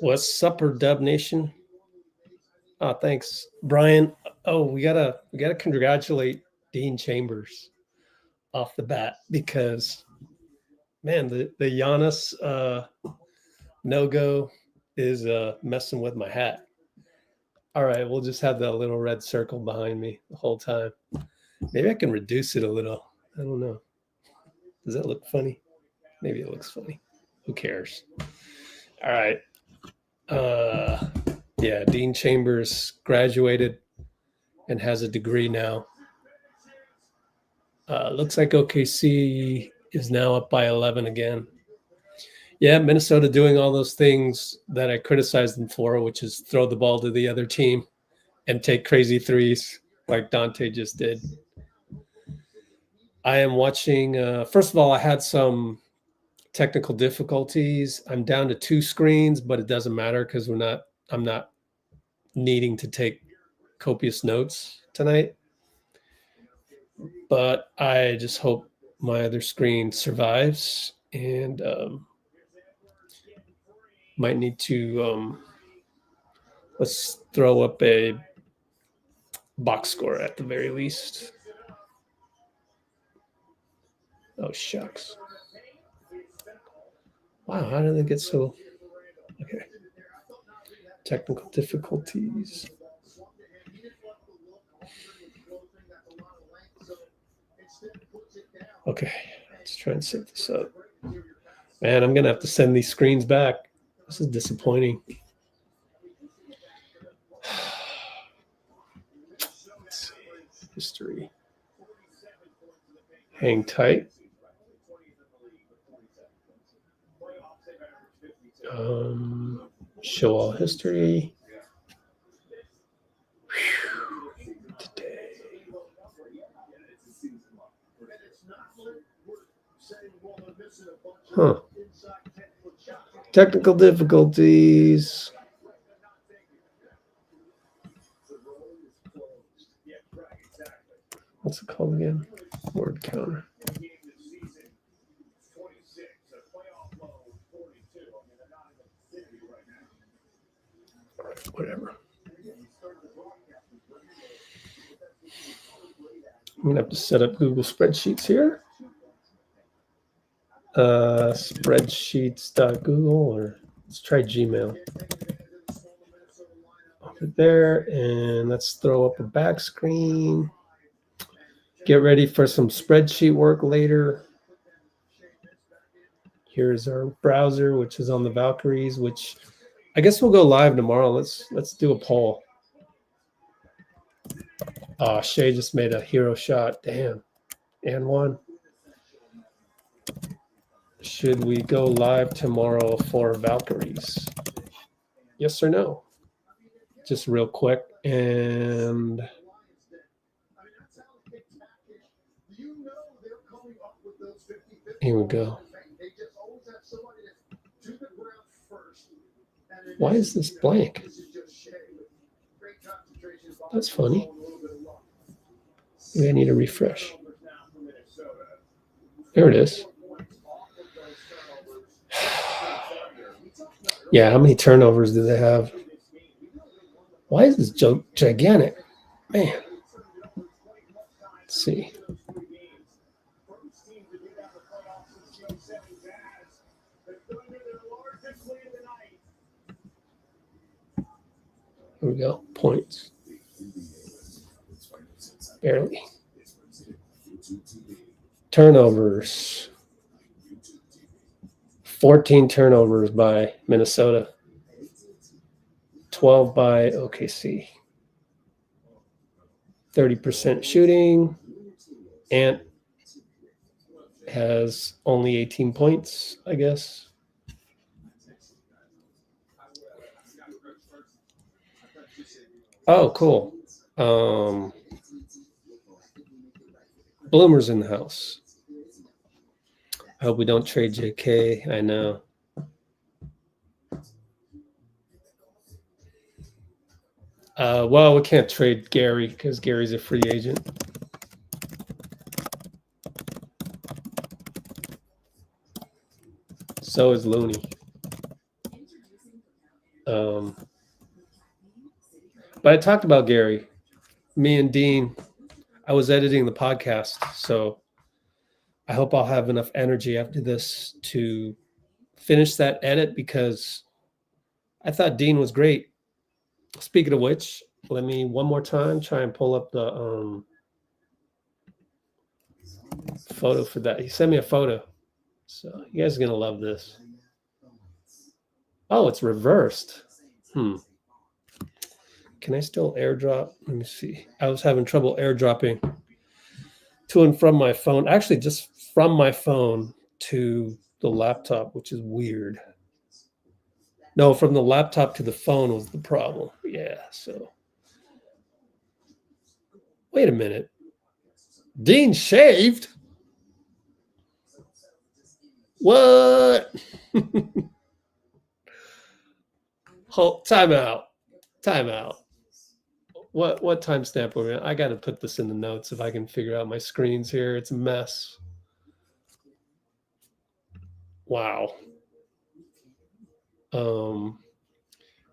What's up, DubNation? Oh, thanks, Brian. Oh, we gotta congratulate Dean Chambers off the bat because, man, the Giannis no go is messing with my hat. All right, we'll just have that little red circle behind me the whole time. Maybe I can reduce it a little. I don't know. Does that look funny? Maybe it looks funny. Who cares? All right. Yeah, Dean Chambers graduated and has a degree now. Looks like OKC is now up by 11 again. Yeah, Minnesota doing all those things that I criticized them for, which is throw the ball to the other team and take crazy threes like Dante just did. I am watching. First of all, I had some technical difficulties. I'm down to 2 screens, but it doesn't matter because I'm not needing to take copious notes tonight. But I just hope my other screen survives and might need to let's throw up a box score at the very least. Oh, shucks. Wow, how did it get so... Okay. Technical difficulties. Okay, let's try and set this up. Man, I'm going to have to send these screens back. This is disappointing. Let's see. History. Hang tight. Show all history. Today. Huh. Technical difficulties. What's it called again? Word counter. Whatever. I'm going to have to set up Google spreadsheets here. Spreadsheets.google, or let's try Gmail. Over there, and let's throw up a back screen. Get ready for some spreadsheet work later. Here's our browser, which is on the Valkyries, which I guess we'll go live tomorrow. Let's do a poll. Oh, Shea just made a hero shot. Damn. And one. Should we go live tomorrow for Valkyries? Yes or no? Just real quick. And here we go. Why is this blank? That's funny. Maybe I need a refresh. There it is. Yeah, how many turnovers do they have? Why is this joke gigantic? Man. Let's see. Here we go. Points. Barely. Turnovers. 14 turnovers by Minnesota. 12 by OKC. 30% shooting. Ant has only 18 points, I guess. Oh, cool. Bloomer's in the house. I hope we don't trade JK. I know. Well, we can't trade Gary because Gary's a free agent. So is Looney. But I talked about Gary. Me and Dean, I was editing the podcast, so I hope I'll have enough energy after this to finish that edit because I thought Dean was great. Speaking of which, let me one more time try and pull up the photo for that. He sent me a photo. So you guys are going to love this. Oh, it's reversed. Can I still airdrop? Let me see. I was having trouble airdropping to and from my phone. Actually, just from my phone to the laptop, which is weird. No, from the laptop to the phone was the problem. Yeah, so. Wait a minute. Dean shaved? What? Hold, time out. What timestamp are we at? I got to put this in the notes if I can figure out my screens here. It's a mess. Wow.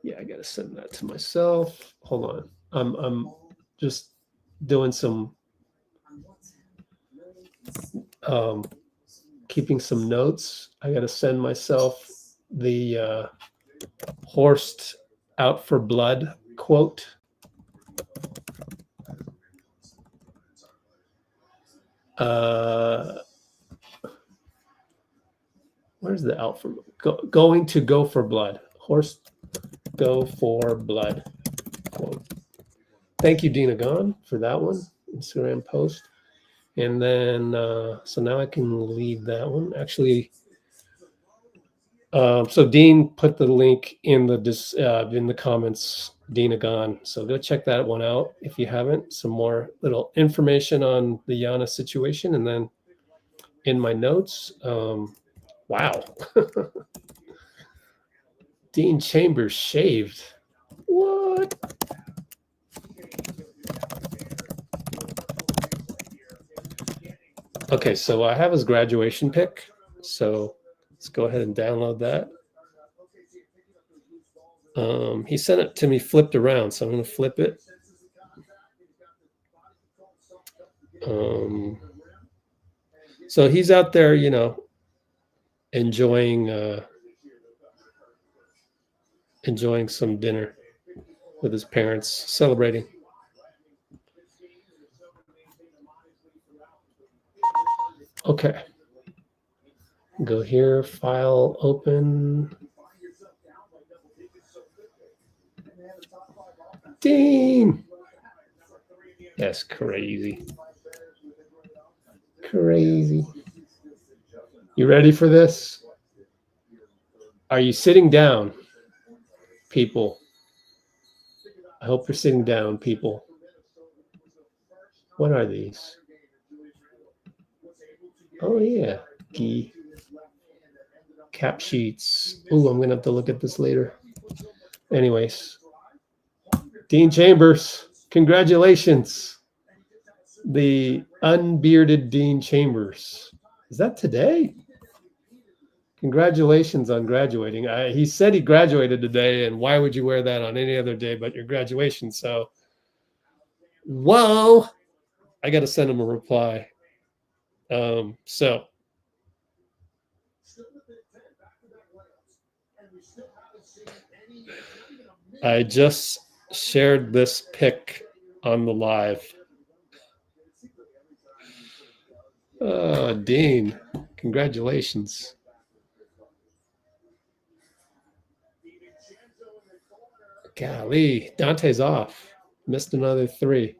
Yeah, I got to send that to myself. Hold on. I'm just doing some keeping some notes. I got to send myself the Horst out for blood quote. Where's the out for going to go for blood? Horst go for blood quote. Thank you, Dina Gone, for that one. Instagram post. And then, so now I can leave that one. Actually, so Dean put the link in the comments, Dina Gone. So go check that one out if you haven't. Some more little information on the Giannis situation. And then in my notes, wow. Dean Chambers shaved. What? Okay, so I have his graduation pic. So let's go ahead and download that. He sent it to me flipped around, so I'm going to flip it. So he's out there, you know, enjoying some dinner with his parents, celebrating. Okay. Go here, file, open. Dean. That's crazy. Crazy. You ready for this? Are you sitting down, people? I hope you're sitting down, people. What are these? Oh, yeah. Gee. Cap sheets. Ooh, I'm going to have to look at this later. Anyways. Dean Chambers, congratulations. The unbearded Dean Chambers. Is that today? Congratulations on graduating. He said he graduated today, and why would you wear that on any other day but your graduation? So, whoa, I got to send him a reply. So, I just shared this pic on the live. Dean, congratulations. Golly, Dante's off. Missed another 3.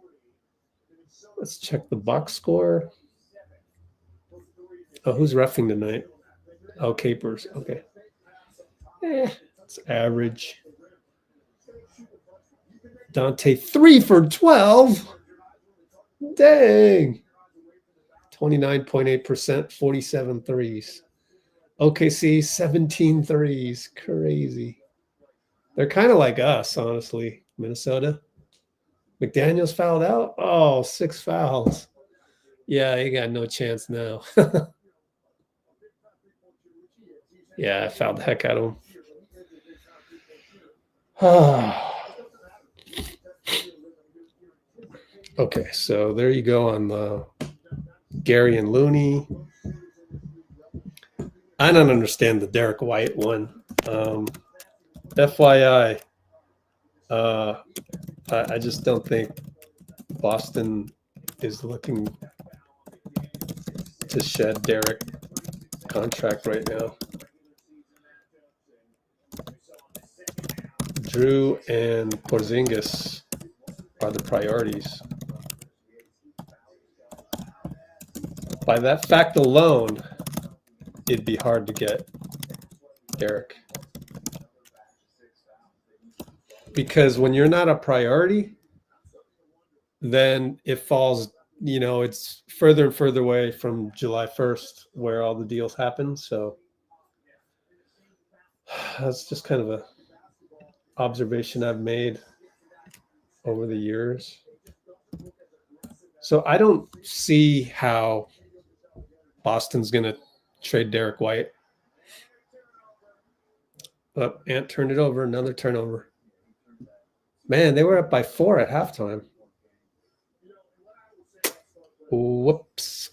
Let's check the box score. Oh, who's reffing tonight? Oh, Capers. Okay. It's average. Dante 3 for 12. Dang. 29.8%, 47 threes. OKC, 17 threes. Crazy. They're kind of like us, honestly. Minnesota. McDaniels fouled out. Oh, 6 fouls. Yeah, he got no chance now. Yeah, I fouled the heck out of him. Okay, so there you go on the Gary and Looney. I don't understand the Derek White one. FYI, I just don't think Boston is looking to shed Derek contract right now. Drew and Porzingis are the priorities. By that fact alone, it'd be hard to get Derek. Because when you're not a priority, then it falls, it's further and further away from July 1st where all the deals happen. So that's just kind of a observation I've made over the years. So I don't see how Boston's going to trade Derek White. But Ant turned it over, another turnover. Man, they were up by 4 at halftime. Whoops.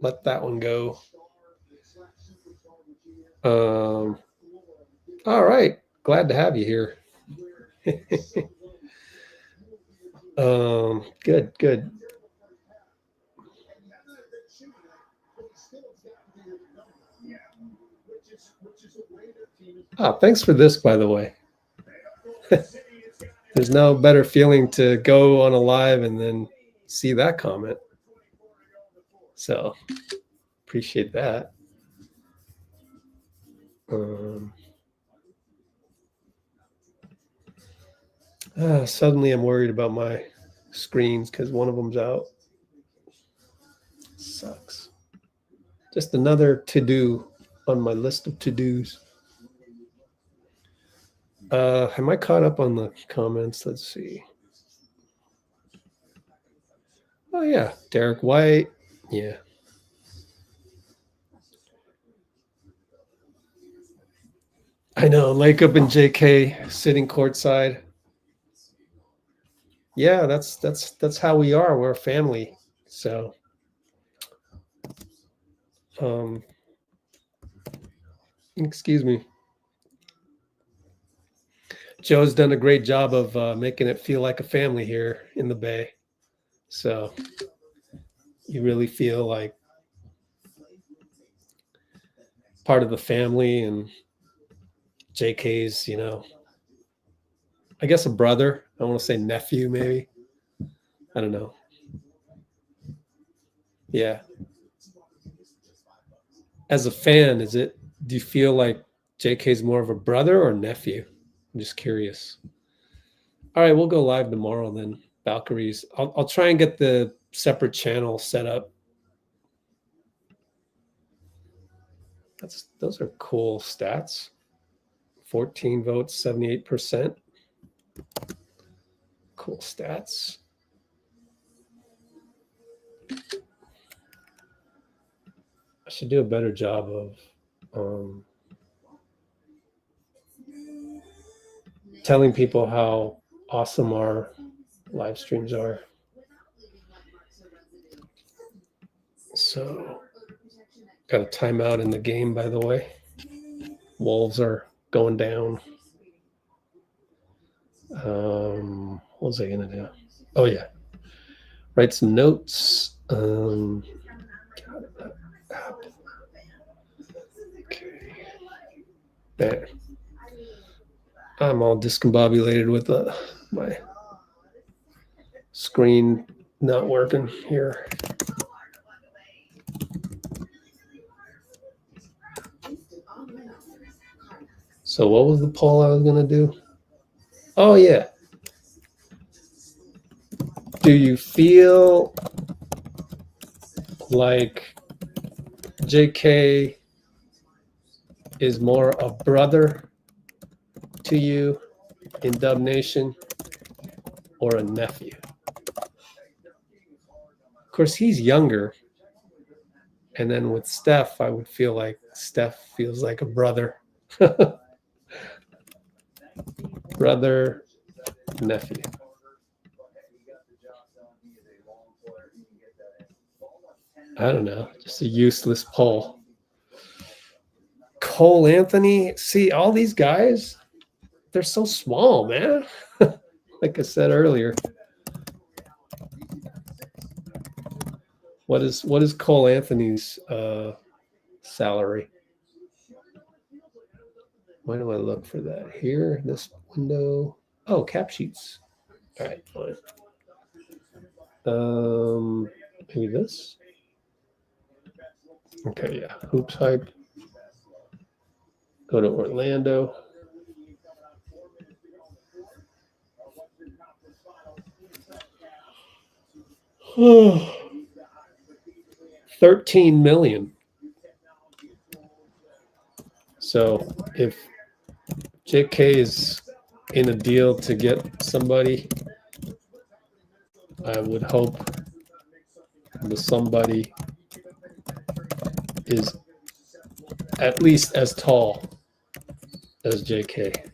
Let that one go. All right. Glad to have you here. Good. Thanks for this, by the way. There's no better feeling to go on a live and then see that comment. So appreciate that. Suddenly I'm worried about my screens because one of them's out. Sucks. Just another to-do on my list of to-dos. Am I caught up on the comments? Let's see. Oh, yeah. Derek White. Yeah. I know. Lake Up and JK sitting courtside. Yeah, that's how we are. We're a family. So excuse me. Joe's done a great job of making it feel like a family here in the Bay. So you really feel like part of the family, and JK's, I guess a brother. I want to say nephew, maybe. I don't know. Yeah. As a fan, do you feel like JK's more of a brother or nephew? I'm just curious. All right, we'll go live tomorrow then. Valkyries. I'll try and get the separate channel set up. Those are cool stats. 14 votes, 78%. Cool stats. I should do a better job of telling people how awesome our live streams are. So, got a timeout in the game, by the way. Wolves are going down. What was I going to do? Oh, yeah. Write some notes. Okay. There. I'm all discombobulated with my screen not working here. So what was the poll I was going to do? Oh, yeah. Do you feel like JK is more a brother to you in DubNation or a nephew? Of course, he's younger. And then with Steph, I would feel like Steph feels like a brother. brother, nephew. I don't know. Just a useless poll. Cole Anthony. See, all these guys, they're so small, man. Like I said earlier. What is Cole Anthony's salary? Why do I look for that here? This window. Oh, cap sheets. All right, fine. Maybe this. Okay, yeah. Hoops hype. Go to Orlando. $13 million. So if JK is in a deal to get somebody, I would hope the somebody is at least as tall as JK.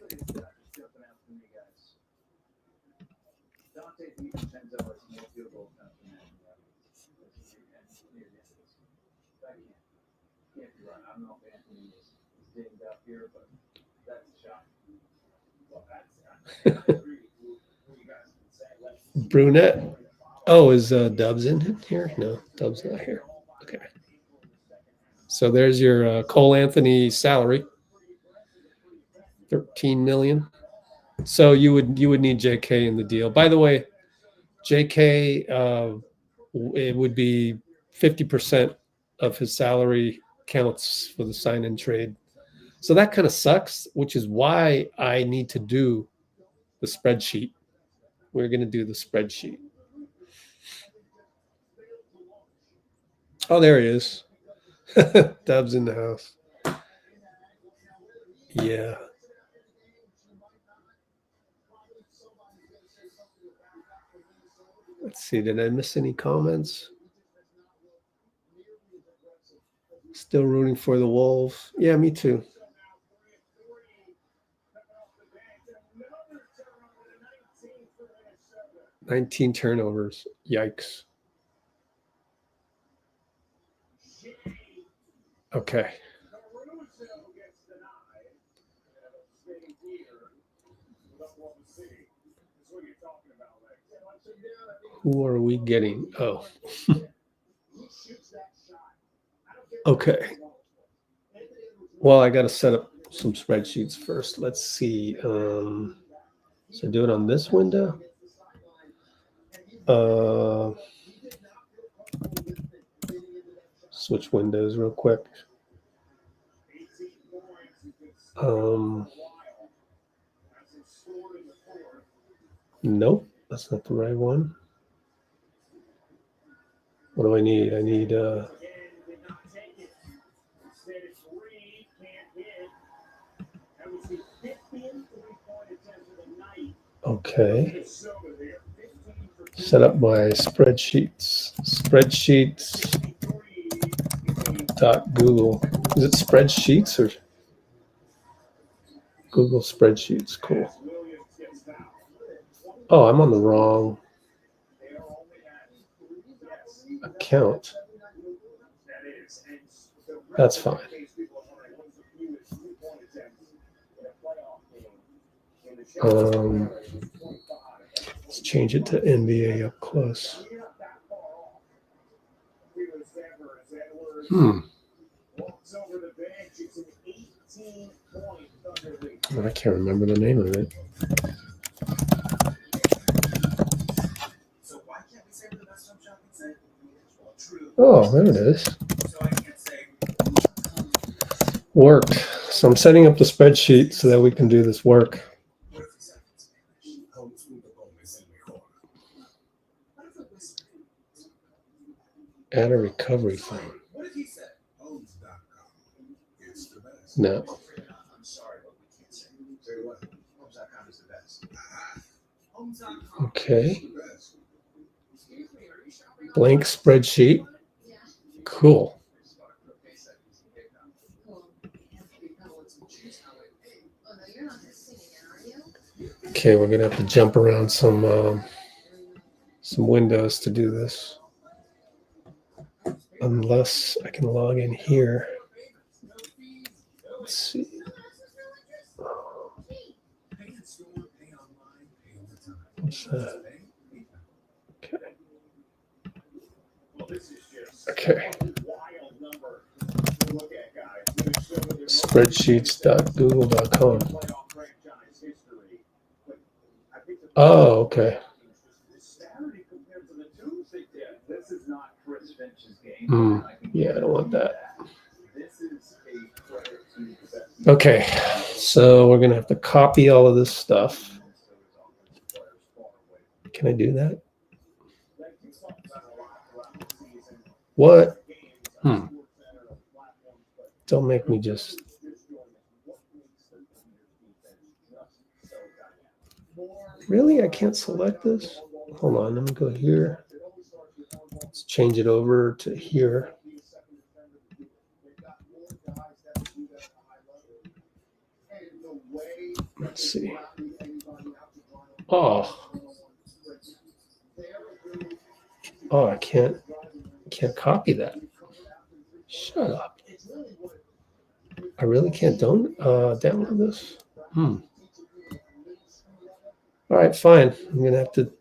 Brunette. Oh, is Dubs in here? No, Dubs not here. Okay. So there's your Cole Anthony salary. 13 million. So you would need JK in the deal. By the way, JK it would be 50% of his salary counts for the sign-in trade. So that kind of sucks, which is why I need to do the spreadsheet. We're going to do the spreadsheet. Oh, there he is. Dubs in the house. Yeah. Let's see. Did I miss any comments? Still rooting for the Wolves. Yeah, me too. 19 turnovers. Yikes. Okay. Who are we getting? Oh. Okay. Well, I got to set up some spreadsheets first. Let's see. So do it on this window. Switch windows real quick. Nope, that's not the right one. What do I need? I need okay. Set up my spreadsheets. Spreadsheets.google. Is it spreadsheets or Google Spreadsheets? Cool. Oh, I'm on the wrong account. That's fine. Let's change it to NBA up close. I can't remember the name of it. Oh, there it is. Worked. So I'm setting up the spreadsheet so that we can do this work. Add a recovery phone. No. Okay. Blank spreadsheet. Cool. Okay, we're gonna have to jump around some windows to do this. Unless I can log in here. Let's see. What's that? Okay. Spreadsheets.google.com. Oh, okay. Yeah, I don't want that. Okay, so we're going to have to copy all of this stuff. Can I do that? What? Don't make me just... Really? I can't select this? Hold on, let me go here. Let's change it over to here. Let's see. Oh, I can't copy that. Shut up. I really can't download this. All right, fine. I'm gonna have to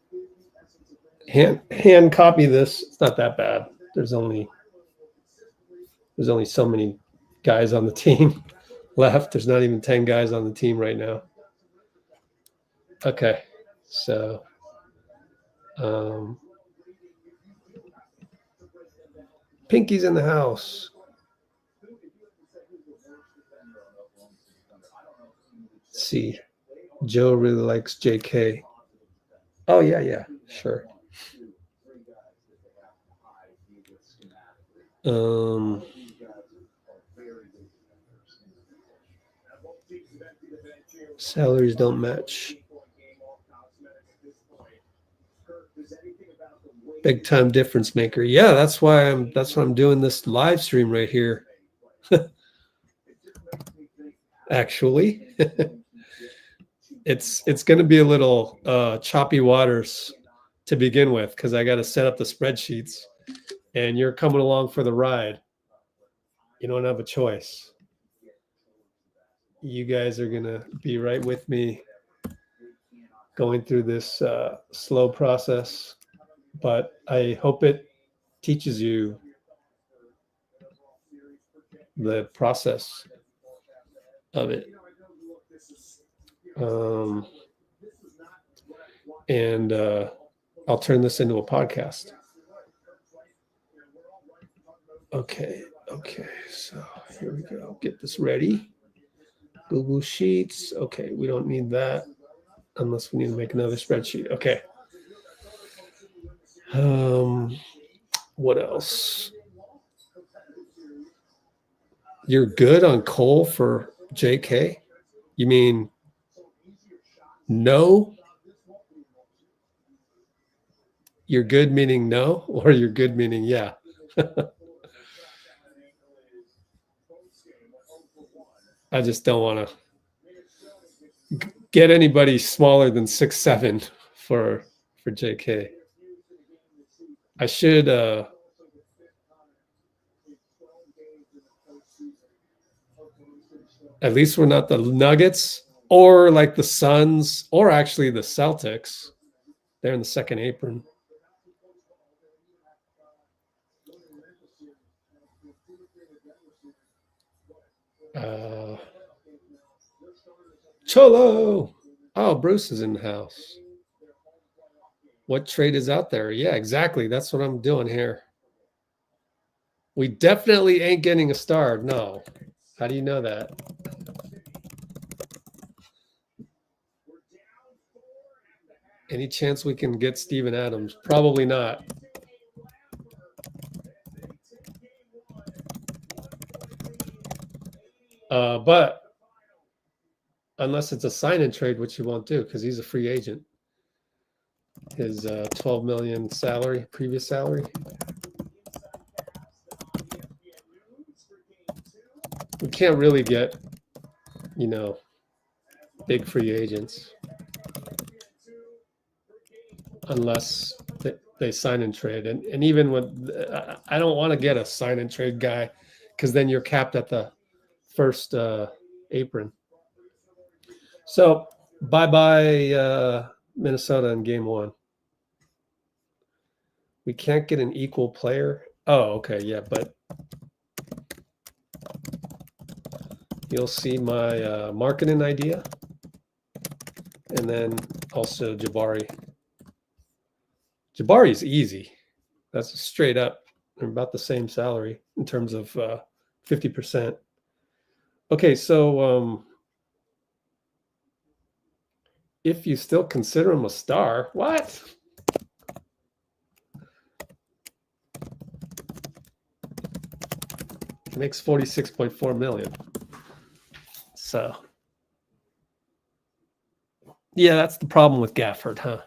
hand copy this. It's not that bad. There's only so many guys on the team left. There's not even 10 guys on the team right now. Okay, so Pinky's in the house. Let's see. Joe really likes JK. Oh, yeah, sure. Salaries don't match. Big time difference maker. Yeah, that's why I'm doing this live stream right here. Actually, it's going to be a little choppy waters to begin with because I got to set up the spreadsheets, and you're coming along for the ride. You don't have a choice. You guys are going to be right with me going through this slow process, but I hope it teaches you the process of it. And I'll turn this into a podcast. Okay, so here we go. Get this ready. Google Sheets. Okay, we don't need that unless we need to make another spreadsheet. Okay. What else? You're good on Cole for JK? You mean no? You're good meaning no, or you're good meaning yeah? I just don't want to get anybody smaller than 6'7" for JK. I should at least we're not the Nuggets or like the Suns or actually the Celtics. They're in the second apron. Cholo. Oh, Bruce is in the house. What trade is out there? Yeah, exactly. That's what I'm doing here. We definitely ain't getting a star. No. How do you know that? Any chance we can get Steven Adams? Probably not. But unless it's a sign-in trade, which you won't do because he's a free agent. His $12 million salary, previous salary. We can't really get, big free agents. unless they sign and trade. And even with, I don't want to get a sign and trade guy because then you're capped at the first apron. So bye-bye Minnesota in game 1. We can't get an equal player. Oh, okay, yeah, but you'll see my Markkanen idea. And then also Jabari. Jabari's easy. That's straight up. They're about the same salary in terms of 50%. Okay, so if you still consider him a star, what? He makes $46.4 million. So, yeah, that's the problem with Gafford, huh?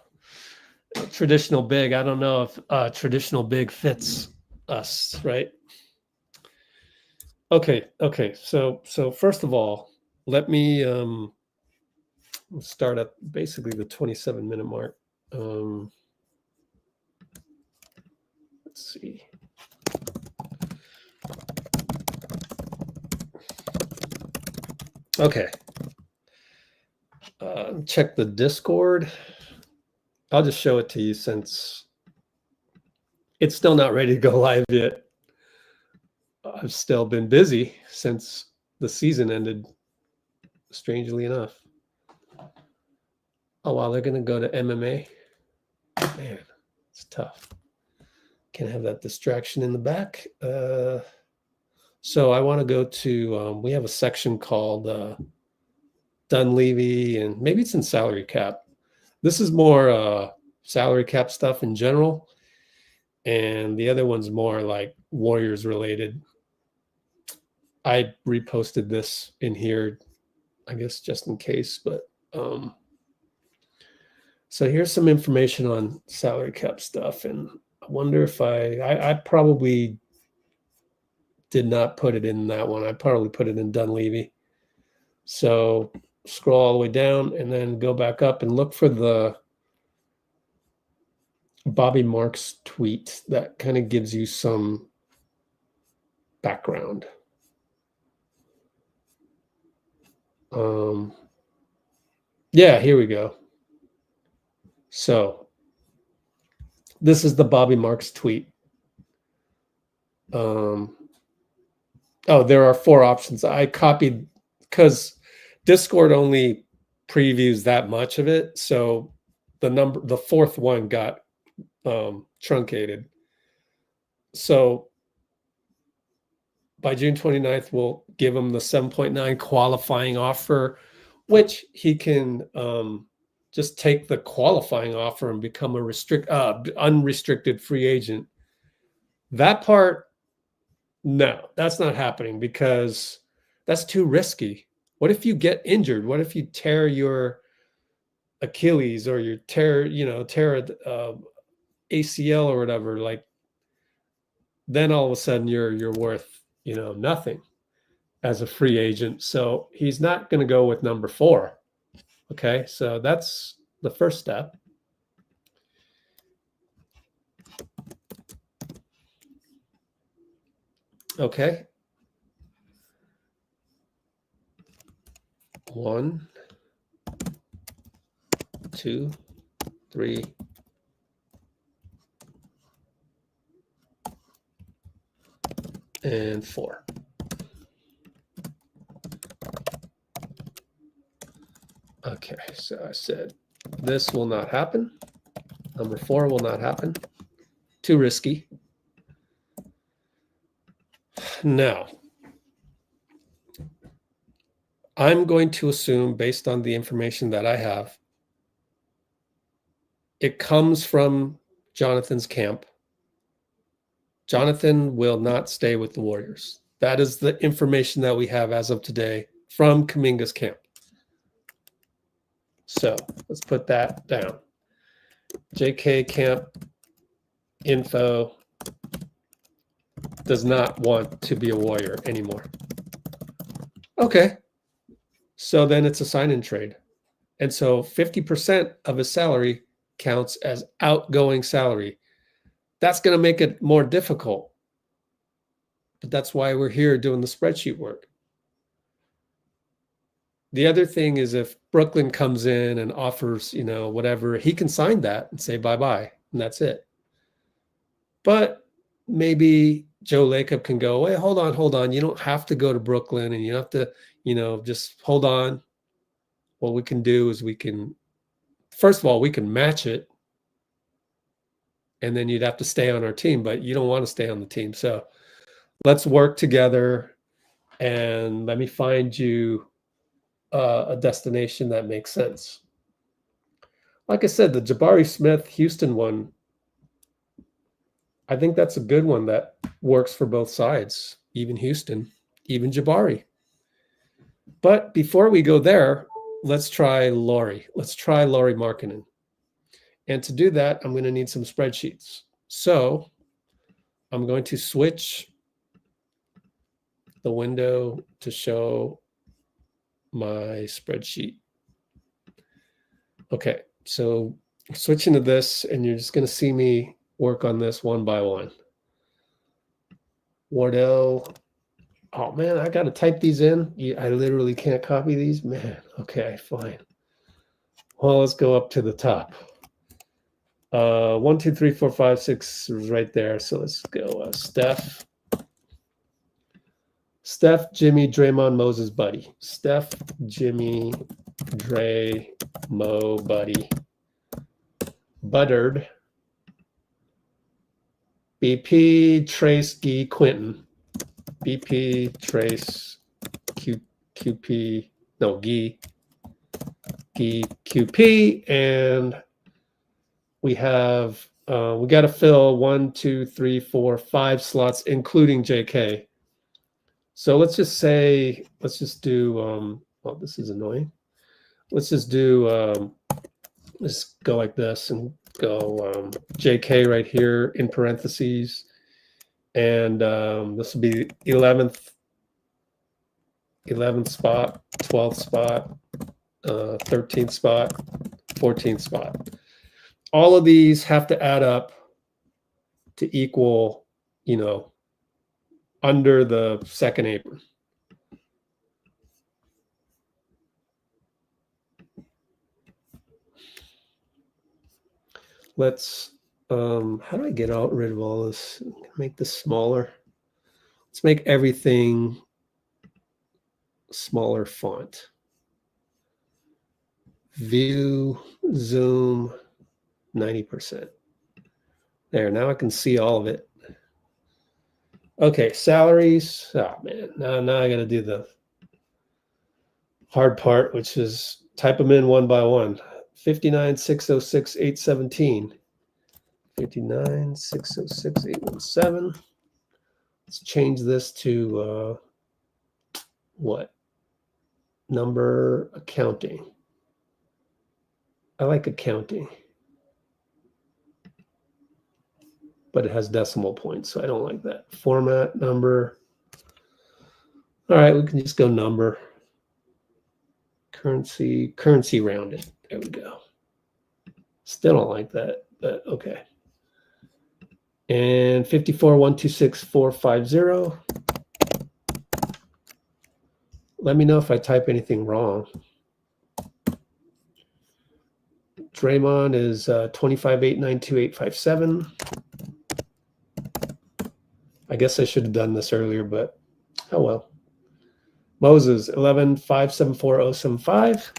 Traditional big. I don't know if traditional big fits us, right? Okay. So first of all, let me start at basically the 27-minute mark. Let's see. Okay. Check the Discord. I'll just show it to you since it's still not ready to go live yet. I've still been busy since the season ended, strangely enough. Oh, wow, they're going to go to MMA? Man, it's tough. Can't have that distraction in the back. So I want to go to, we have a section called Dunleavy, and maybe it's in salary cap. This is more salary cap stuff in general. And the other one's more like Warriors related. I reposted this in here, I guess, just in case. But so here's some information on salary cap stuff. And I wonder if I probably did not put it in that one. I probably put it in Dunleavy. So scroll all the way down and then go back up and look for the Bobby Marks tweet that kind of gives you some background. Yeah, here we go. So this is the Bobby Marks tweet. Oh, there are 4 options. I copied because Discord only previews that much of it. So the 4th one got truncated. So by June 29th, we'll give him the 7.9 qualifying offer, which he can just take the qualifying offer and become a unrestricted free agent. That part, no, that's not happening because that's too risky. What if you get injured? What if you tear your Achilles or you tear ACL or whatever? Like, then all of a sudden you're worth nothing as a free agent. So he's not going to go with number 4. Okay, so that's the first step. Okay. 1, 2, 3. And 4. Okay, so I said this will not happen. Number 4 will not happen. Too risky. Now, I'm going to assume, based on the information that I have, it comes from Jonathan's camp. Jonathan will not stay with the Warriors. That is the information that we have as of today from Kuminga's camp. So let's put that down. JK camp info does not want to be a Warrior anymore. Okay. So then it's a sign-in trade. And so 50% of his salary counts as outgoing salary. That's going to make it more difficult. But that's why we're here doing the spreadsheet work. The other thing is if Brooklyn comes in and offers, whatever, he can sign that and say bye-bye, and that's it. But maybe Joe Lacob can go, wait, hold on. You don't have to go to Brooklyn, and you have to, just hold on. What we can do is first of all, we can match it, and then you'd have to stay on our team, but you don't want to stay on the team. So let's work together, and let me find you a destination that makes sense. Like I said, the Jabari Smith Houston one, I think that's a good one that works for both sides, even Houston, even Jabari. But before we go there, let's try Lauri. Let's try Lauri Markkanen. And to do that, I'm going to need some spreadsheets. So I'm going to switch the window to show my spreadsheet. Okay, so switching to this, and you're just going to see me work on this one by one. Wardell. Oh, man, I got to type these in. I literally can't copy these. Man, okay, fine. Well, let's go up to the top. 1, 2, 3, 4, 5, 6 is right there. So let's go Steph, Jimmy, Draymond, Moses, Buddy. Steph, Jimmy, Dre, Mo, Buddy. Buttard. BP, Trace, Gee, Quentin. BP, Trace, QP, no, Gee, QP, and we have, we got to fill 1, 2, 3, 4, 5 slots, including JK. So let's just do, well, this is annoying. Let's just do, let's go like this and go JK right here in parentheses. And this will be 11th spot, 12th spot, 13th spot, 14th spot. All of these have to add up to equal, under the second apron. Let's, how do I get rid of all this? Make this smaller. Let's make everything smaller font. View, zoom, 90%. There, now I can see all of it. Okay, salaries. Oh, man, now I got to do the hard part, which is type them in one by one. 59, 606, 817. 59, 606, 817. Let's change this to what? Number accounting. I like accounting, but it has decimal points, so I don't like that. Format, number. All right, we can just go number. Currency rounded. There we go. Still don't like that, but okay. And 54, 126, 450. Let me know if I type anything wrong. Draymond is 25, 892, 857. I guess I should have done this earlier, but oh well. Moses, 11, 574, 075.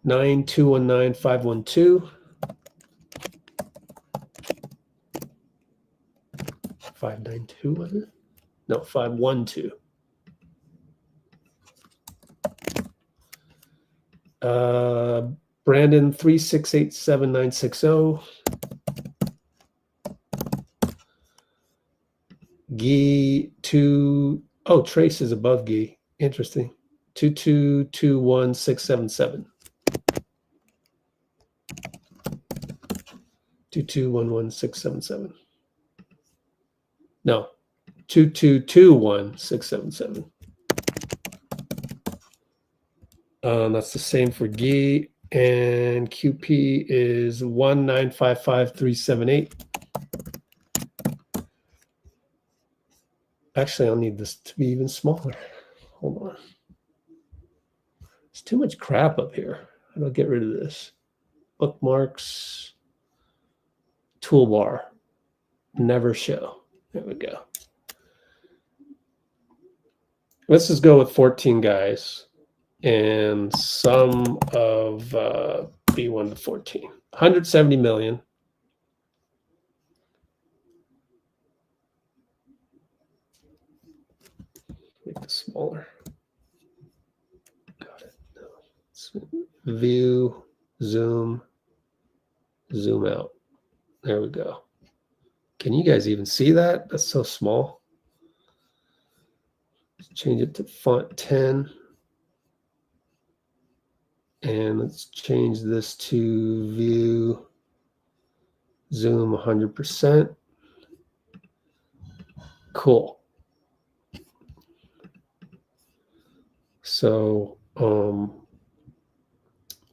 9, 219, 512. 592, was it? No, 512. Brandon, 3687960. Gee, 2. Oh, Trace is above Gee. Interesting. 2221677. 2211677. No, 2221677. That's the same for Guy. And QP is 1955378. Actually, I'll need this to be even smaller. Hold on. There's too much crap up here. How do I get rid of this? Bookmarks, toolbar, never show. There we go. Let's just go with 14 guys and sum of B1 to 14. 170 million. Make this smaller. Got it. View, zoom out. There we go. Can you guys even see that? That's so small. Let's change it to font 10. And let's change this to view, zoom 100%. Cool. So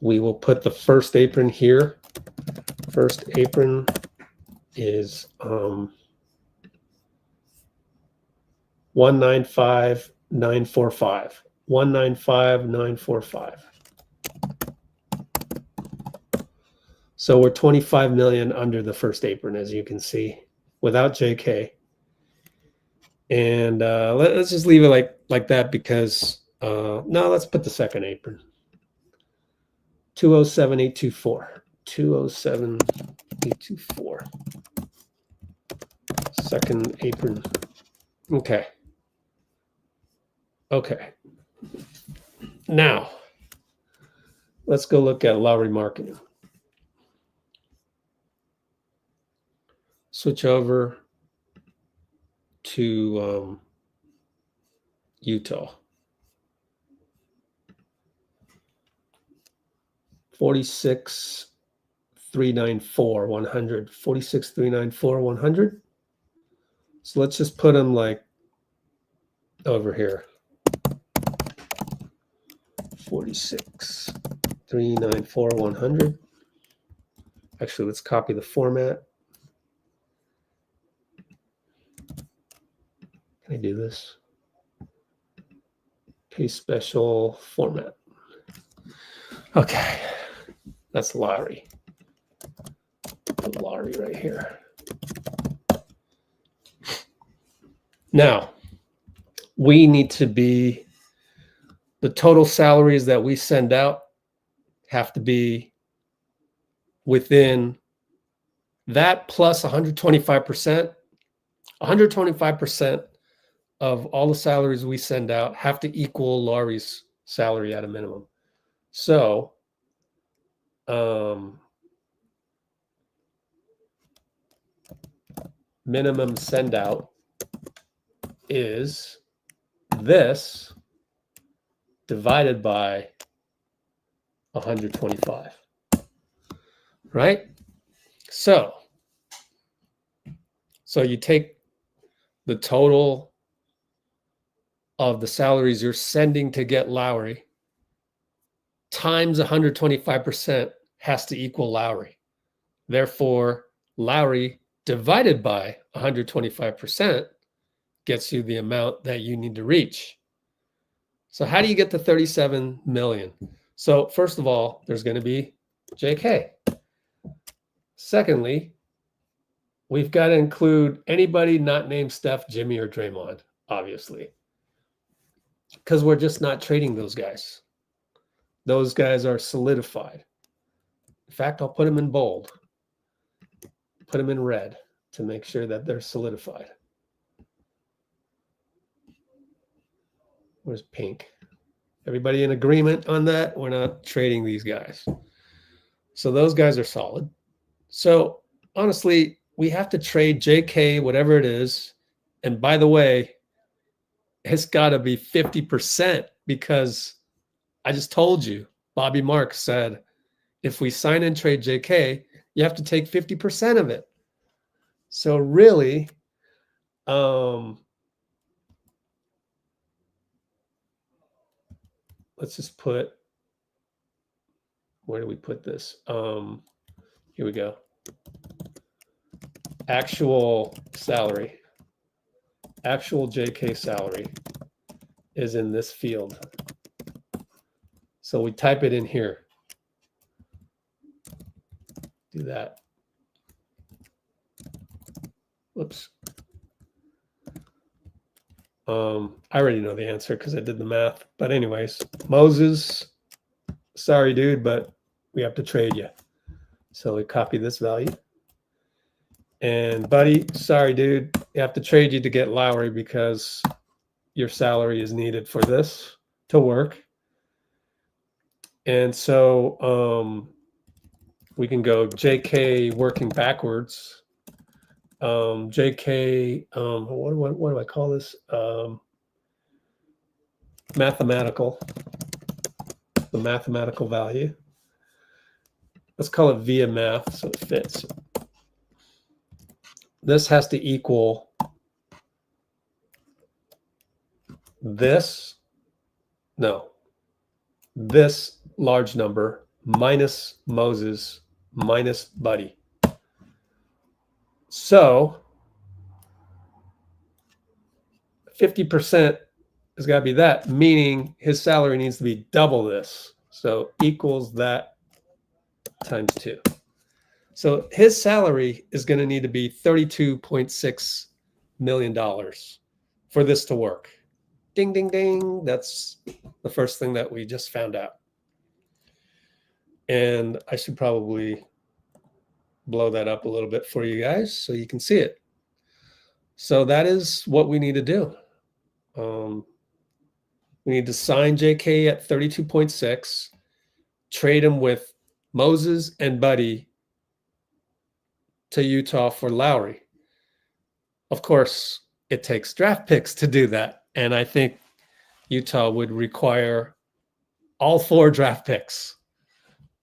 we will put the first apron here. First apron is 195,945. 195,945. So we're 25 million under the first apron, as you can see, without JK. And let's just leave it like that because no, let's put the second apron. 207,824. 207,824. Second apron. Okay. Okay. Now, let's go look at Lauri Markkanen. Switch over to Utah. 46,394, 100. 46,394, 100. So let's just put them like over here. 46,394, 100. Actually, let's copy the format. Can I do this? Paste special format. Okay, that's Lauri. Put Lauri right here. Now, we need to be, the total salaries that we send out have to be within that plus 125%. 125% of all the salaries we send out have to equal Lauri's salary at a minimum. So, minimum send out is this divided by 125, right? So you take the total of the salaries you're sending to get Lauri times 125% has to equal Lauri. Therefore, Lauri divided by 125% gets you the amount that you need to reach. So how do you get to 37 million? So first of all, there's going to be JK. Secondly, we've got to include anybody not named Steph, Jimmy, or Draymond, obviously, because we're just not trading those guys. Those guys are solidified. In fact, I'll put them in bold, put them in red to make sure that they're solidified. Where's pink? Everybody in agreement on that? We're not trading these guys. So those guys are solid. So honestly, we have to trade JK, whatever it is. And by the way, it's got to be 50% because I just told you, Bobby Mark said, if we sign and trade JK, you have to take 50% of it. So really, let's just put where do we put this? Here we go. Actual salary. Actual JK salary is in this field. So we type it in here. Do that. Whoops. I already know the answer because I did the math. But anyways, Moses, sorry, dude, but we have to trade you. So we copy this value. And Buddy, sorry, dude, you have to trade you to get Lauri because your salary is needed for this to work. And so we can go JK working backwards. JK, what do I call this? Mathematical, the mathematical value. Let's call it via math so it fits. This has to equal this, no, this large number minus Moses minus Buddy. So 50% has got to be that, meaning his salary needs to be double this. So equals that times 2. So his salary is going to need to be $32.6 million for this to work. Ding, ding, ding. That's the first thing that we just found out. And I should probably blow that up a little bit for you guys so you can see it. So that is what we need to do. We need to sign JK at 32.6, trade him with Moses and Buddy to Utah for Lauri. Of course, it takes draft picks to do that. And I think Utah would require all 4 draft picks.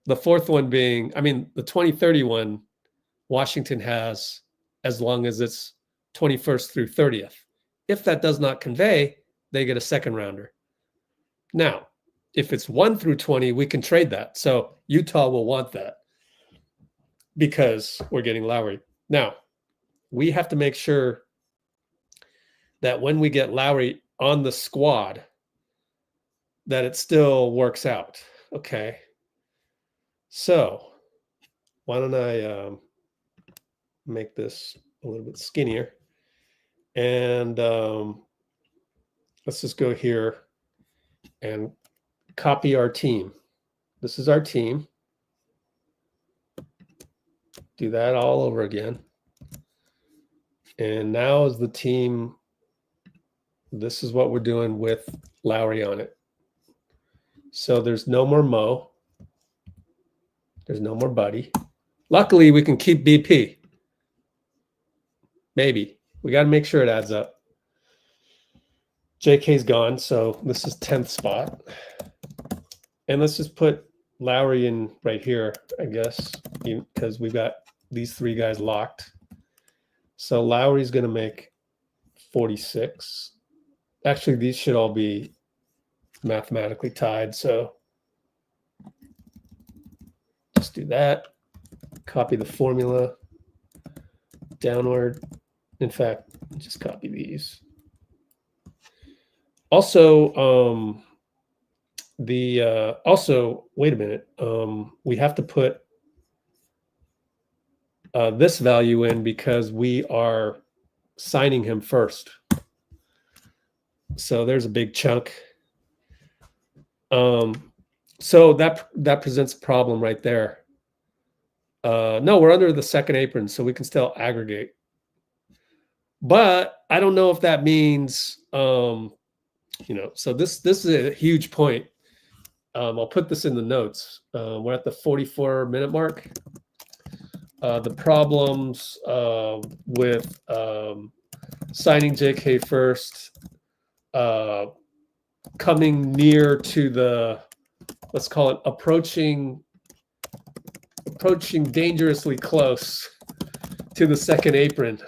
The 4th one being, I mean, the 2031 Washington has as long as it's 21st through 30th. If that does not convey, they get a 2nd rounder. Now, if it's 1 through 20, we can trade that. So Utah will want that because we're getting Lauri. Now, we have to make sure that when we get Lauri on the squad, that it still works out. Okay. So why don't I make this a little bit skinnier? And let's just go here and copy our team. This is our team. Do that all over again. And now is the team. This is what we're doing with Lauri on it. So there's no more Mo. There's no more Buddy. Luckily, we can keep BP. Maybe. We got to make sure it adds up. JK's gone, so this is 10th spot. And let's just put Lauri in right here, I guess, because we've got these 3 guys locked. So Lauri's going to make 46. Actually, these should all be mathematically tied, so just do that. Copy the formula downward. In fact, just copy these. Also, wait a minute. We have to put this value in because we are signing him first. So there's a big chunk. So that presents a problem right there. No, we're under the 2nd apron, so we can still aggregate. But I don't know if that means, so this is a huge point. I'll put this in the notes. We're at the 44-minute mark. The problems with signing JK first, coming near to the, let's call it approaching dangerously close to the 2nd apron.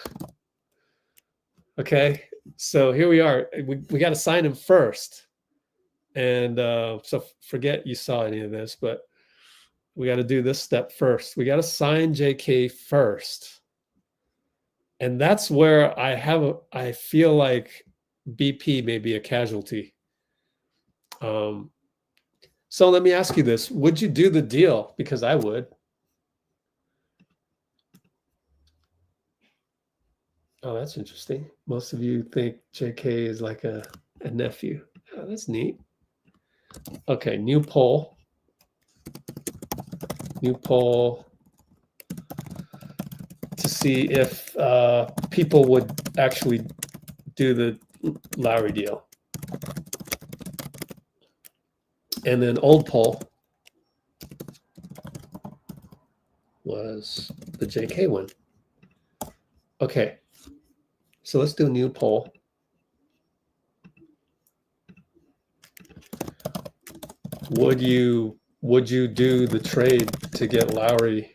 Okay, so here we are. We got to sign him first. And so forget you saw any of this, but to do this step first. We got to sign JK first. And that's where I feel like BP may be a casualty. So let me ask you this. Would you do the deal? Because I would. Oh, that's interesting. Most of you think JK is like a nephew. Oh, that's neat. Okay, new poll. New poll to see if people would actually do the Lauri deal. And then old poll was the JK one. Okay, so let's do a new poll. Would you do the trade to get Lauri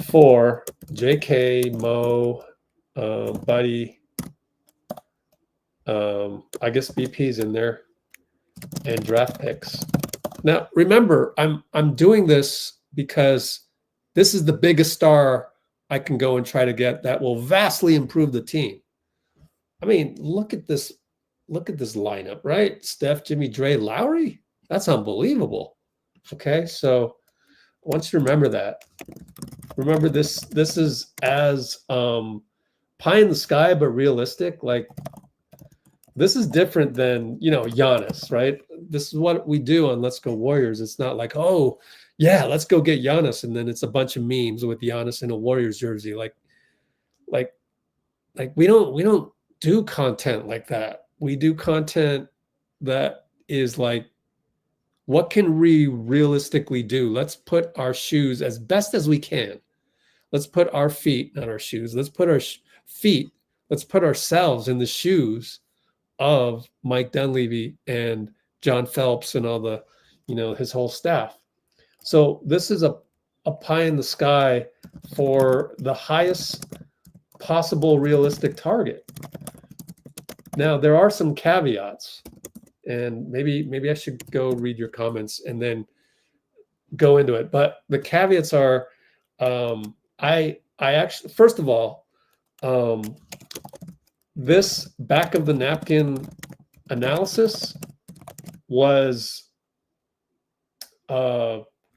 for JK, Mo, Buddy, I guess BP's in there, and draft picks? Now, remember, I'm doing this because this is the biggest star I can go and try to get that will vastly improve the team. I mean, look at this lineup, right? Steph, Jimmy, Dre, Lauri. That's unbelievable. Okay, so I want you to remember that. Remember this is as pie in the sky, but realistic. Like, this is different than, Giannis, right? This is what we do on Let's Go Warriors. It's not like, oh, yeah, let's go get Giannis, and then it's a bunch of memes with Giannis in a Warriors jersey. Like we don't do content like that. We do content that is like, what can we realistically do? Let's put our shoes as best as we can. Let's put our feet, not our shoes. Let's put our feet. Let's put ourselves in the shoes of Mike Dunleavy and John Phelps and all the, his whole staff. So this is a pie in the sky for the highest possible realistic target. Now, there are some caveats, and maybe I should go read your comments and then go into it. But the caveats are, I actually, first of all, this back of the napkin analysis was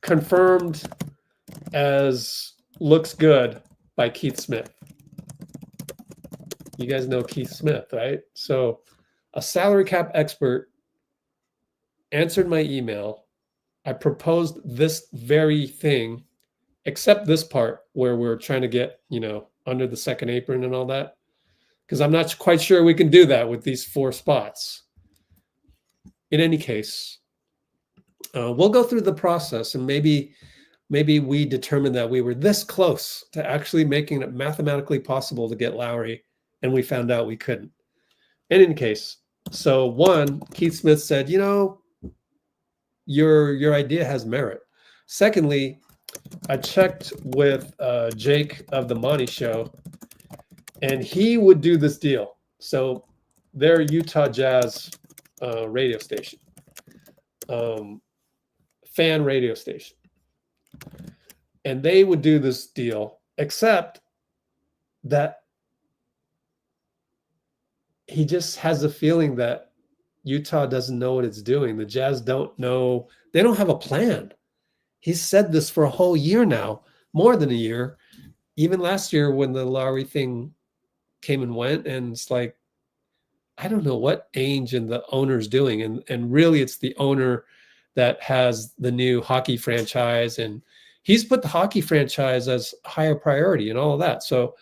confirmed as looks good by Keith Smith. You guys know Keith Smith, right? So a salary cap expert answered my email. I proposed this very thing, except this part where we're trying to get, under the second apron and all that, because I'm not quite sure we can do that with these 4 spots. In any case, we'll go through the process, and maybe we determined that we were this close to actually making it mathematically possible to get Lauri, and we found out we couldn't. In any case, so one, Keith Smith said, your idea has merit. Secondly, I checked with Jake of the Monty Show, and he would do this deal. So they're Utah Jazz radio station, fan radio station. And they would do this deal, except that he just has a feeling that Utah doesn't know what it's doing. The Jazz don't know. They don't have a plan. He's said this for a whole year now, more than a year. Even last year when the Lauri thing came and went, and it's like, I don't know what Ainge and the owner's doing. And really it's the owner that has the new hockey franchise, and he's put the hockey franchise as higher priority and all of that. So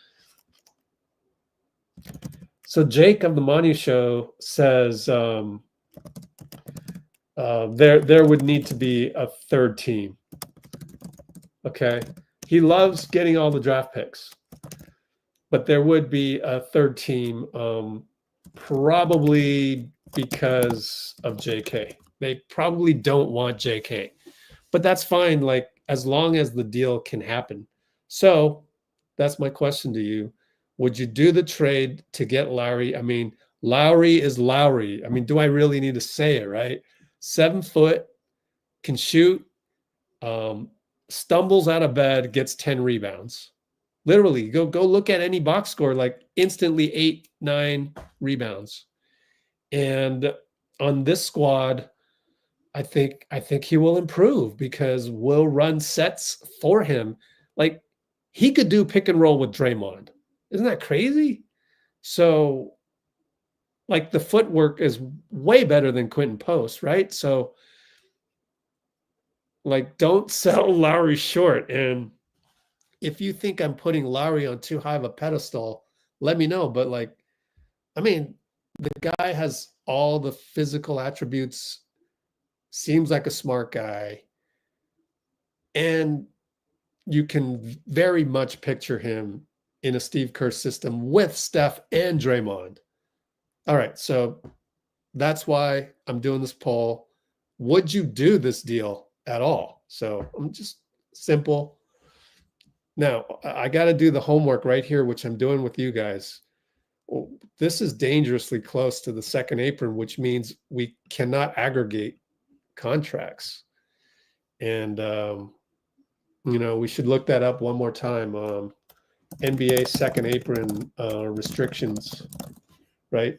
Jake of the Monty Show says there would need to be a third team. Okay. He loves getting all the draft picks, but there would be a third team, probably because of JK. They probably don't want JK, but that's fine. Like, as long as the deal can happen. So that's my question to you. Would you do the trade to get Lauri? I mean, Lauri is Lauri. I mean, do I really need to say it, right? 7 foot, can shoot, stumbles out of bed, gets 10 rebounds. Literally, go look at any box score, like instantly 8, 9 rebounds. And on this squad, I think he will improve because we'll run sets for him. Like he could do pick and roll with Draymond. Isn't that crazy? So like the footwork is way better than Quentin Post, right? So like don't sell Lauri short. And if you think I'm putting Lauri on too high of a pedestal, let me know. But like, I mean, the guy has all the physical attributes, seems like a smart guy, and you can very much picture him in a Steve Kerr system with Steph and Draymond. All right, so that's why I'm doing this poll. Would you do this deal at all? So I'm just simple. Now, I got to do the homework right here, which I'm doing with you guys. This is dangerously close to the second apron, which means we cannot aggregate contracts. And, we should look that up one more time. NBA second apron restrictions, right?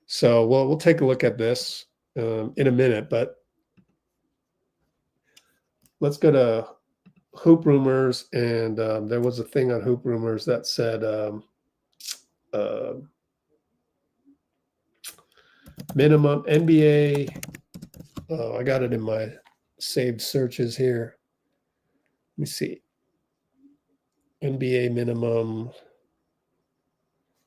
So we'll take a look at this in a minute, but let's go to Hoop Rumors. And there was a thing on Hoop Rumors that said minimum NBA. Oh, I got it in my saved searches here. Let me see. NBA minimum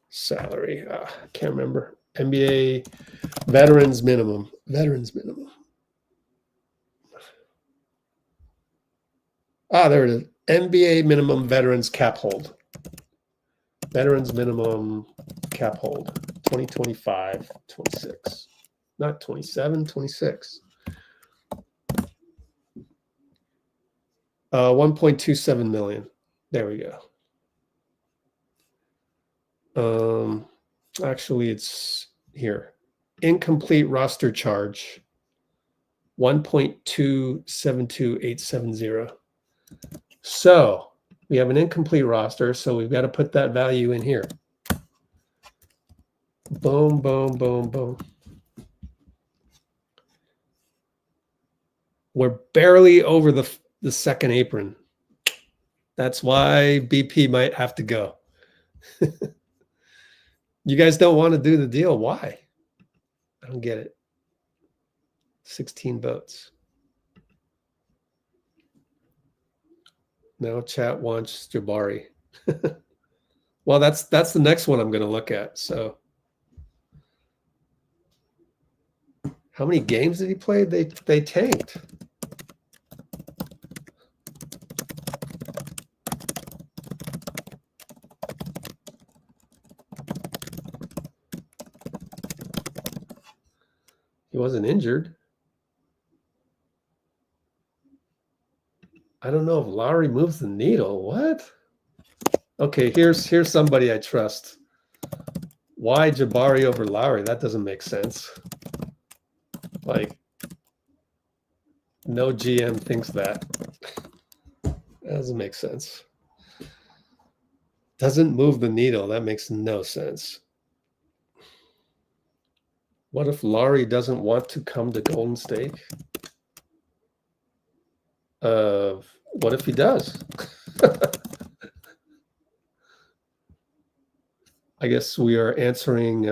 salary. I can't remember. NBA veterans minimum. There it is. NBA minimum veterans cap hold. Veterans minimum cap hold. 2025, 26. Not 27, 26. 1.27 million. There we go. Actually, it's here. Incomplete roster charge. 1.272870. So we have an incomplete roster, so we've got to put that value in here. Boom, boom, boom, boom. We're barely over the second apron. That's why BP might have to go. You guys don't want to do the deal. Why? I don't get it. 16 votes. Now chat wants Jabari. Well, that's the next one I'm going to look at. So how many games did he play? They tanked. He wasn't injured. I don't know if Lauri moves the needle. What? Okay, here's somebody I trust. Why Jabari over Lauri? That doesn't make sense. Like, no GM thinks that. That doesn't make sense. Doesn't move the needle. That makes no sense. What if Lauri doesn't want to come to Golden State? What if he does? I guess we are answering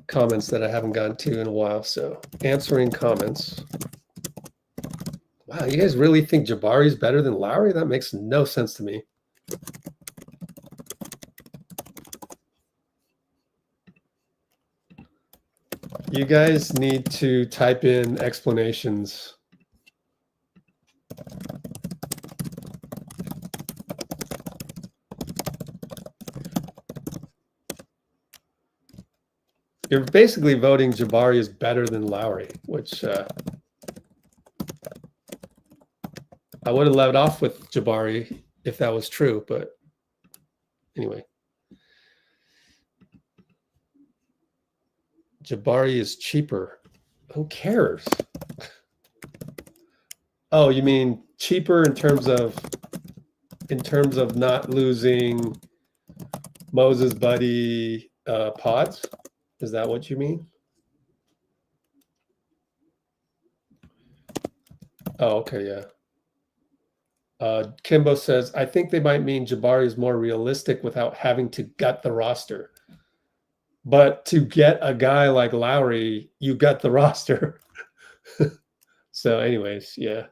comments that I haven't gotten to in a while. So answering comments. Wow, you guys really think Jabari's better than Lauri? That makes no sense to me. You guys need to type in explanations. You're basically voting Jabari is better than Lauri, which I would have left off with Jabari if that was true, but anyway. Jabari is cheaper. Who cares? Oh, you mean cheaper in terms of not losing Moses Buddy pods? Is that what you mean? Oh, okay, yeah. Kimbo says, I think they might mean Jabari is more realistic without having to gut the roster. But to get a guy like Lauri, you gut the roster. So anyways, yeah.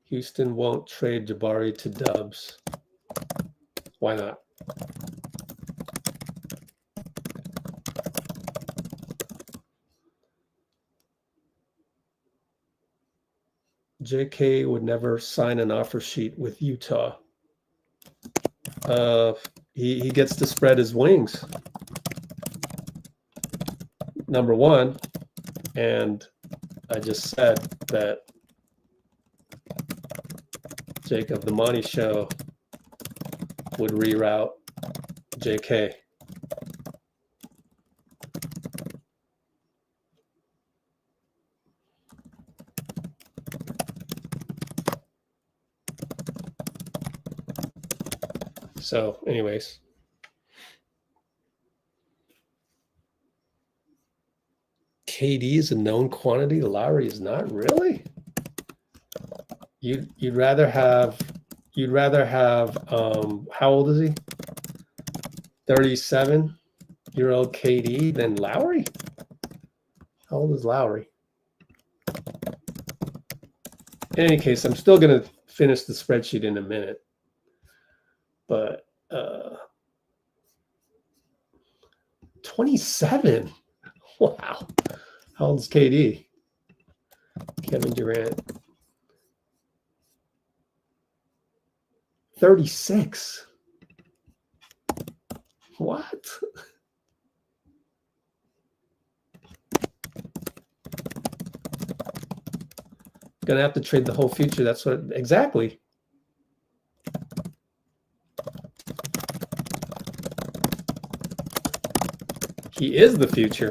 Houston won't trade Jabari to Dubs. Why not? JK would never sign an offer sheet with Utah. He gets to spread his wings, number one. And I just said that Jacob, the Monty Show, would reroute JK. So anyways. KD is a known quantity. Lauri is not really. You'd rather have how old is he? 37-year-old KD than Lauri? How old is Lauri? In any case, I'm still gonna finish the spreadsheet in a minute. But 27. Wow. How old is KD? Kevin Durant. 36. What? Gonna have to trade the whole future. That's what exactly. He is the future.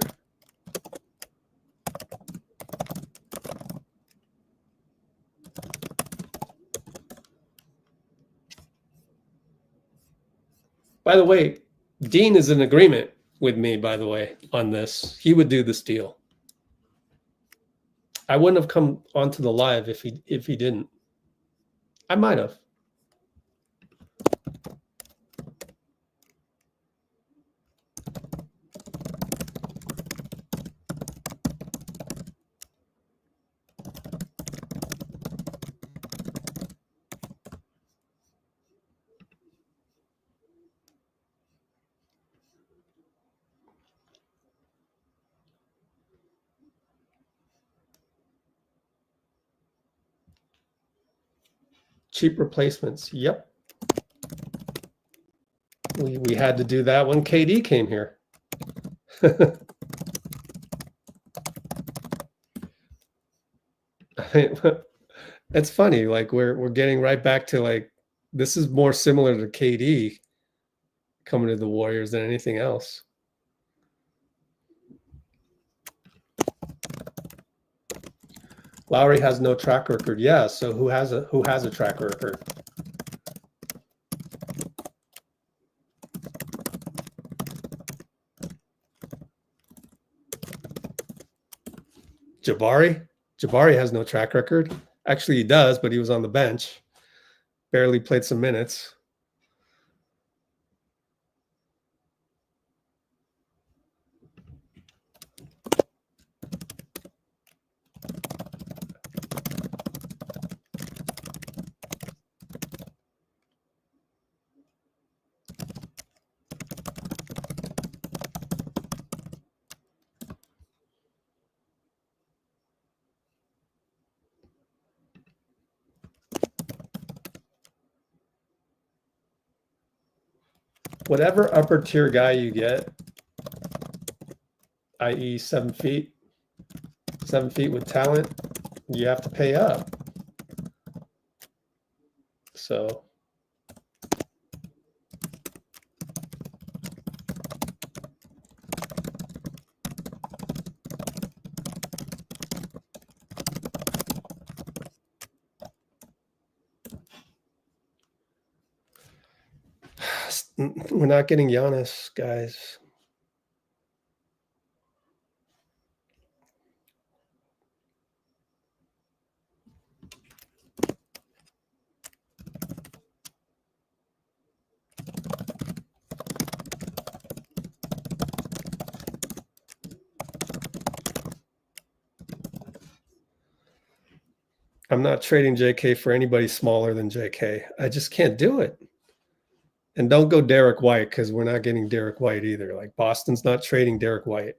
By the way, Dean is in agreement with me, by the way, on this. He would do this deal. I wouldn't have come onto the live if he didn't. I might have. Cheap replacements. Yep. We had to do that when KD came here. It's funny. Like we're getting right back to like this is more similar to KD coming to the Warriors than anything else. Lauri has no track record. Yeah, so who has a track record? Jabari? Jabari has no track record. Actually, he does, but he was on the bench. Barely played some minutes. Whatever upper tier guy you get, i.e. 7 feet. 7 feet with talent, you have to pay up. So we're not getting Giannis, guys. I'm not trading JK for anybody smaller than JK. I just can't do it. And don't go Derek White, because we're not getting Derek White either. Like, Boston's not trading Derek White.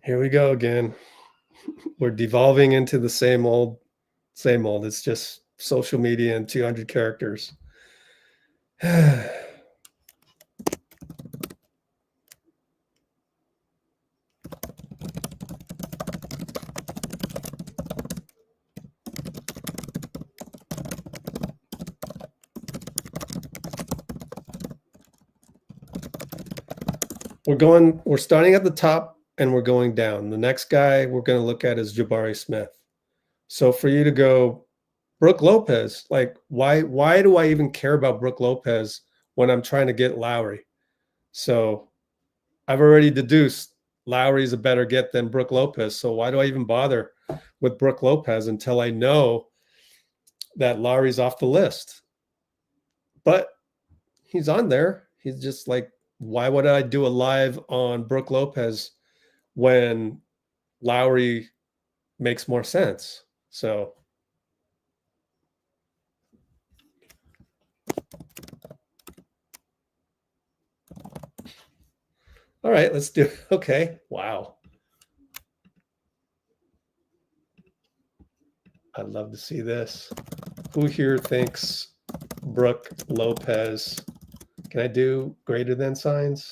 Here we go again. We're devolving into the same old, same old. It's just social media and 200 characters. We're starting at the top and we're going down. The next guy we're going to look at is Jabari Smith. So for you to go Brook Lopez, like why do I even care about Brook Lopez when I'm trying to get Lauri? So I've already deduced Lauri's a better get than Brook Lopez. So why do I even bother with Brook Lopez until I know that Lauri's off the list? But he's on there. He's just like, why would I do a live on Brook Lopez when Lauri makes more sense? So all right, let's do it. Okay. Wow. I'd love to see this. Who here thinks Brook Lopez? Can I do greater than signs?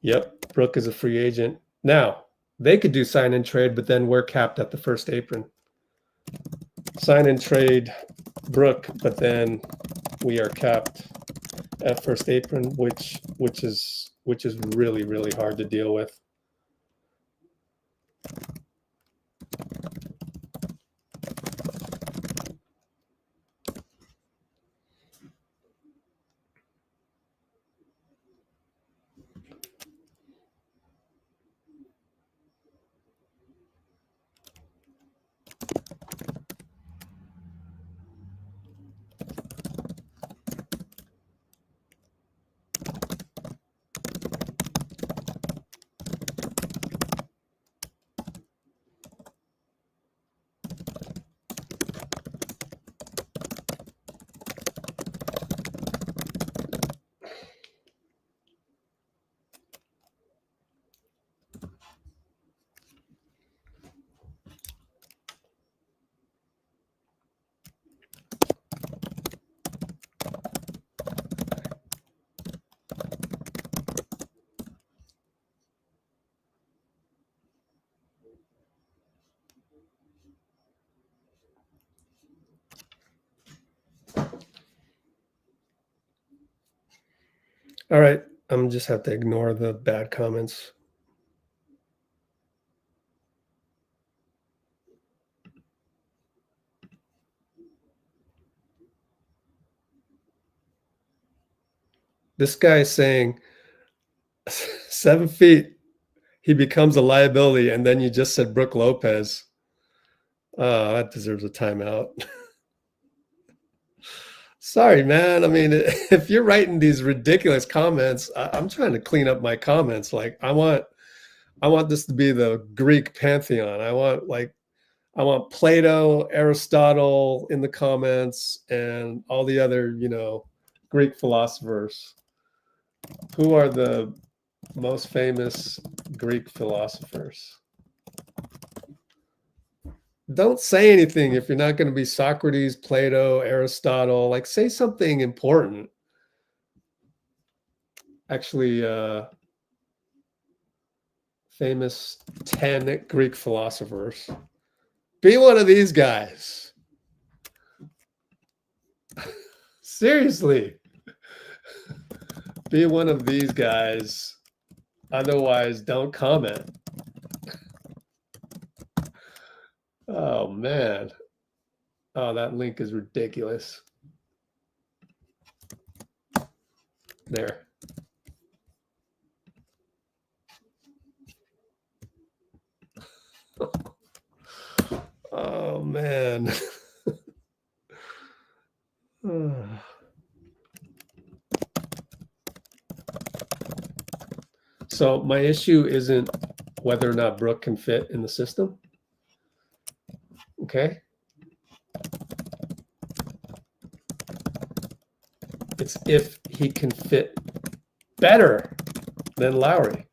Yep, Brook is a free agent. Now, they could do sign and trade, but then we're capped at the first apron. Sign and trade Brook, but then we are capped at first apron, which is really, really hard to deal with. All right, I'm just have to ignore the bad comments. This guy is saying 7 feet, he becomes a liability, and then you just said Brooke Lopez. Oh, that deserves a timeout. Sorry, man. I mean, if you're writing these ridiculous comments, I'm trying to clean up my comments. Like, I want this to be the Greek pantheon. I want Plato, Aristotle in the comments, and all the other, Greek philosophers. Who are the most famous Greek philosophers? Don't say anything if you're not going to be Socrates, Plato, Aristotle. Like, say something important. Actually, famous 10 Greek philosophers. Be one of these guys. Seriously. Be one of these guys. Otherwise, don't comment. Oh, man. Oh, that link is ridiculous. There. Oh, man. So my issue isn't whether or not Brooke can fit in the system. Okay. It's if he can fit better than Lauri.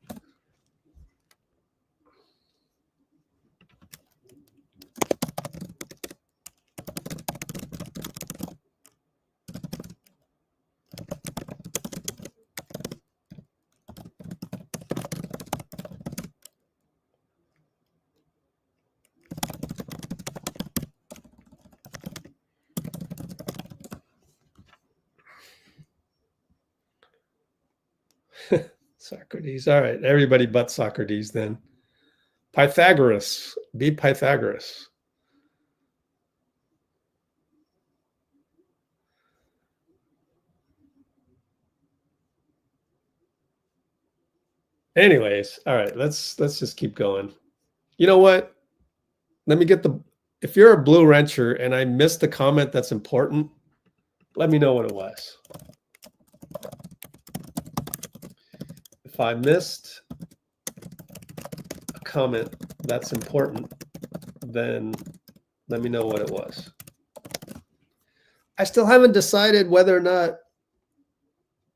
Socrates. All right. Everybody but Socrates then. Pythagoras. Be Pythagoras. Anyways, all right. Let's just keep going. You know what? Let me get if you're a blue wrencher and I missed the comment that's important, let me know what it was. If I missed a comment that's important, then let me know what it was. I still haven't decided whether or not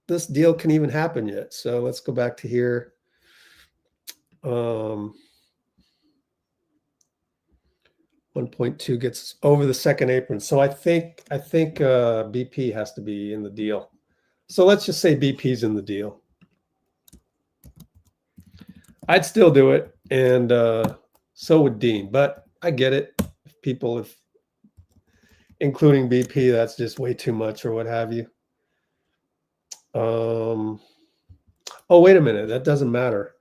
this deal can even happen yet. So let's go back to here. 1.2 gets over the second apron. So I think BP has to be in the deal. So let's just say BP's in the deal. I'd still do it, and so would Dean. But I get it. If people, including BP, that's just way too much or what have you. Oh, wait a minute. That doesn't matter.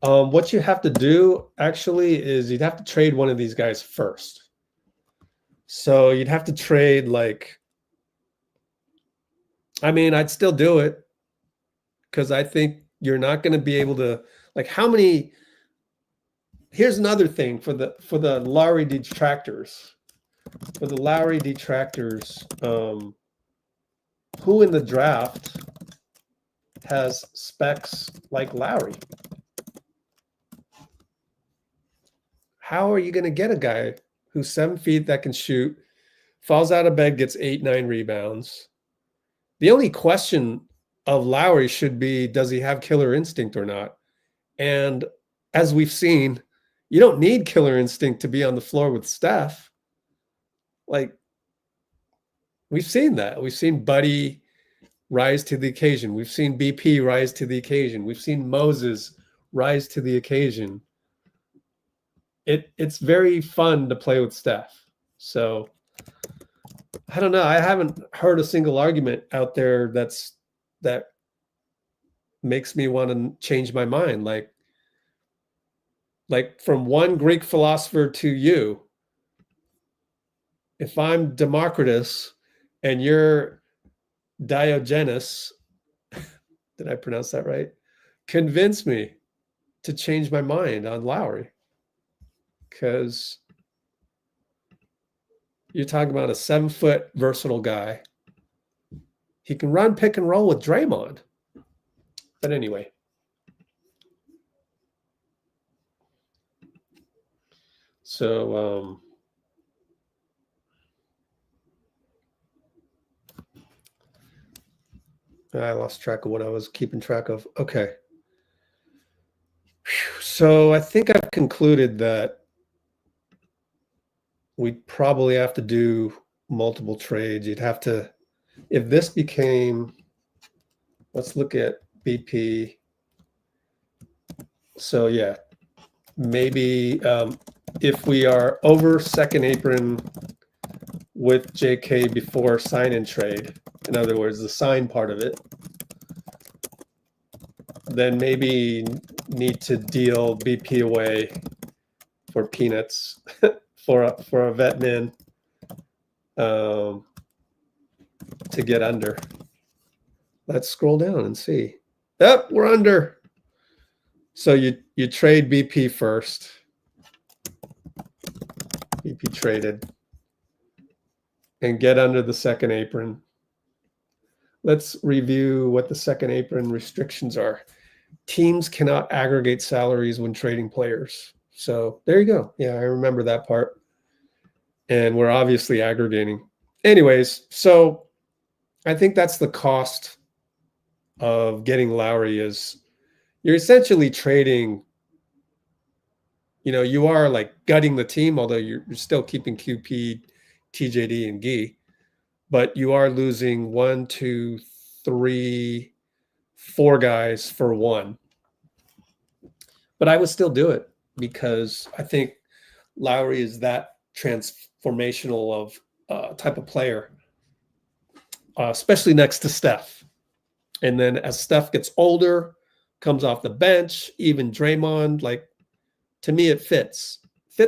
What you have to do actually is you'd have to trade one of these guys first. So you'd have to trade I'd still do it because I think you're not going to be able to how many. Here's another thing for the Lauri detractors. For the Lauri detractors, who in the draft has specs like Lauri? How are you going to get a guy who's 7 feet that can shoot, falls out of bed, gets 8-9 rebounds? The only question of Lauri should be, does he have killer instinct or not? And as we've seen, you don't need killer instinct to be on the floor with Steph. We've seen that. We've seen Buddy rise to the occasion. We've seen BP rise to the occasion. We've seen Moses rise to the occasion. It's very fun to play with Steph. So I don't know. I haven't heard a single argument out there that makes me want to change my mind. Like from one Greek philosopher to you, if I'm Democritus and you're Diogenes, Did I pronounce that right? Convince me to change my mind on Lauri. Because you're talking about a 7-foot versatile guy. He can run pick and roll with Draymond. But anyway. So, I lost track of what I was keeping track of. Okay. So I think I've concluded that we'd probably have to do multiple trades. You'd have to, if this became, let's look at BP. So yeah, maybe if we are over second apron with JK before sign and trade, in other words, the sign part of it, then maybe need to deal BP away for peanuts for a vet min to get under. Let's scroll down and see. Yep, we're under. So you trade BP first. BP traded. And get under the second apron. Let's review what the second apron restrictions are. Teams cannot aggregate salaries when trading players. So there you go. Yeah, I remember that part. And we're obviously aggregating. Anyways, so I think that's the cost of getting Lauri is you're essentially trading, you are like gutting the team, although you're still keeping QP, TJD, and Gee. But you are losing 1, 2, 3, 4 guys for one. But I would still do it because I think Lauri is that transformational of type of player, especially next to Steph. And then as Steph gets older, comes off the bench, even Draymond, like to me, it fits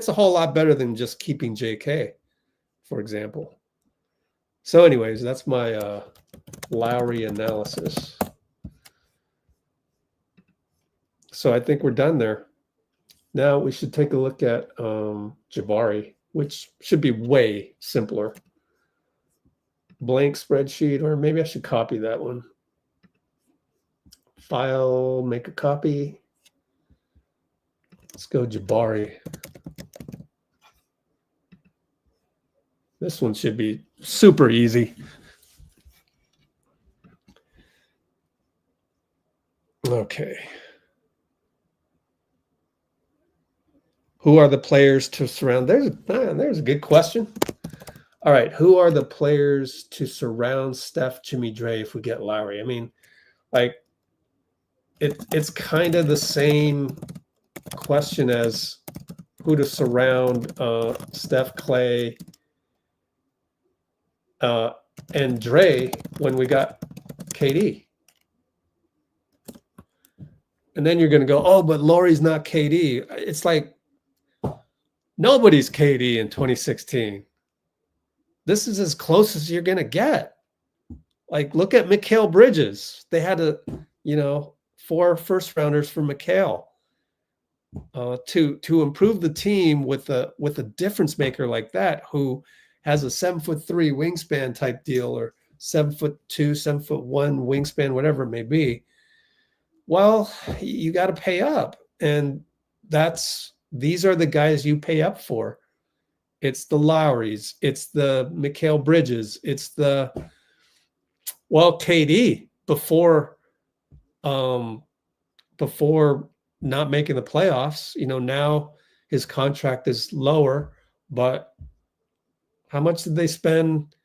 a whole lot better than just keeping JK, for example. So anyways, that's my Lauri analysis. So I think we're done there. Now we should take a look at Jabari, which should be way simpler. Blank spreadsheet, or maybe I should copy that one. File, make a copy. Let's go Jabari. This one should be super easy. Okay. Who are the players to surround? There's a good question. All right. Who are the players to surround Steph, Jimmy, Dre if we get Lauri? I mean, like, it's kind of the same question as who to surround Steph, Clay, and Dre when we got KD. And then you're going to go, oh, but Lauri's not KD. It's like nobody's KD in 2016. This is as close as you're going to get. Like, look at Mikail Bridges. They had 4 first rounders for Mikail to improve the team with a difference maker like that, who has a 7'3" wingspan type deal, or 7'2", 7'1" wingspan, whatever it may be. Well, you got to pay up, and these are the guys you pay up for. It's the Lauris, it's the Mikail Bridges, it's the KD before not making the playoffs. Now his contract is lower, but how much did they spend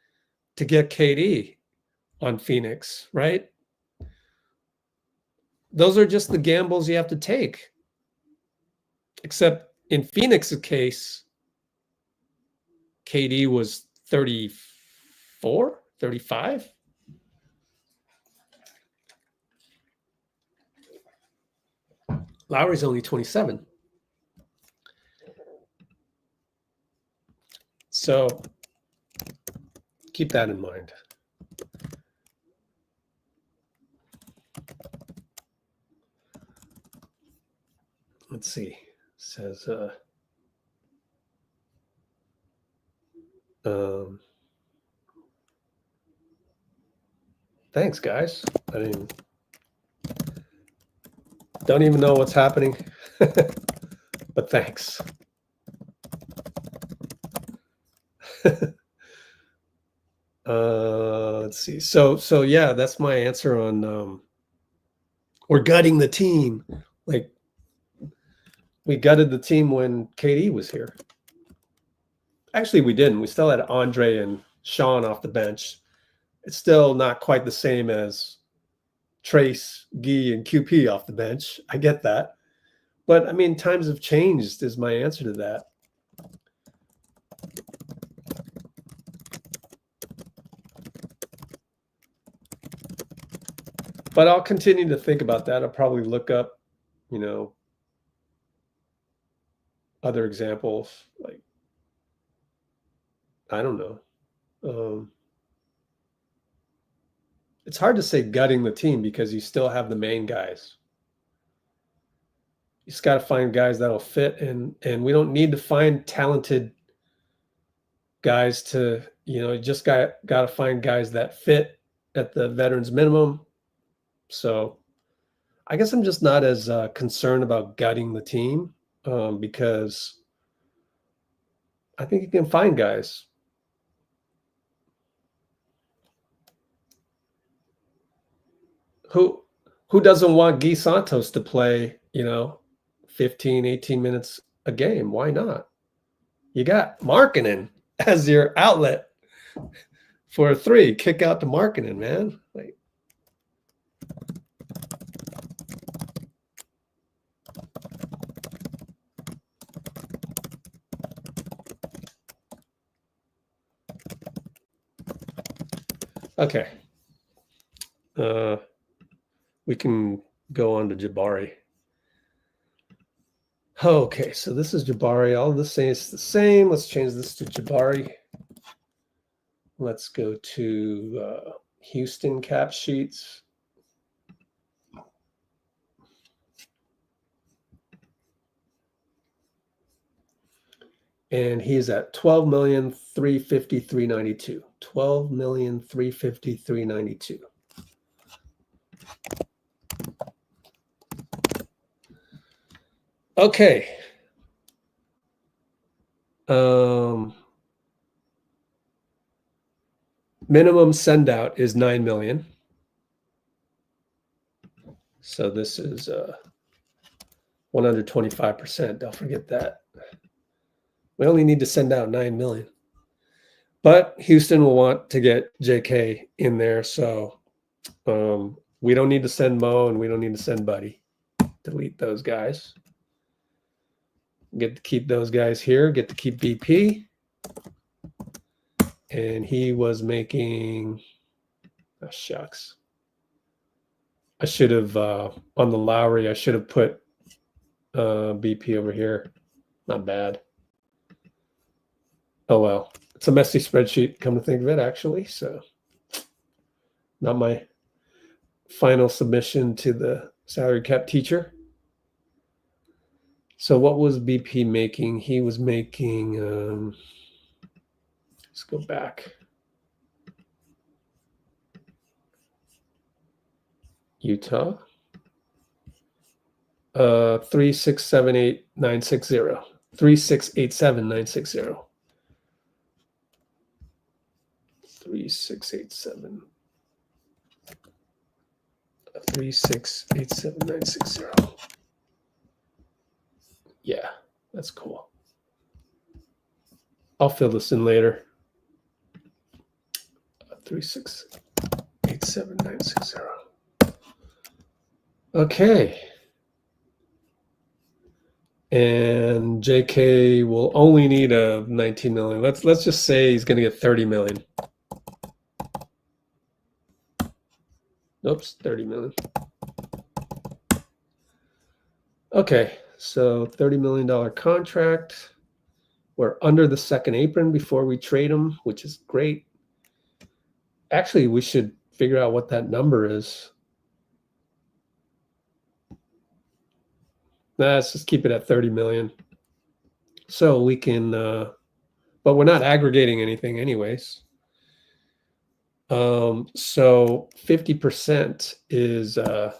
to get KD on Phoenix, right? Those are just the gambles you have to take. Except in Phoenix's case, KD was 34, 35. Lauri's only 27. So keep that in mind. Let's see. It says thanks, guys. Don't even know what's happening, but thanks. Let's see. So yeah, that's my answer on we're gutting the team. Like, we gutted the team when KD was here. Actually, we didn't. We still had Andre and Sean off the bench. It's still not quite the same as Trace, Guy, and QP off the bench. I get that. But, I mean, times have changed is my answer to that. But I'll continue to think about that. I'll probably look up, other examples. Like, I don't know. It's hard to say gutting the team because you still have the main guys. You just got to find guys that'll fit, and we don't need to find talented guys to, just got to find guys that fit at the veterans minimum. So I guess I'm just not as concerned about gutting the team because I think you can find guys. Who doesn't want Guy Santos to play, 15, 18 minutes a game? Why not? You got Markkanen as your outlet for a three. Kick out to Markkanen, man. Like, okay. We can go on to Jabari. Okay, so this is Jabari. All of this is the same. Let's change this to Jabari. Let's go to Houston cap sheets. And he's at 12,350,392. 12,350,392. Okay. Minimum send out is 9 million. So this is 125%. Don't forget that. We only need to send out 9 million. But Houston will want to get JK in there. So we don't need to send Mo and we don't need to send Buddy. Delete those guys. Get to keep those guys here. Get to keep BP. And he was making, oh, shucks. I should have, on the Lauri, I should have put BP over here. Not bad. Oh, well. It's a messy spreadsheet, come to think of it, actually. So not my final submission to the salary cap teacher. So what was BP making? He was making, let's go back. Utah. 3678960. 3687960. 3687. 3687960. Yeah, that's cool. I'll fill this in later. 3687960. Okay. And JK will only need a 19 million. Let's just say he's going to get 30 million. Oops, 30 million. Okay, so $30 million contract. We're under the second apron before we trade him, which is great. Actually, we should figure out what that number is. Let's just keep it at 30 million. So we can, but we're not aggregating anything anyways. So 50% is, oh,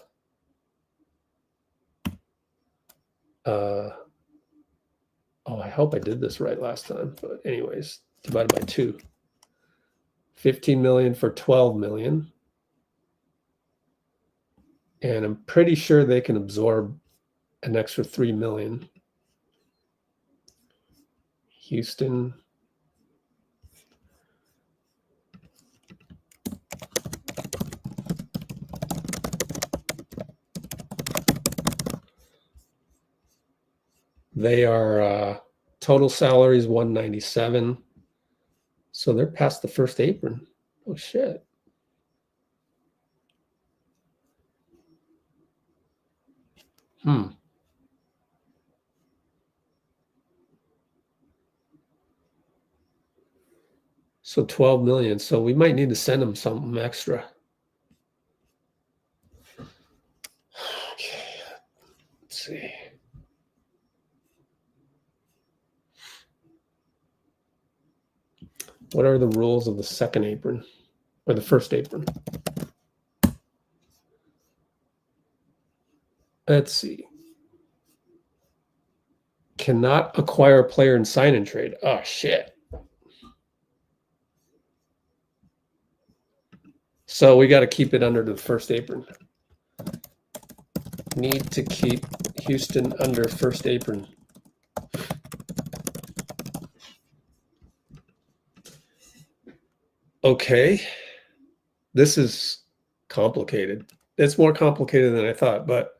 I hope I did this right last time, but anyways, divided by 2. 15 million for 12 million. And I'm pretty sure they can absorb an extra 3 million. Houston. They are total salaries 197. So they're past the first apron. Oh shit. So 12 million. So we might need to send them something extra. Okay. Let's see. What are the rules of the second apron or the first apron? Let's see. Cannot acquire a player and sign and trade. Oh, shit. So we got to keep it under the first apron. Need to keep Houston under first apron. Okay. This is complicated. It's more complicated than I thought, but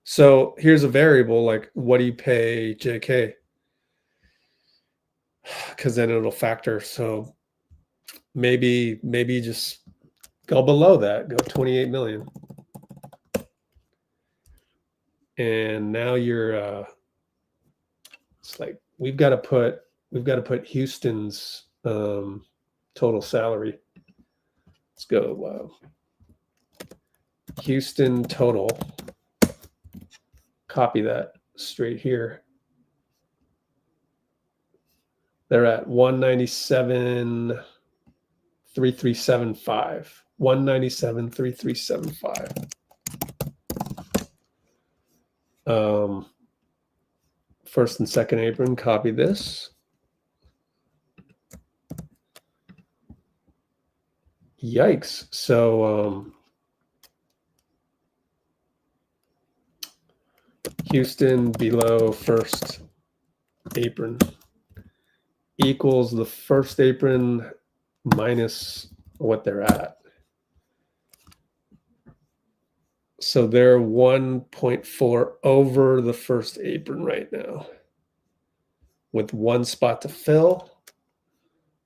so here's a variable like what do you pay JK? Because then it'll factor. So maybe just go below that, go 28 million. And now you're it's like we've got to put Houston's total salary. Let's go Houston total. Copy that straight here. They're at 197,337.5. 197,337.5. First and second apron, copy this. Yikes. So Houston below first apron equals the first apron minus what they're at. So they're 1.4 over the first apron right now with one spot to fill.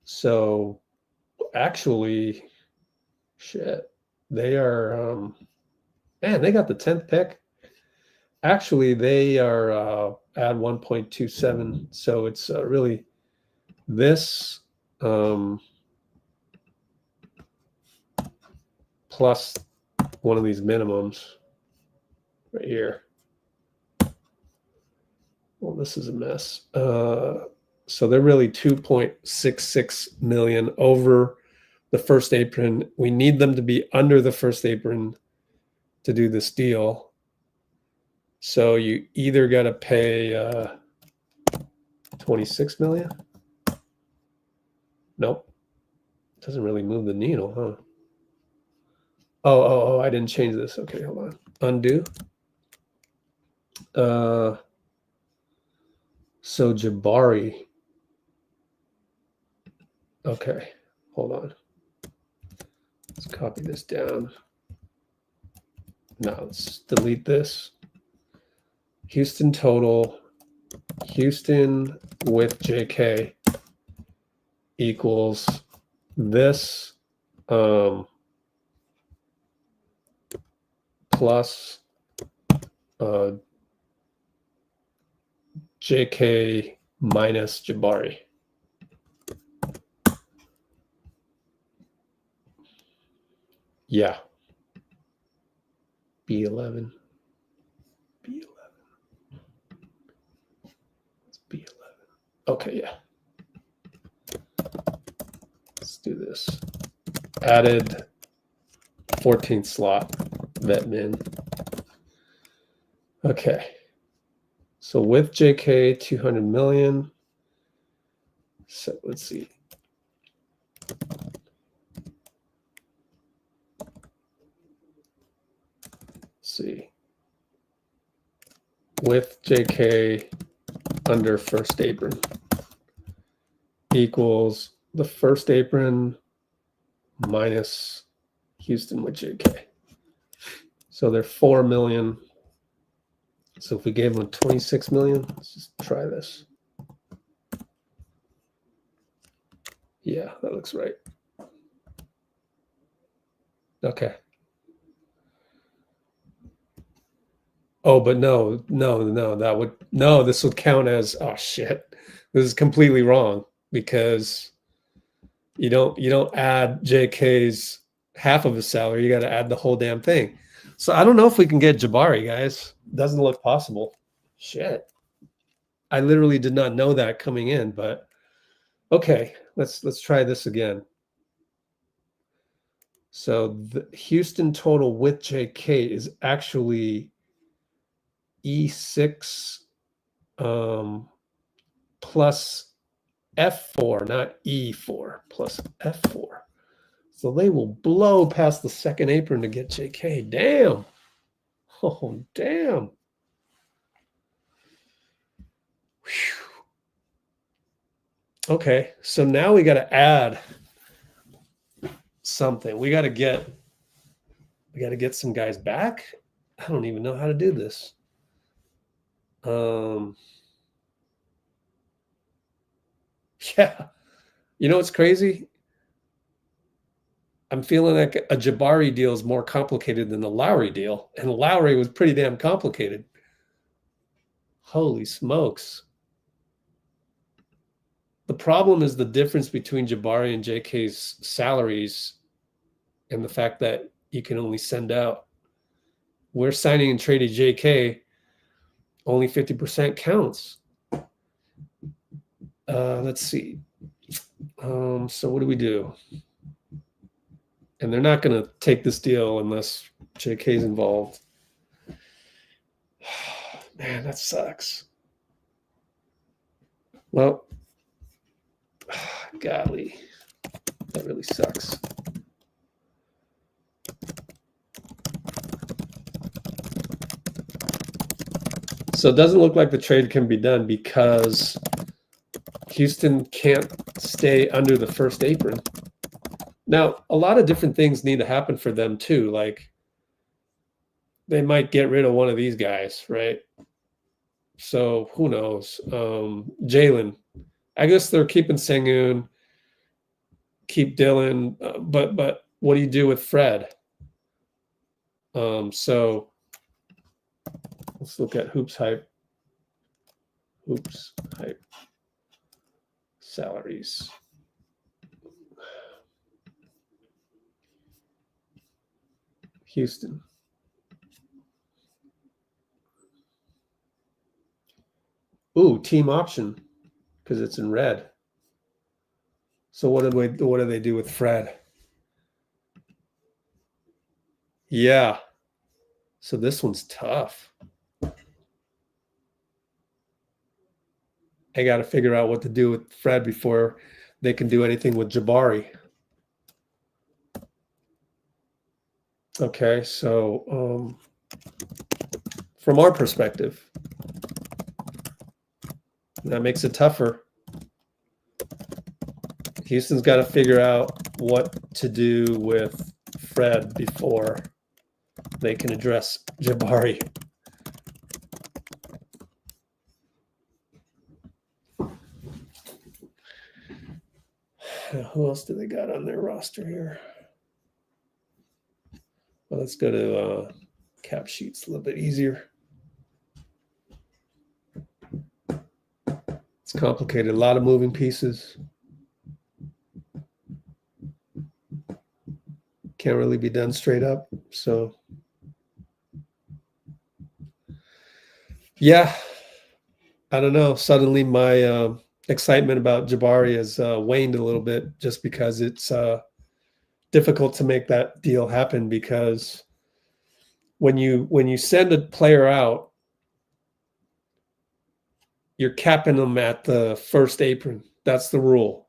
So actually, shit, they are, man, they got the 10th pick. Actually, they are at 1.27. So it's really this plus one of these minimums right here. Well, this is a mess. So they're really 2.66 million over the first apron. We need them to be under the first apron to do this deal. So you either got to pay 26 million. Nope. Doesn't really move the needle, huh? Oh, I didn't change this. Okay, hold on. Undo. So Jabari. Okay, hold on. Let's copy this down. Now let's delete this. Houston total. Houston with JK equals this plus JK minus Jabari. Yeah. B11. Okay, yeah. Let's do this. Added 14th slot, vet min. Okay. So with JK, 200 million. So let's see. With JK under first apron equals the first apron minus Houston with JK. So they're 4 million. So if we gave them 26 million, let's just try this. Yeah, that looks right. Okay. Oh, but no, this would count as, oh shit. This is completely wrong because you don't add JK's half of his salary. You got to add the whole damn thing. So I don't know if we can get Jabari, guys. Doesn't look possible. Shit. I literally did not know that coming in, but okay, let's try this again. So the Houston total with JK is actually E6 plus F4, not E4, plus F4. So they will blow past the second apron to get JK. Damn. Oh, damn. Whew. Okay, so now we got to add something. We got to get some guys back. I don't even know how to do this. Yeah. You know what's crazy? I'm feeling like a Jabari deal is more complicated than the Lauri deal. And Lauri was pretty damn complicated. Holy smokes. The problem is the difference between Jabari and JK's salaries and the fact that you can only send out. We're signing and trading JK. Only 50% counts. Let's see. So what do we do? And they're not going to take this deal unless JK's involved. Man, that sucks. Well, golly, that really sucks. So it doesn't look like the trade can be done because Houston can't stay under the first apron. Now, a lot of different things need to happen for them too. Like they might get rid of one of these guys, right? So who knows? Jalen, I guess they're keeping Sengun, keep Dylan, but what do you do with Fred? So let's look at Hoops Hype. Hoops Hype salaries. Houston. Ooh, team option because it's in red. So what do they do with Fred? Yeah. So this one's tough. I got to figure out what to do with Fred before they can do anything with Jabari. Okay, so from our perspective, that makes it tougher. Houston's got to figure out what to do with Fred before they can address Jabari. Who else do they got on their roster here? Well, let's go to cap sheets, a little bit easier. It's complicated, a lot of moving pieces. Can't really be done straight up. So, yeah, I don't know. Suddenly my excitement about Jabari has waned a little bit just because it's difficult to make that deal happen, because when you send a player out, you're capping them at the first apron. That's the rule.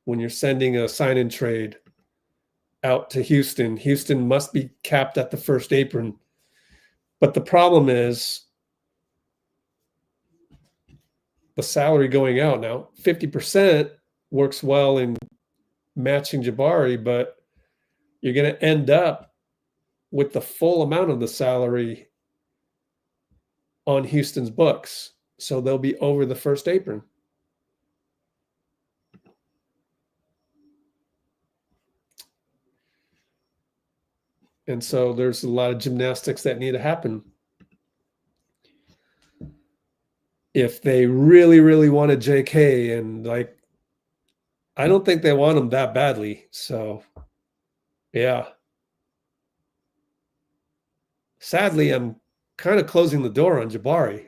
When you're sending a sign-in trade out to Houston, Houston must be capped at the first apron. But the problem is the salary going out now. 50% works well in matching Jabari, but you're going to end up with the full amount of the salary on Houston's books. So they'll be over the first apron. And so there's a lot of gymnastics that need to happen. If they really, really wanted JK, and like, I don't think they want him that badly. So, yeah. Sadly, I'm kind of closing the door on Jabari.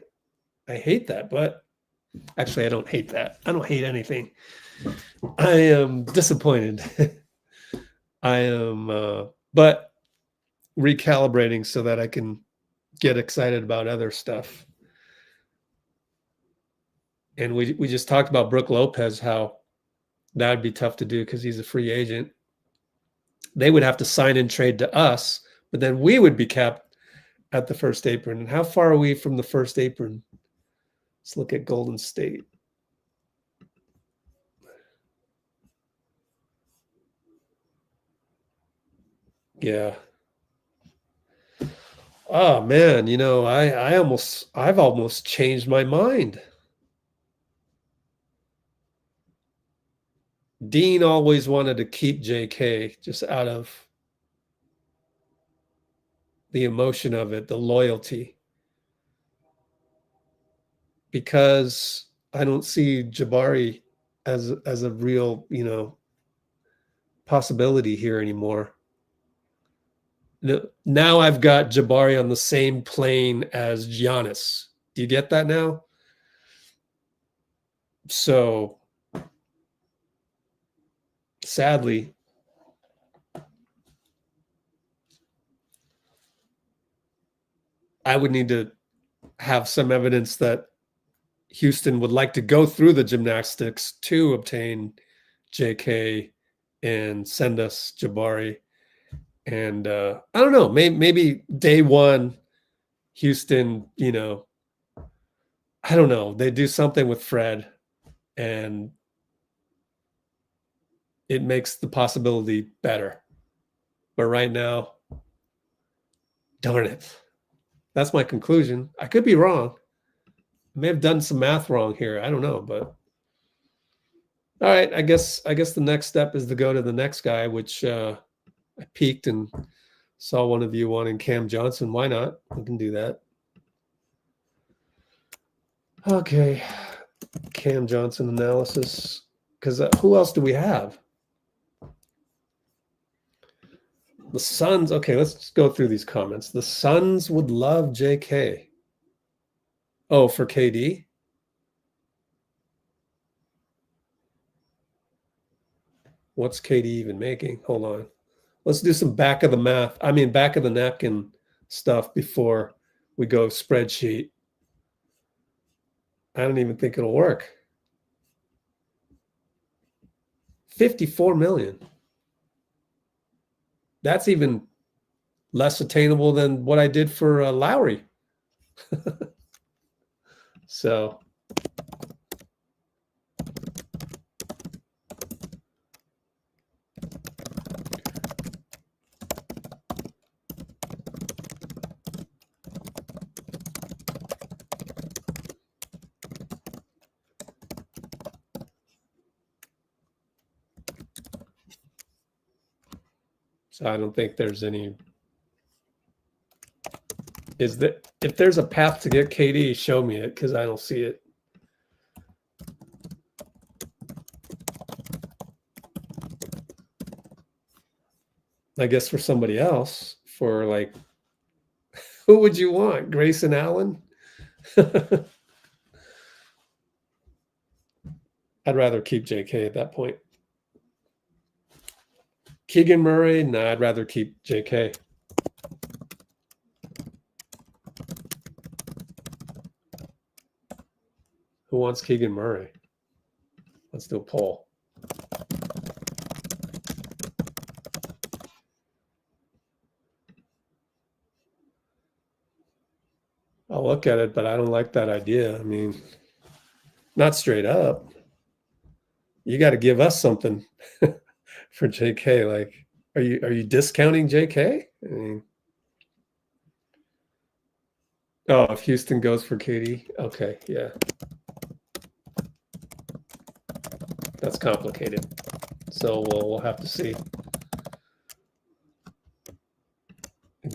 I hate that, but actually, I don't hate that. I don't hate anything. I am disappointed. I am, but recalibrating so that I can get excited about other stuff. And we just talked about Brook Lopez, how that would be tough to do because he's a free agent. They would have to sign and trade to us, but then we would be capped at the first apron. And how far are we from the first apron? Let's look at Golden State. Yeah. Oh man, I've almost changed my mind. Dean always wanted to keep JK just out of the emotion of it, the loyalty. Because I don't see Jabari as a real, possibility here anymore. Now I've got Jabari on the same plane as Giannis. Do you get that now? So sadly, I would need to have some evidence that Houston would like to go through the gymnastics to obtain JK and send us Jabari. And I don't know, maybe day one, Houston, I don't know, they do something with Fred and it makes the possibility better. But right now, darn it. That's my conclusion. I could be wrong. I may have done some math wrong here. I don't know, but all right. I guess the next step is to go to the next guy, which I peeked and saw one of you wanting Cam Johnson. Why not? We can do that. Okay, Cam Johnson analysis. Because who else do we have? The Suns. Okay, let's just go through these comments. The Suns would love JK. Oh, for KD? What's KD even making? Hold on. Let's do some back of the napkin stuff before we go spreadsheet. I don't even think it'll work. 54 million. That's even less attainable than what I did for Lauri. So I don't think there's any. Is that if there's a path to get KD, show me it, because I don't see it. I guess for somebody else, for like, who would you want? Grayson Allen? I'd rather keep JK at that point. Keegan Murray, nah, I'd rather keep JK. Who wants Keegan Murray? Let's do a poll. I'll look at it, but I don't like that idea. I mean, not straight up. You got to give us something for JK. Like, are you discounting JK? I mean, oh, if Houston goes for KD, okay, yeah, that's complicated. So we'll have to see.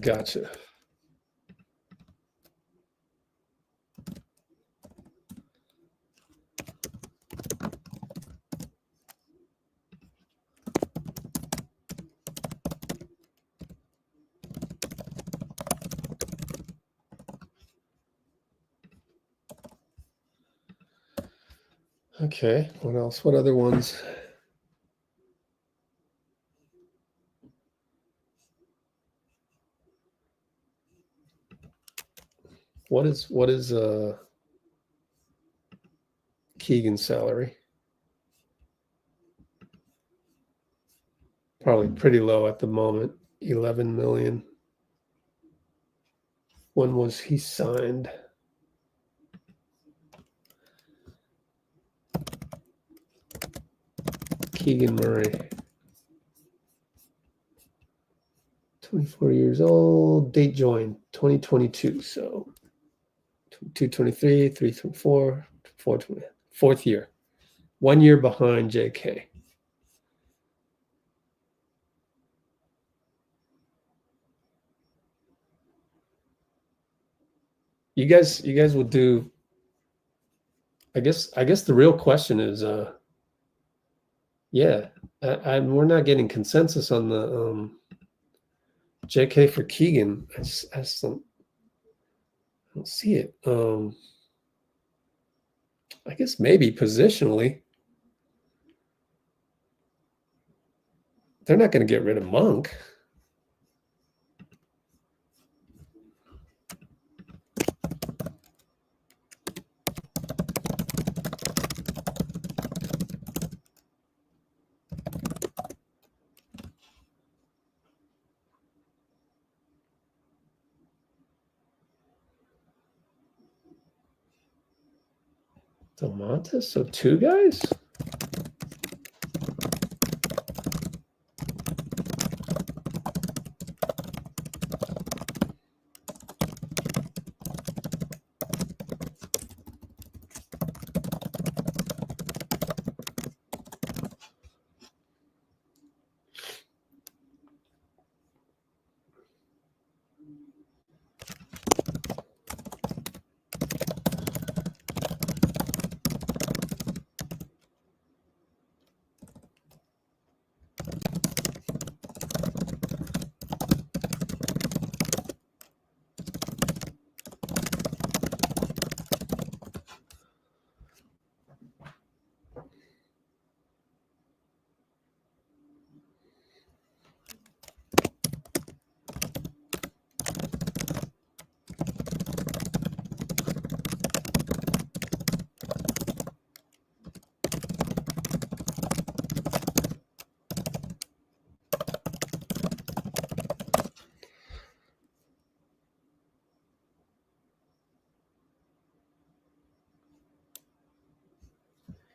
Gotcha. Okay, what else? What other ones? What is Keegan's salary? Probably pretty low at the moment. 11 million. When was he signed? Keegan Murray. 24 years old. Date joined 2022. So 223, 324, 420. Fourth year. 1 year behind JK. You guys would do. I guess the real question is, yeah, we're not getting consensus on the JK for Keegan. I just don't see it. I guess maybe positionally, they're not going to get rid of Monk. Domantas, so two guys?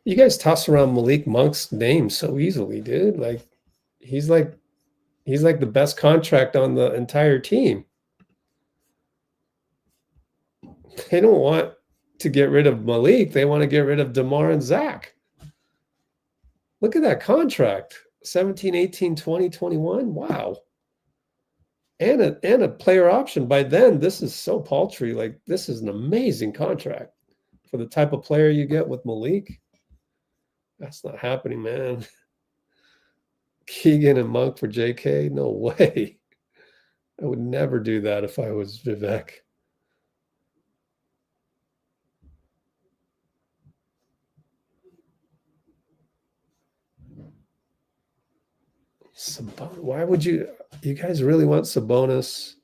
You guys toss around Malik Monk's name so easily, dude. Like he's like the best contract on the entire team. They don't want to get rid of Malik. They want to get rid of DeMar and Zach. Look at that contract. 17, 18, 20, 21. Wow. And a player option. By then, this is so paltry. Like, this is an amazing contract for the type of player you get with Malik. That's not happening, man. Keegan and Monk for JK? No way. I would never do that if I was Vivek. Why would you guys really want Sabonis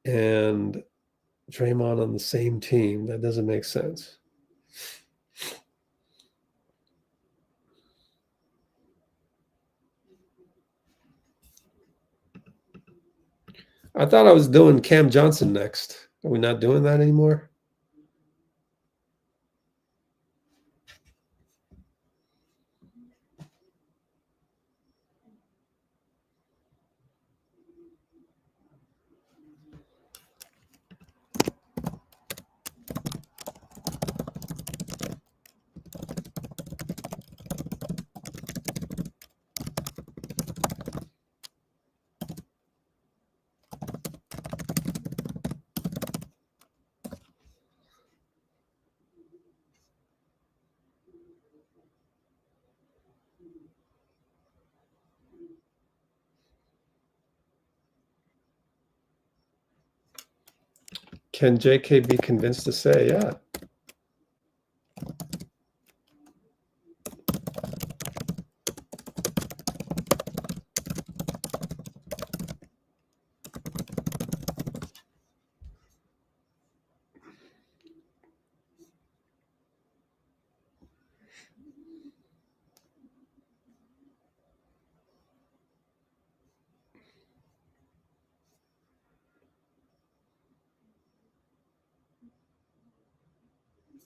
and Draymond on the same team? That doesn't make sense. I thought I was doing Cam Johnson next. Are we not doing that anymore? Can JK be convinced to say, yeah?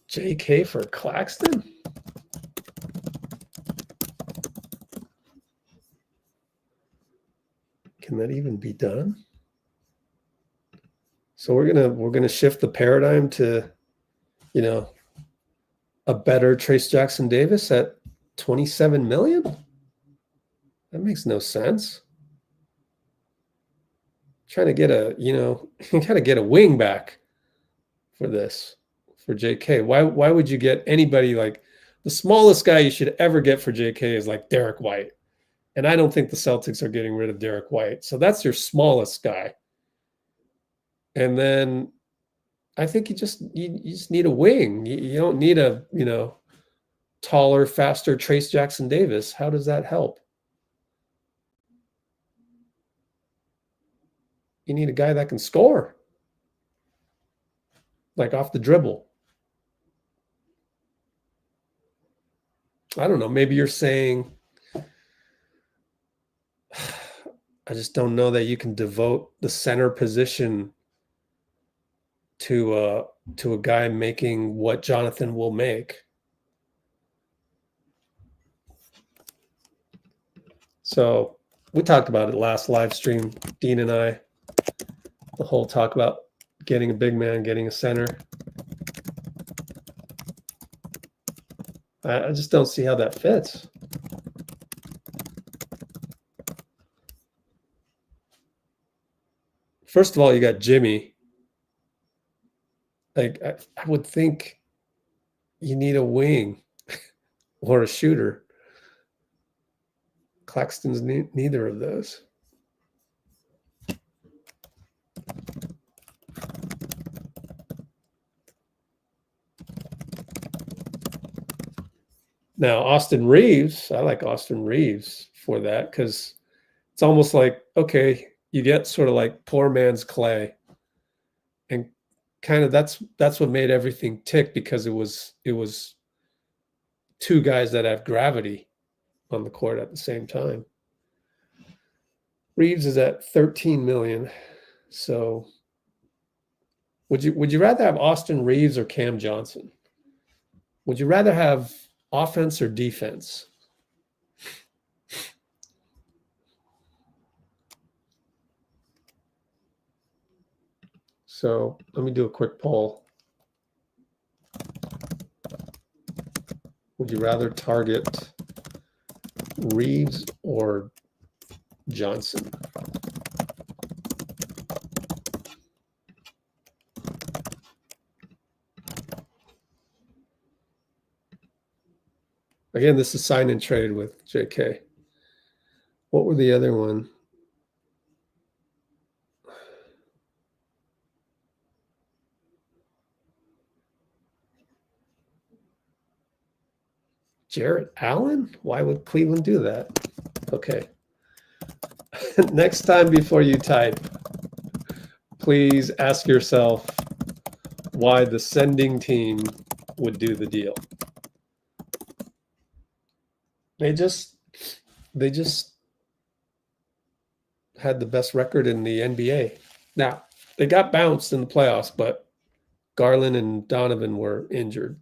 JK for Claxton? Can that even be done? So we're gonna shift the paradigm to, a better Trace Jackson Davis at 27 million? That makes no sense. Trying to get gotta get a wing back for this, for JK. Why would you get anybody like the smallest guy you should ever get for JK is like Derek White? And I don't think the Celtics are getting rid of Derek White. So that's your smallest guy. And then I think you just need a wing. You don't need a, taller, faster Trace Jackson Davis. How does that help? You need a guy that can score, like off the dribble. I don't know. Maybe you're saying, I just don't know that you can devote the center position to a guy making what Jonathan will make. So we talked about it last live stream, Dean and I, the whole talk about getting a big man, getting a center. I just don't see how that fits. First of all, you got Jimmy. Like I would think you need a wing or a shooter. Claxton's neither of those. Now, Austin Reeves, I like Austin Reeves for that because it's almost like, okay, you get sort of like poor man's Clay. And kind of that's what made everything tick, because it was two guys that have gravity on the court at the same time. Reeves is at 13 million. So would you rather have Austin Reeves or Cam Johnson? Would you rather have offense or defense? So let me do a quick poll. Would you rather target Reeves or Johnson? Again, this is sign and trade with JK. What were the other one? Jarrett Allen? Why would Cleveland do that? Okay. next time before you type, please ask yourself why the sending team would do the deal. They just had the best record in the NBA. Now, they got bounced in the playoffs, but Garland and Donovan were injured.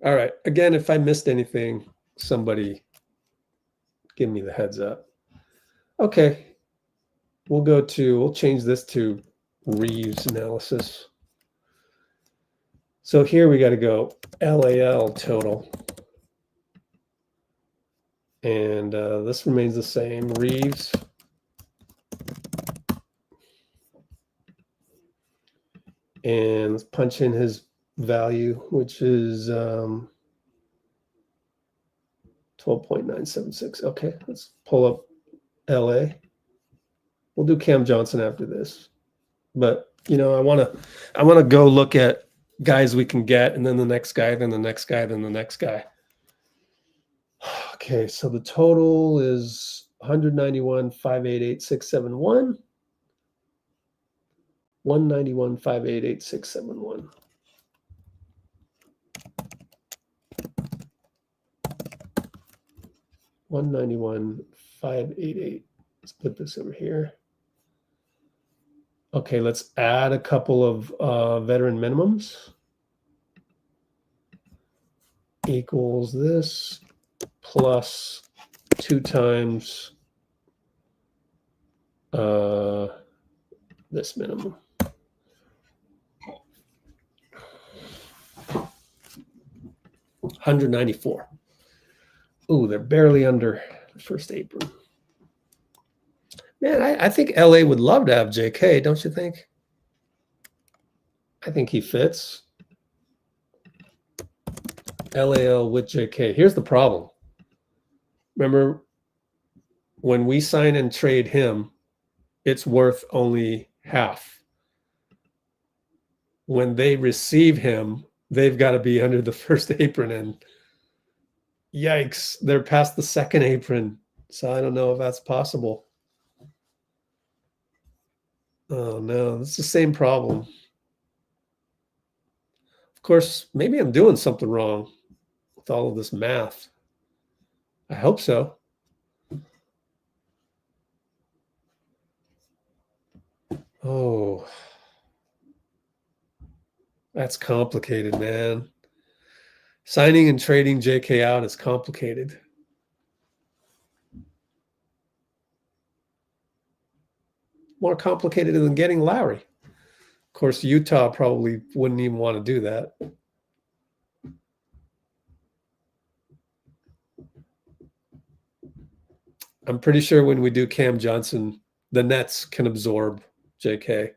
All right. Again, if I missed anything, somebody give me the heads up. Okay. We'll change this to Reeves analysis. So here we got to go LAL total. And this remains the same. Reeves. And let's punch in his value, which is 12.976. Okay, let's pull up LA. We'll do Cam Johnson after this. But, you know, I want to go look at guys we can get, and then the next guy, then the next guy, then the next guy. Okay, so the total is 191,588,671. 191,588,671. $191,588. Let's put this over here. Okay, let's add a couple of veteran minimums. Equals this plus 2 times this minimum. $194. Ooh, they're barely under the first apron. Man, I think LA would love to have JK, don't you think? I think he fits. LAL with JK. Here's the problem. Remember, when we sign and trade him, it's worth only half. When they receive him, they've got to be under the first apron, and yikes, they're past the second apron. So I don't know if that's possible. Oh no, it's the same problem. Of course, maybe I'm doing something wrong with all of this math. I hope so. Oh, that's complicated, man. Signing and trading JK out is complicated. More complicated than getting Lauri. Of course, Utah probably wouldn't even want to do that. I'm pretty sure when we do Cam Johnson, the Nets can absorb JK.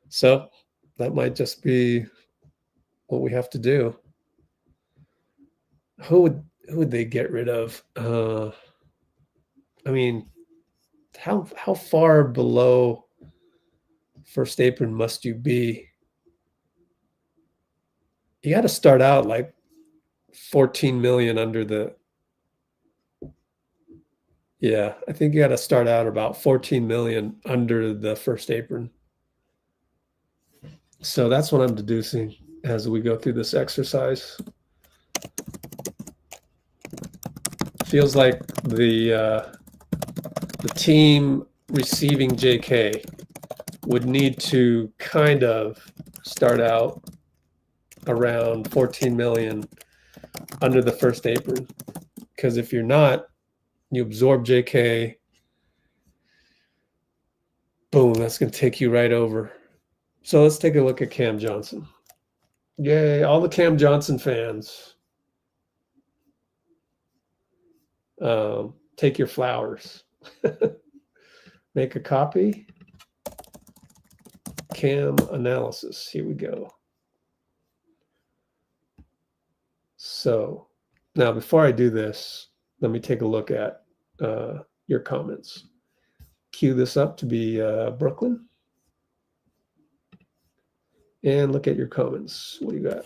So that might just be what we have to do. Who would they get rid of? I mean, how far below first apron must you be? You got to start out like 14 million under the. Yeah, I think you got to start out about 14 million under the first apron. So that's what I'm deducing as we go through this exercise. Feels like the team receiving JK would need to kind of start out around 14 million under the first apron. Because if you're not, you absorb JK, boom, that's going to take you right over. So let's take a look at Cam Johnson. Yay, all the Cam Johnson fans. Take your flowers. Make a copy. Cam analysis. Here we go. So now before I do this, let me take a look at your comments. Cue this up to be Brooklyn. And look at your comments. What do you got?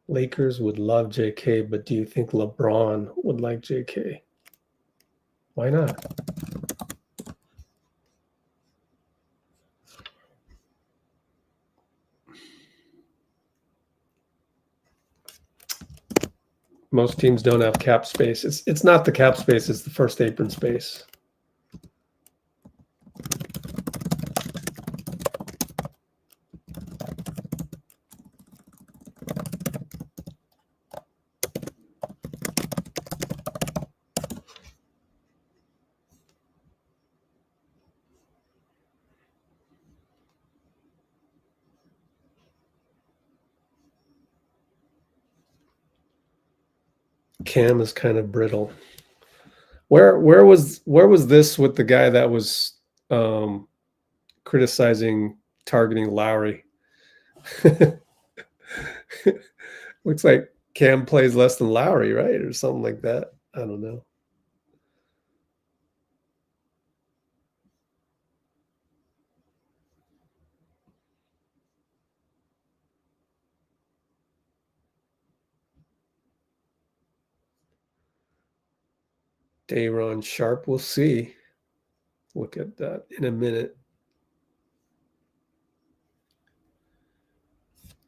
Lakers would love JK, but do you think LeBron would like JK? Why not? Most teams don't have cap space. It's not the cap space, it's the first apron space. Cam is kind of brittle. Where was this with the guy that was criticizing targeting Lauri? Looks like Cam plays less than Lauri, right? Or something like that. I don't know. Dayron Sharp, we'll see. Look at that in a minute.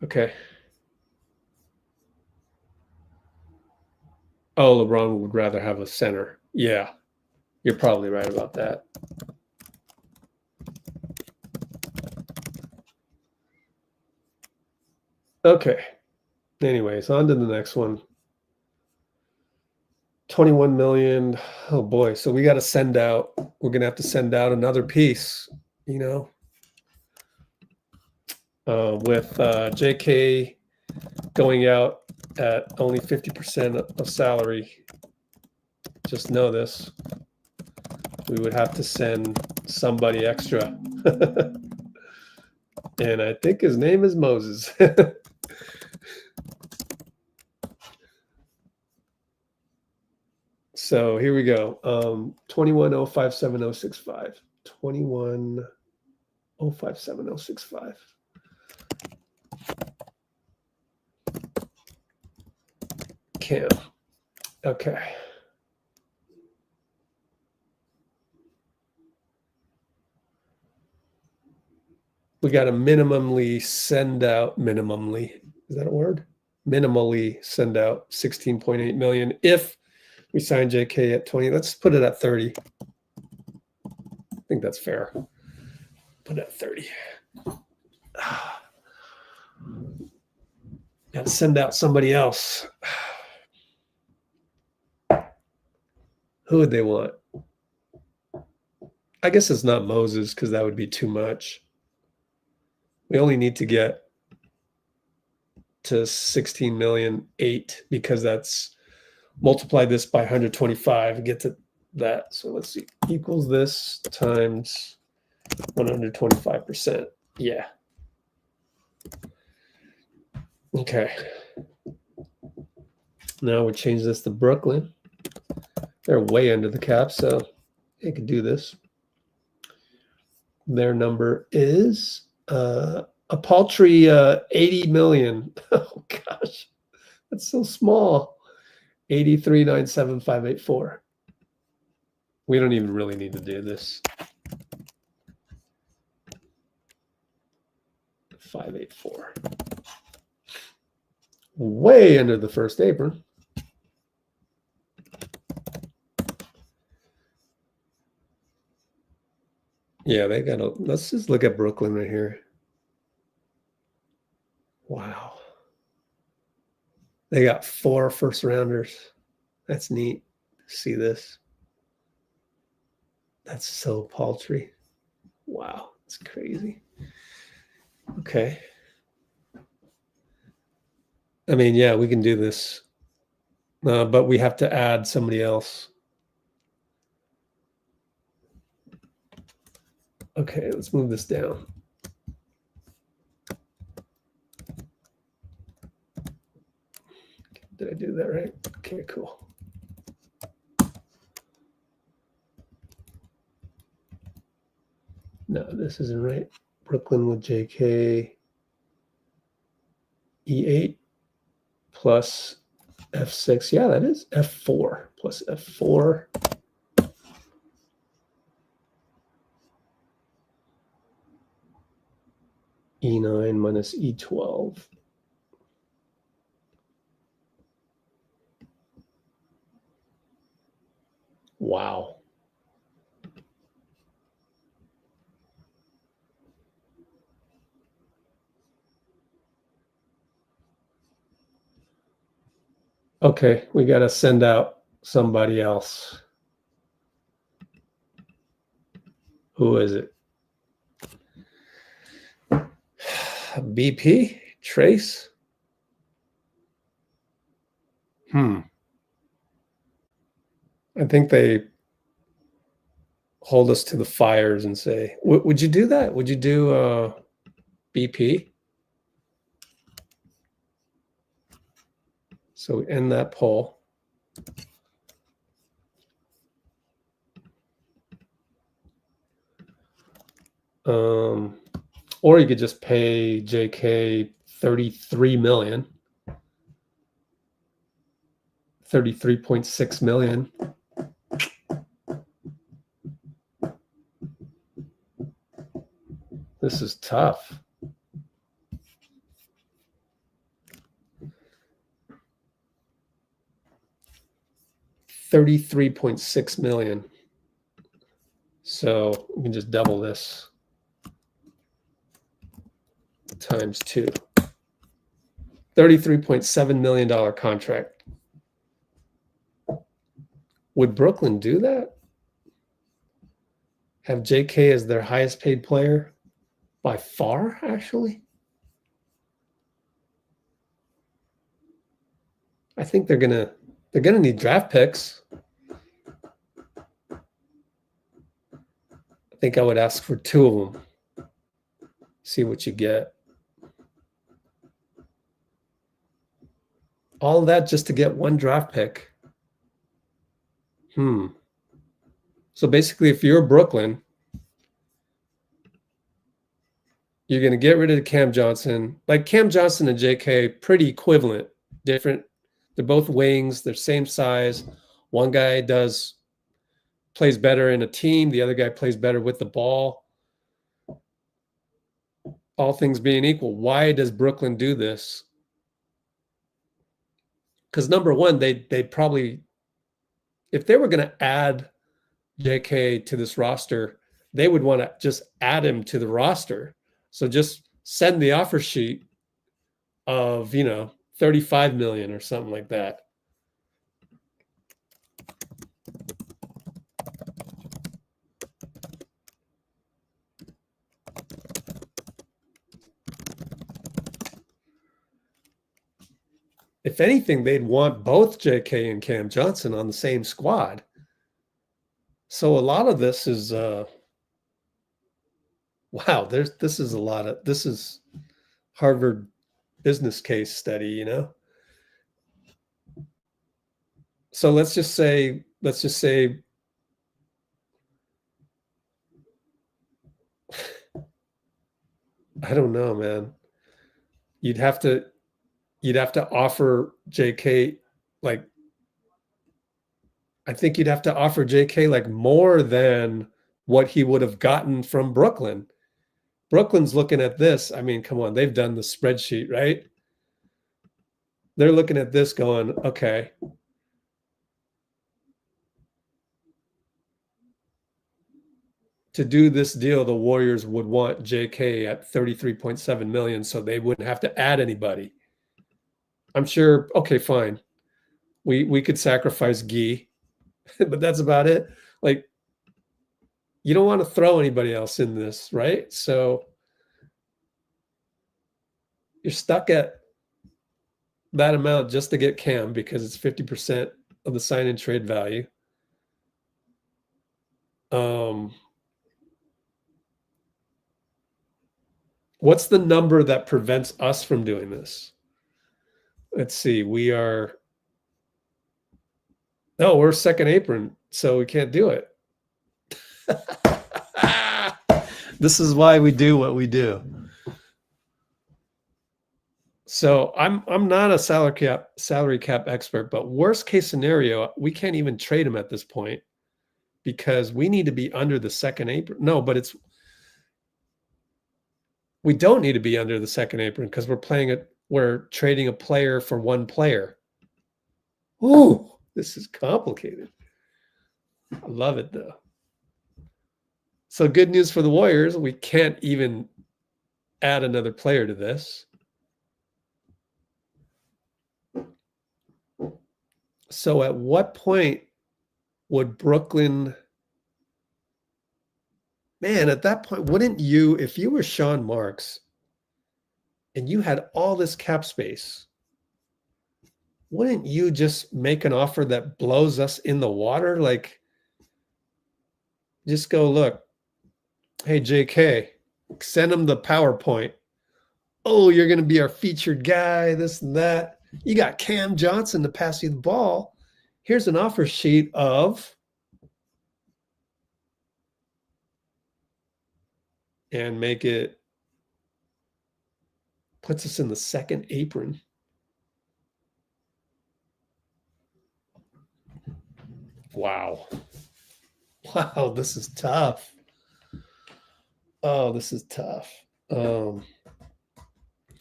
Okay. Oh, LeBron would rather have a center. Yeah, you're probably right about that. Okay. Anyways, on to the next one. 21 million. Oh boy. So we got to send out, we're going to have to send out another piece, you know, with JK going out at only 50% of salary. Just know this. We would have to send somebody extra. And I think his name is Moses. So here we go. 21057065. 21057065. Cam. Okay. We got to minimally send out, minimally, is that a word? Minimally send out 16.8 million if we sign JK at 20. Let's put it at 30. I think that's fair. Put it at 30. Got to send out somebody else. Who would they want? I guess it's not Moses because that would be too much. We only need to get to 16 million 8 because that's multiply this by 125 and get to that. So let's see, equals this times 125%. Yeah. Okay. Now we change this to Brooklyn. They're way under the cap, so they can do this. Their number is a paltry 80 million. Oh gosh, that's so small. 83,97584. We don't even really need to do this. 584. Way under the first apron. Yeah, they got to, let's just look at Brooklyn right here. Wow. They got 4 first rounders. That's neat. See this? That's so paltry. Wow, it's crazy. Okay. I mean, yeah, we can do this. But we have to add somebody else. Okay, let's move this down. Did I do that right? Okay, cool. No, this isn't right. Brooklyn with JK E8 plus F6. Yeah, that is F4 plus F4. E9 minus E12. Wow. Okay, we got to send out somebody else. Who is it? BP? Trace? I think they hold us to the fires and say, would you do that? Would you do BP? So we end that poll. Or you could just pay JK 33 million. 33.6 million. This is tough. $33.6 million. So we can just double this times 2. $33.7 million contract. Would Brooklyn do that? Have JK as their highest paid player by far, actually? I think they're gonna need draft picks. I think I would ask for 2 of them. See what you get. All of that just to get 1 draft pick. So basically, if you're Brooklyn, you're going to get rid of Cam Johnson. Like Cam Johnson and JK, pretty equivalent, different. They're both wings. They're same size. One guy plays better in a team. The other guy plays better with the ball. All things being equal, why does Brooklyn do this? Because number one, they probably, if they were going to add JK to this roster, they would want to just add him to the roster. So just send the offer sheet of, 35 million or something like that. If anything, they'd want both JK and Cam Johnson on the same squad. So a lot of this is wow, this is Harvard business case study, So let's just say I don't know, man. You'd have to offer JK I think you'd have to offer JK more than what he would have gotten from Brooklyn. Brooklyn's looking at this. I mean, come on, they've done the spreadsheet, right? They're looking at this going, okay. To do this deal, the Warriors would want JK at 33.7 million, so they wouldn't have to add anybody. I'm sure, okay, fine. We could sacrifice Gee, but that's about it. Like, you don't want to throw anybody else in this, right? So you're stuck at that amount just to get Cam because it's 50% of the sign and trade value. What's the number that prevents us from doing this? Let's see. We're second apron, so we can't do it. This is why we do what we do. So I'm not a salary cap expert, but worst case scenario, we can't even trade him at this point because we need to be under the second apron. No, but we don't need to be under the second apron because we're trading a player for one player. Ooh, this is complicated. I love it though. So good news for the Warriors, we can't even add another player to this. So at what point would Brooklyn... Man, at that point, wouldn't you, if you were Sean Marks and you had all this cap space, wouldn't you just make an offer that blows us in the water? Like, just go, look, hey, JK, send him the PowerPoint. Oh, you're going to be our featured guy, this and that. You got Cam Johnson to pass you the ball. Here's an offer sheet of... and make it... puts us in the second apron. Wow. Wow, this is tough. Oh, this is tough.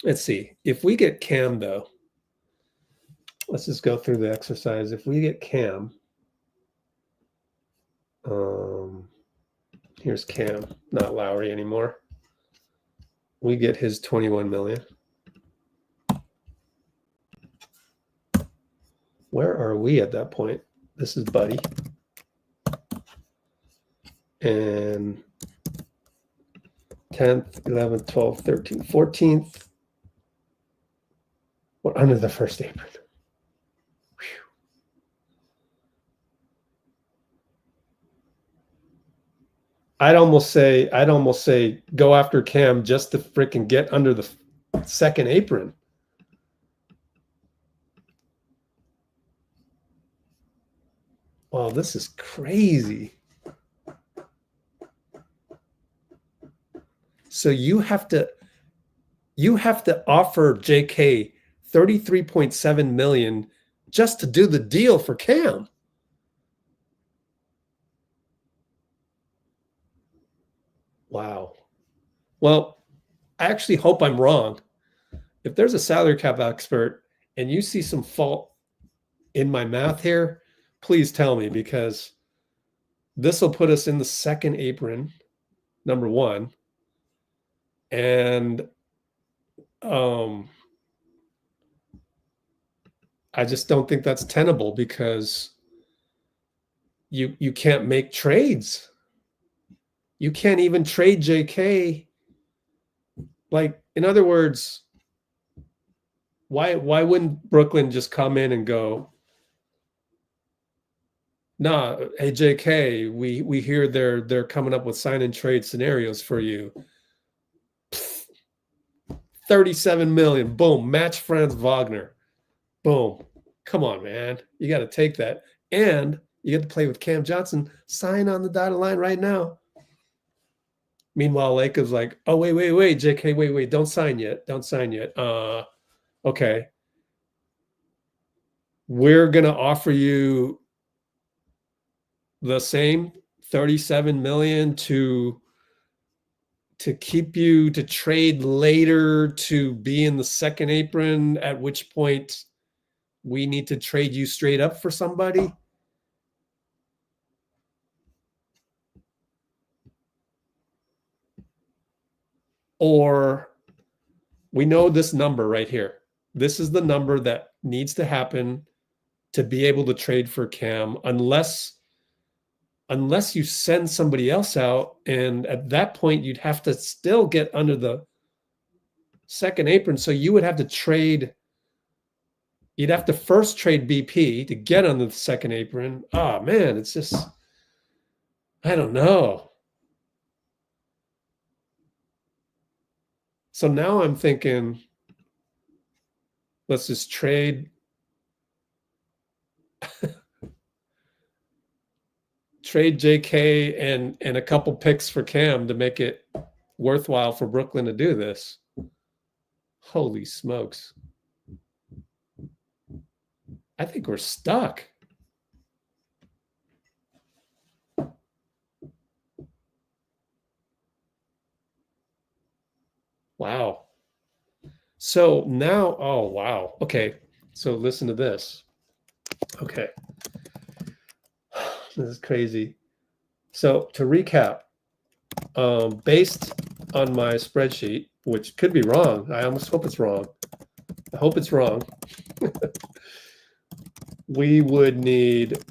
Let's see. If we get Cam, though, let's just go through the exercise. If we get Cam, here's Cam, not Lauri anymore. We get his 21 million. Where are we at that point? This is Buddy. And 10th, 11th, 12th, 13th, 14th. We're under the first apron. Whew. I'd almost say go after Cam just to freaking get under the second apron. Wow, this is crazy. So you have to offer JK 33.7 million just to do the deal for Cam. Wow. Well, I actually hope I'm wrong. If there's a salary cap expert and you see some fault in my math here, please tell me, because this will put us in the second apron, number one. And I just don't think that's tenable because you can't make trades. You can't even trade JK. Like, in other words, why wouldn't Brooklyn just come in and go, nah, hey JK, we hear they're coming up with sign and trade scenarios for you. 37 million, boom, match Franz Wagner. Boom. Come on, man. You got to take that. And you get to play with Cam Johnson. Sign on the dotted line right now. Meanwhile, Lakers like, oh, wait, JK, wait, don't sign yet. Okay. We're going to offer you the same 37 million to keep you to trade later to be in the second apron, at which point we need to trade you straight up for somebody. Or we know this number right here. This is the number that needs to happen to be able to trade for Cam, unless you send somebody else out. And at that point, you'd have to still get under the second apron. So you would have to trade. You'd have to first trade BP to get on the second apron. Oh, man, it's just, I don't know. So now I'm thinking, let's just trade. Trade JK and a couple picks for Cam to make it worthwhile for Brooklyn to do this. Holy smokes. I think we're stuck. Wow. So now, oh, wow. Okay. So listen to this. Okay. This is crazy. So to recap, based on my spreadsheet, which could be wrong. I almost hope it's wrong. I hope it's wrong. We would need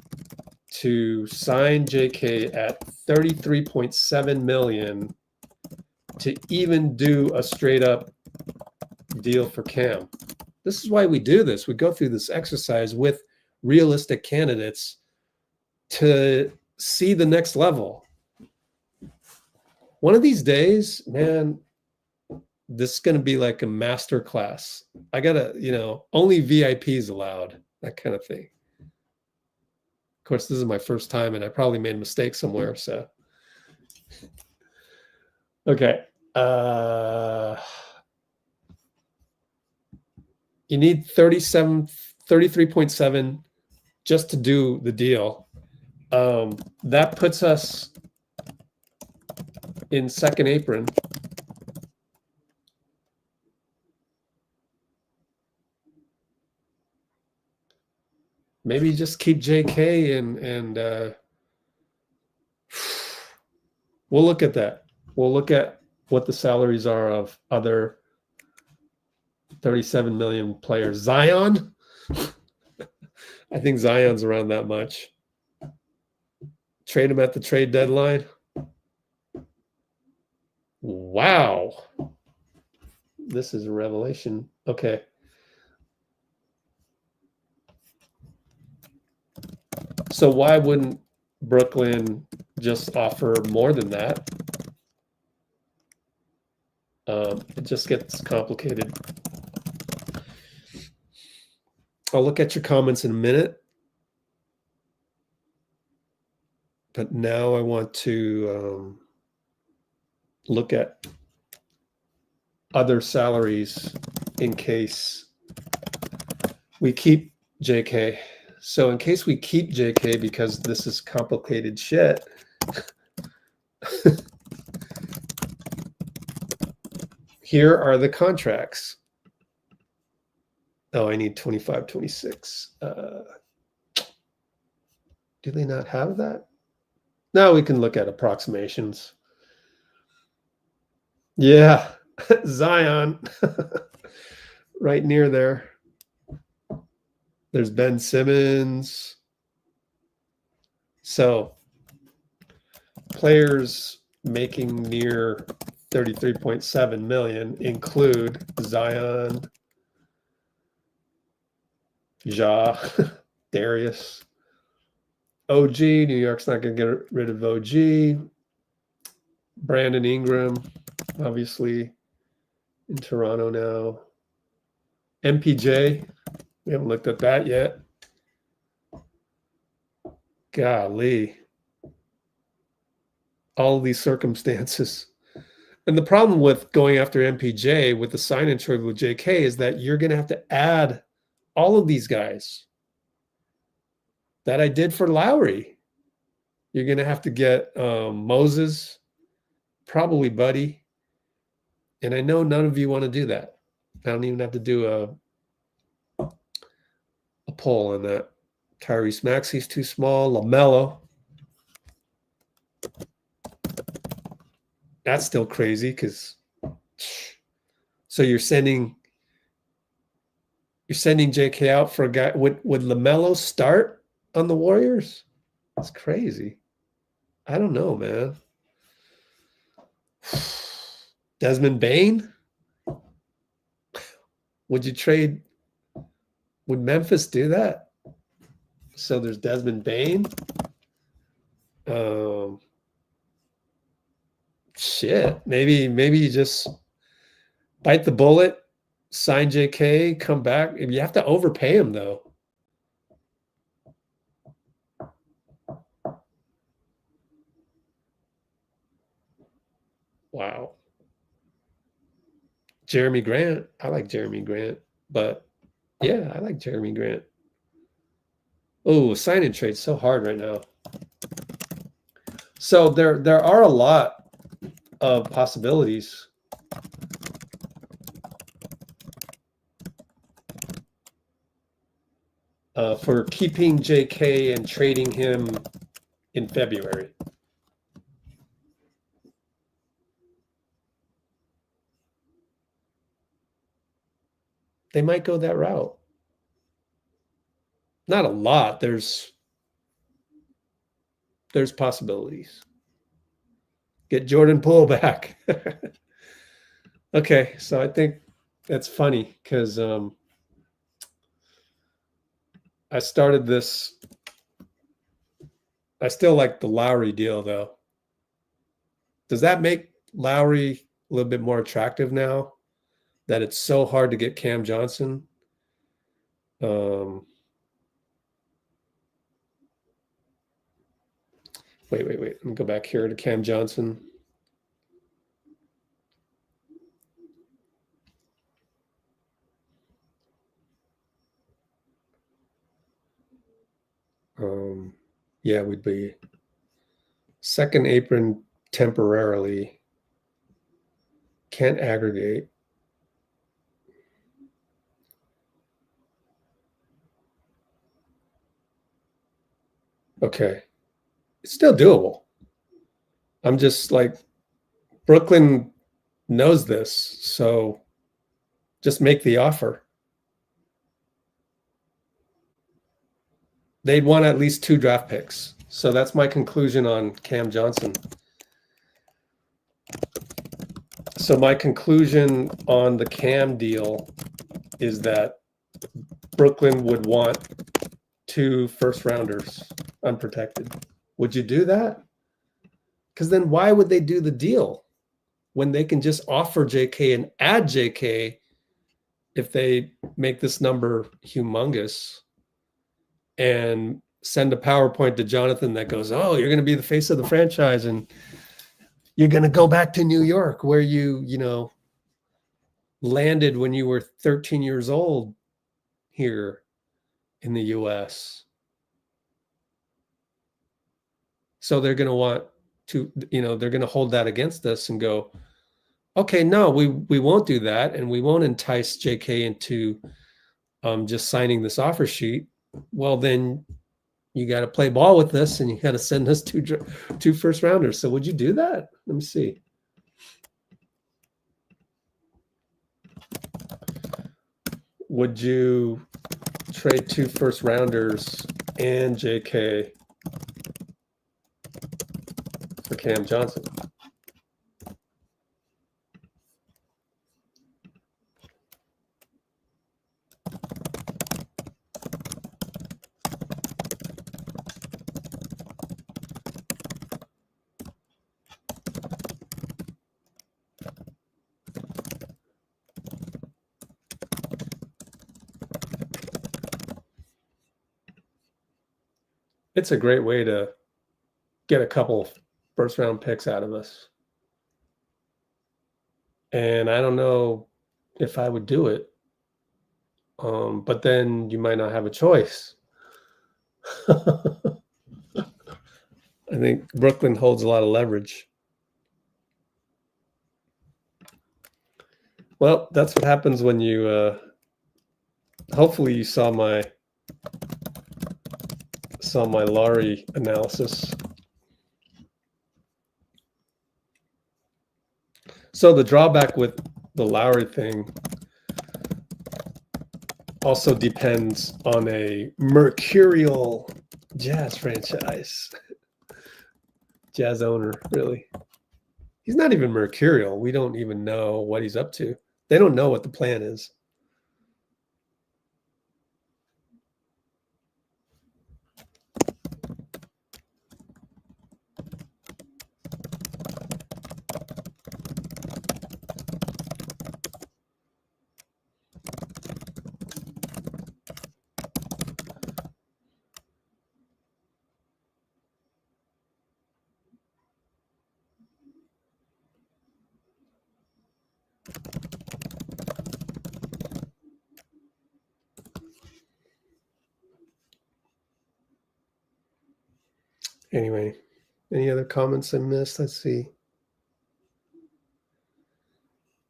to sign JK at 33.7 million to even do a straight up deal for Cam. This is why we do this. We go through this exercise with realistic candidates to see the next level. One of these days, man, this is going to be like a master class. I gotta, only VIPs allowed, that kind of thing. Of course, this is my first time and I probably made a mistake somewhere. So, okay. You need 33.7 just to do the deal. That puts us in second apron. Maybe just keep JK and we'll look at that. We'll look at what the salaries are of other 37 million players. Zion? I think Zion's around that much. Trade him at the trade deadline. Wow. This is a revelation. Okay. So why wouldn't Brooklyn just offer more than that? It just gets complicated. I'll look at your comments in a minute. But now I want to look at other salaries in case we keep JK. So in case we keep JK, because this is complicated shit, here are the contracts. Oh, I need 25, 26. Do they not have that? Now we can look at approximations. Yeah, Zion, right near there. There's Ben Simmons. So players making near 33.7 million include Zion, Ja, Darius, OG. New York's not going to get rid of OG. Brandon Ingram, obviously, in Toronto now. MPJ, we haven't looked at that yet. Golly. All these circumstances. And the problem with going after MPJ with the sign-in trade with JK is that you're going to have to add all of these guys that I did for Lauri. You're going to have to get Moses, probably Buddy. And I know none of you want to do that. I don't even have to do a poll on that. Tyrese Maxey's too small. LaMelo. That's still crazy because so you're sending You're sending JK out for a guy. Would LaMelo start on the Warriors? That's crazy. I don't know, man. Desmond Bane? Would you trade? Would Memphis do that? So there's Desmond Bane. Shit. Maybe you just bite the bullet, sign JK, come back. You have to overpay him though. Wow. Jerami Grant. I like Jerami Grant, but yeah, I like Jerami Grant. Oh, sign and trade so hard right now. So there are a lot of possibilities. For keeping JK and trading him in February. They might go that route. Not a lot. There's possibilities. Get Jordan Poole back. Okay, so I think that's funny because I started this. I still like the Lauri deal though. Does that make Lauri a little bit more attractive now that it's so hard to get Cam Johnson? Wait. Let me go back here to Cam Johnson. Yeah, we'd be second apron temporarily. Can't aggregate. Okay. It's still doable. I'm just like, Brooklyn knows this, so just make the offer. They'd want at least 2 draft picks. So that's my conclusion on Cam Johnson. So my conclusion on the Cam deal is that Brooklyn would want 2 first rounders unprotected. Would you do that? Because then why would they do the deal when they can just offer JK and add JK if they make this number humongous and send a PowerPoint to Jonathan that goes, oh, you're going to be the face of the franchise and you're going to go back to New York where you landed when you were 13 years old here in the US. So they're going to want to, they're going to hold that against us and go, okay, no, we won't do that. And we won't entice JK into just signing this offer sheet. Well, then you got to play ball with this and you got to send us 2 first rounders. So would you do that? Let me see. Would you trade 2 first rounders and JK for Cam Johnson? It's a great way to get a couple first round picks out of us. And I don't know if I would do it. But then you might not have a choice. I think Brooklyn holds a lot of leverage. Well, that's what happens when you hopefully you saw my Lauri analysis. So the drawback with the Lauri thing also depends on a mercurial Jazz franchise. Jazz owner, really. He's not even mercurial. We don't even know what he's up to. They don't know what the plan is. Anyway, any other comments I missed? Let's see.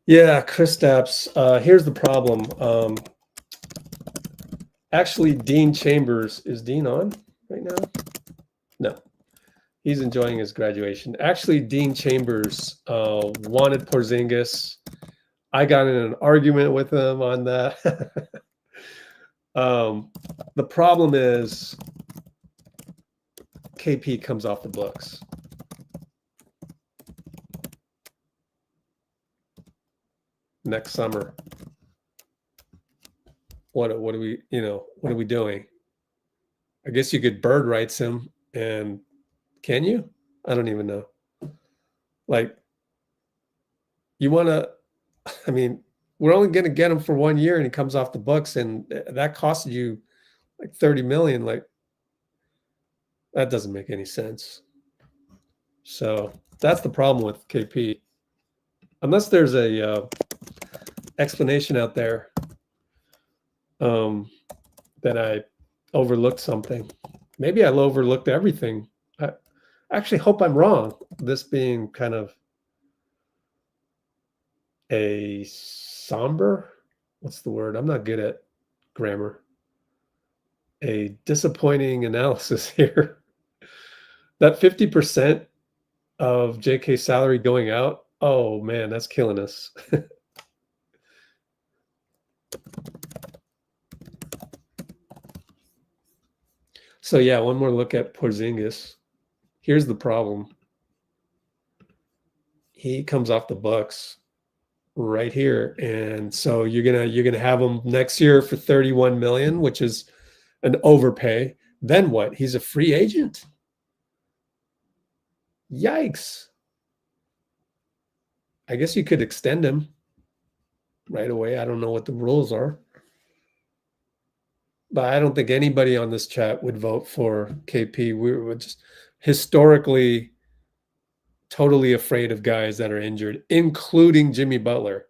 Yeah, Kristaps. Here's the problem. Actually, Dean Chambers, is Dean on right now? No, he's enjoying his graduation. Actually, Dean Chambers wanted Porzingis. I got in an argument with him on that. The problem is KP comes off the books. Next summer. What are we, what are we doing? I guess you could bird rights him, and can you? I don't even know. Like, you want to, I mean, we're only going to get him for 1 year and he comes off the books, and that costed you like 30 million. Like, that doesn't make any sense. So that's the problem with KP. Unless there's a explanation out there that I overlooked something. Maybe I overlooked everything. I actually hope I'm wrong, this being kind of a somber, what's the word? I'm not good at grammar. A disappointing analysis here. That 50% of JK salary going out, oh man, that's killing us. So yeah, one more look at Porzingis. Here's the problem. He comes off the Bucks right here, and so you're gonna have him next year for 31 million, which is an overpay. Then what? He's a free agent. Yikes. I guess you could extend him right away. I don't know what the rules are, but I don't think anybody on this chat would vote for KP. We were just historically totally afraid of guys that are injured, including Jimmy Butler.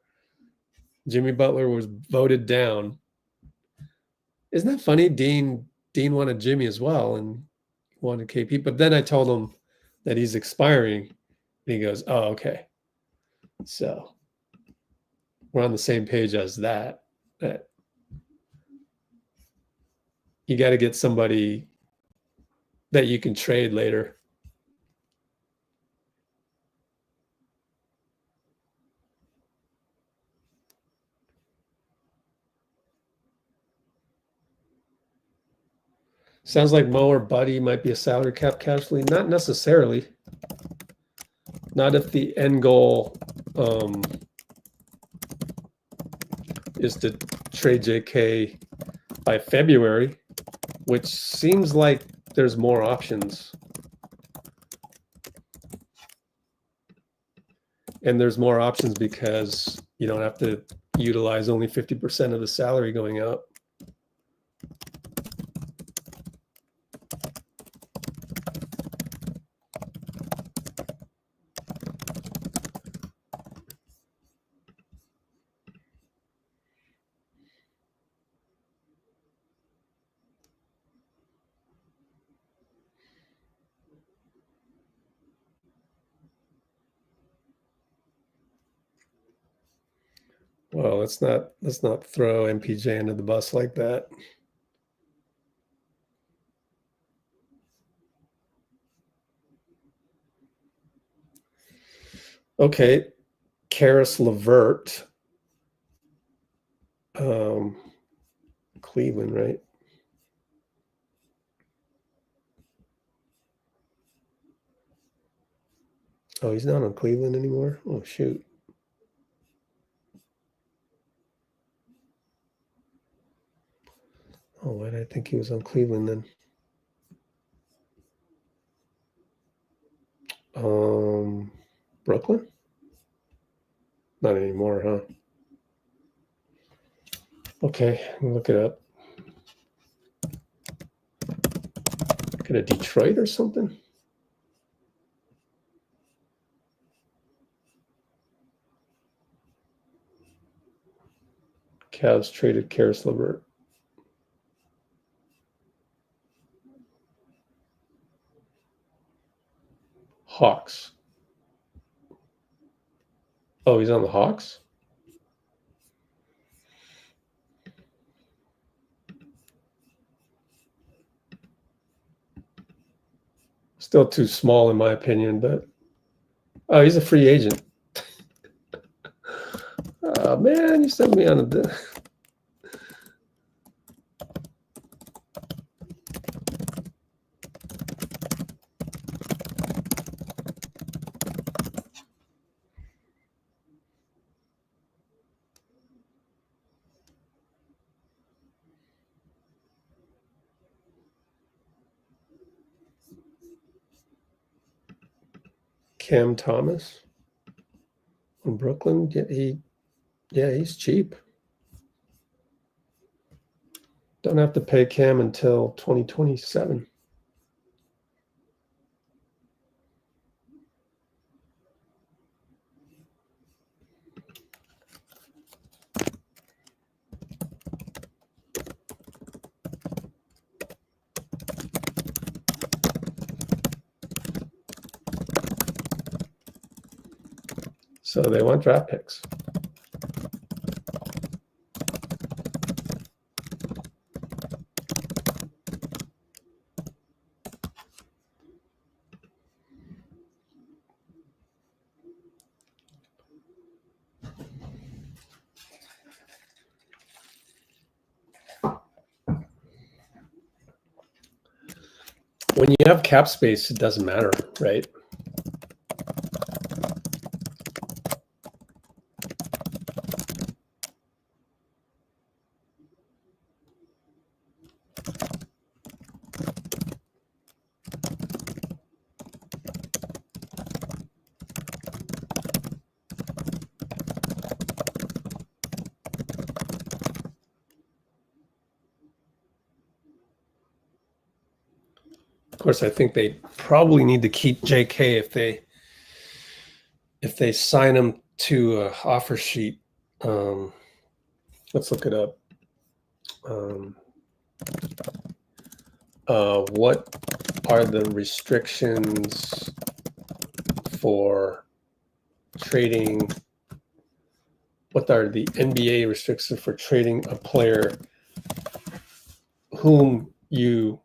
Jimmy Butler was voted down. Isn't that funny? Dean wanted Jimmy as well and wanted KP, but then I told him that he's expiring, and he goes, "Oh, okay." So we're on the same page as that. That you got to get somebody that you can trade later. Sounds like Mo or Buddy might be a salary cap casualty. Not necessarily. Not if the end goal is to trade JK by February, which seems like there's more options. And there's more options because you don't have to utilize only 50% of the salary going out. Well, let's not throw MPJ under the bus like that. Okay, Karis LeVert. Cleveland, right? Oh, he's not on Cleveland anymore? Oh, shoot. Oh, why did I think he was on Cleveland then? Brooklyn? Not anymore, huh? Okay, let me look it up. Look at Detroit or something? Cavs traded Karis LeVert. Hawks. Oh, he's on the Hawks? Still too small in my opinion, but oh, he's a free agent. Oh man, you sent me on a Cam Thomas in Brooklyn. Yeah, he's cheap. Don't have to pay Cam until 2027. So they want draft picks. When you have cap space, it doesn't matter, right? Of course, I think they probably need to keep JK if they sign him to an offer sheet. Let's look it up. What are the restrictions for trading? What are the NBA restrictions for trading a player whom you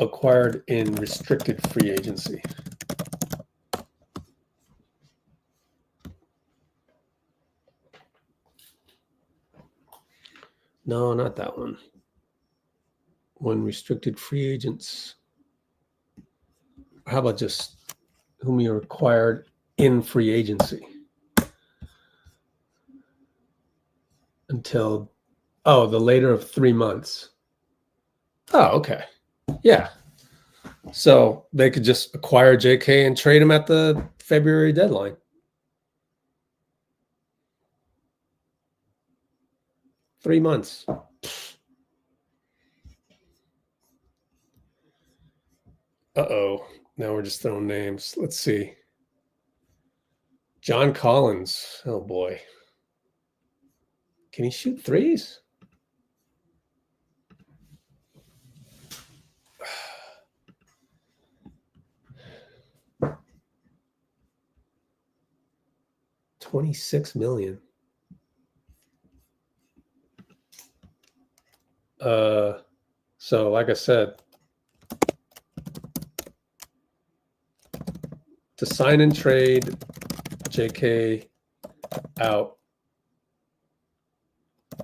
acquired in restricted free agency? No, not that one. When restricted free agents. How about just whom you acquired in free agency? Until, the later of 3 months. Oh, okay. Yeah. So they could just acquire JK and trade him at the February deadline. Three months. Uh-oh. Now we're just throwing names. Let's see. John Collins. Oh, boy. Can he shoot threes? $26 million. So like I said, to sign and trade JK out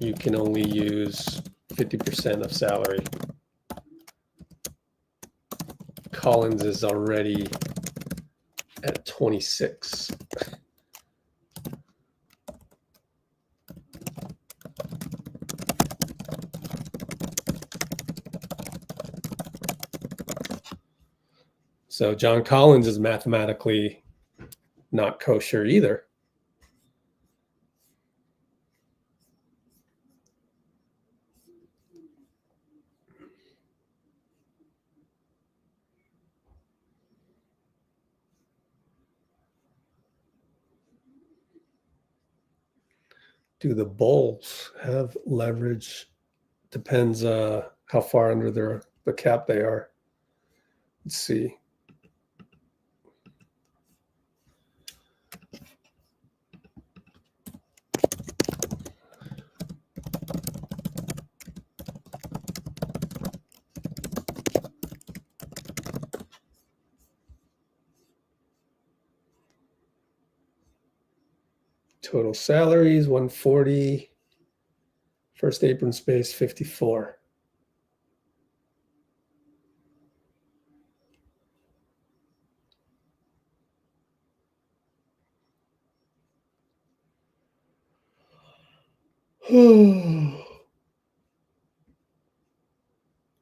you can only use 50% of salary. Collins is already at 26. So John Collins is mathematically not kosher either. Do the Bulls have leverage? Depends how far under the cap they are. Let's see. Total salaries 140. First apron space 54.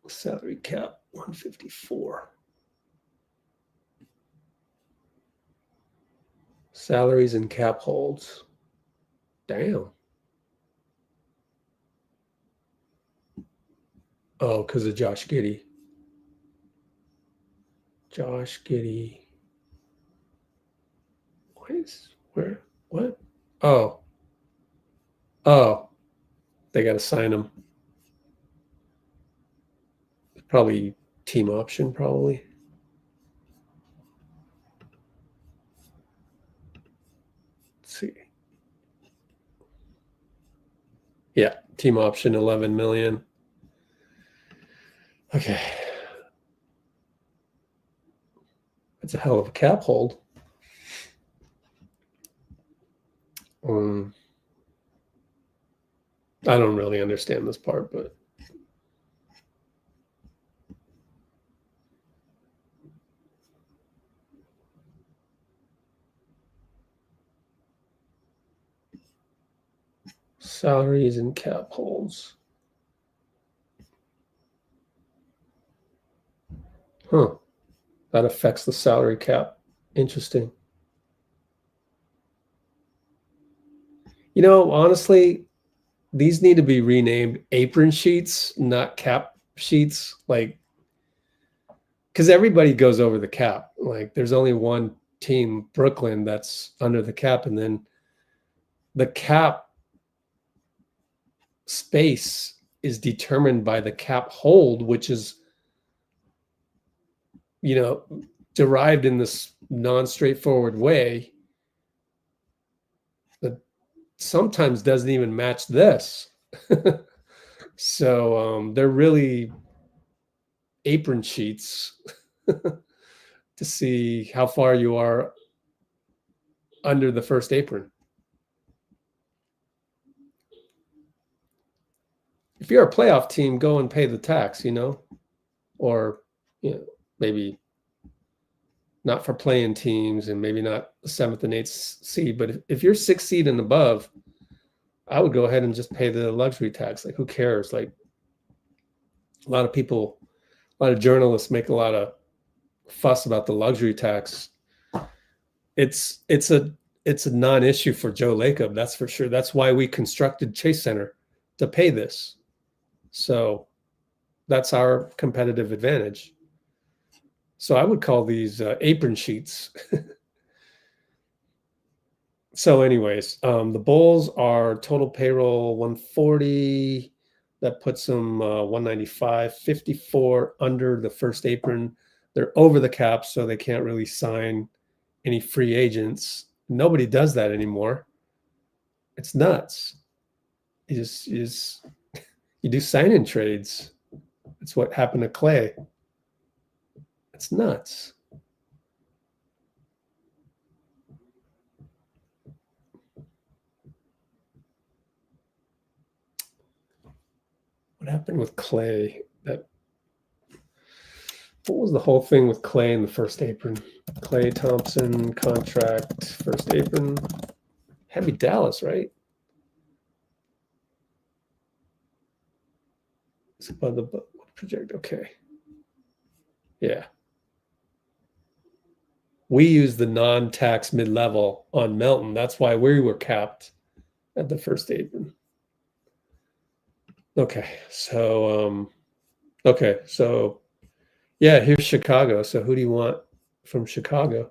Salary cap 154. Salaries and cap holds. Damn. Oh, because of Josh Giddey. Josh Giddey. Where? What? Oh. Oh. They got to sign him. Probably team option, probably. Let's see. Yeah, team option 11 million. Okay. That's a hell of a cap hold. I don't really understand this part, but salaries and cap holds. Huh. That affects the salary cap. Interesting. You know, honestly, these need to be renamed apron sheets, not cap sheets. Like, because everybody goes over the cap. Like, there's only one team, Brooklyn, that's under the cap, and then the cap space is determined by the cap hold, which is, you know, derived in this non-straightforward way that sometimes doesn't even match this. So they're really apron sheets to see how far you are under the first apron. If you're a playoff team, go and pay the tax, you know, or, you know, maybe not for playing teams and maybe not the 7th and 8th seed. But if you're 6th seed and above, I would go ahead and just pay the luxury tax. Like, who cares? Like, a lot of people, a lot of journalists make a lot of fuss about the luxury tax. It's a non-issue for Joe Lacob, that's for sure. That's why we constructed Chase Center, to pay this. So that's our competitive advantage. So I would call these apron sheets. So anyways, the Bulls are total payroll 140. That puts them 195, 54 under the first apron. They're over the cap, so they can't really sign any free agents. Nobody does that anymore. It's nuts. You do sign-in trades. It's what happened to Clay. It's nuts. happened with Clay? What was the whole thing with Clay in the first apron? Clay Thompson contract, first apron. Had to be Dallas, right? It's above the project. Okay. Yeah. We use the non-tax mid-level on Melton. That's why we were capped at the first apron. Okay. So, yeah, here's Chicago. So who do you want from Chicago?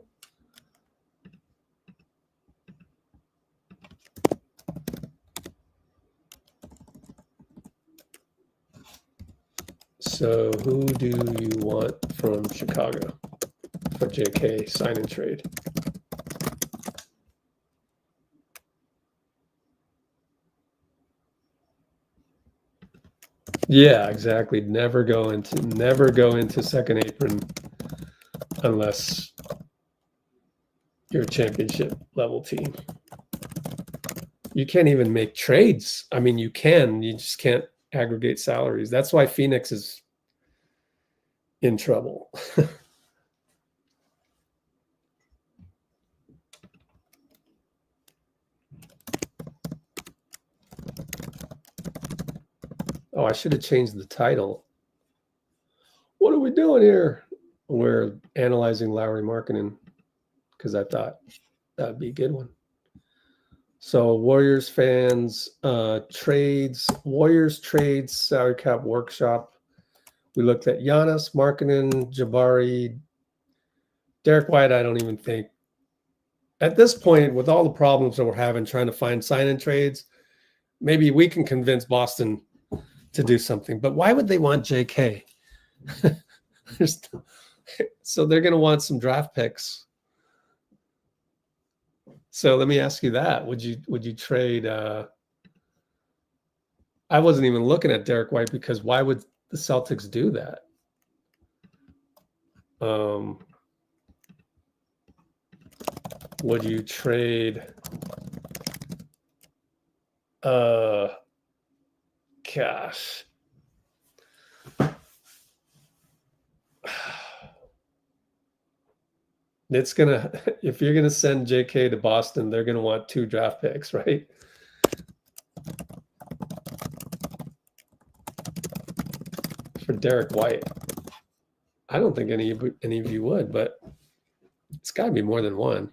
So who do you want from Chicago for JK sign and trade? Yeah, exactly. Never go into second apron unless you're a championship level team. You can't even make trades. I mean, you just can't aggregate salaries. That's why Phoenix is in trouble. Oh, I should have changed the title. What are we doing here? We're analyzing Lauri Markkanen because I thought that'd be a good one. So Warriors fans, Warriors trades, salary cap workshop. We looked at Giannis, Markkanen, Jabari, Derek White. I don't even think at this point, with all the problems that we're having trying to find sign-in trades, maybe we can convince Boston to do something. But why would they want JK? So they're going to want some draft picks. So let me ask you that. Would you trade? I wasn't even looking at Derek White because why would the Celtics do that? Would you trade? Gosh. It's gonna, if you're gonna send JK to Boston, they're gonna want 2 draft picks, right? For Derek White. I don't think any of you would, but it's gotta be more than one.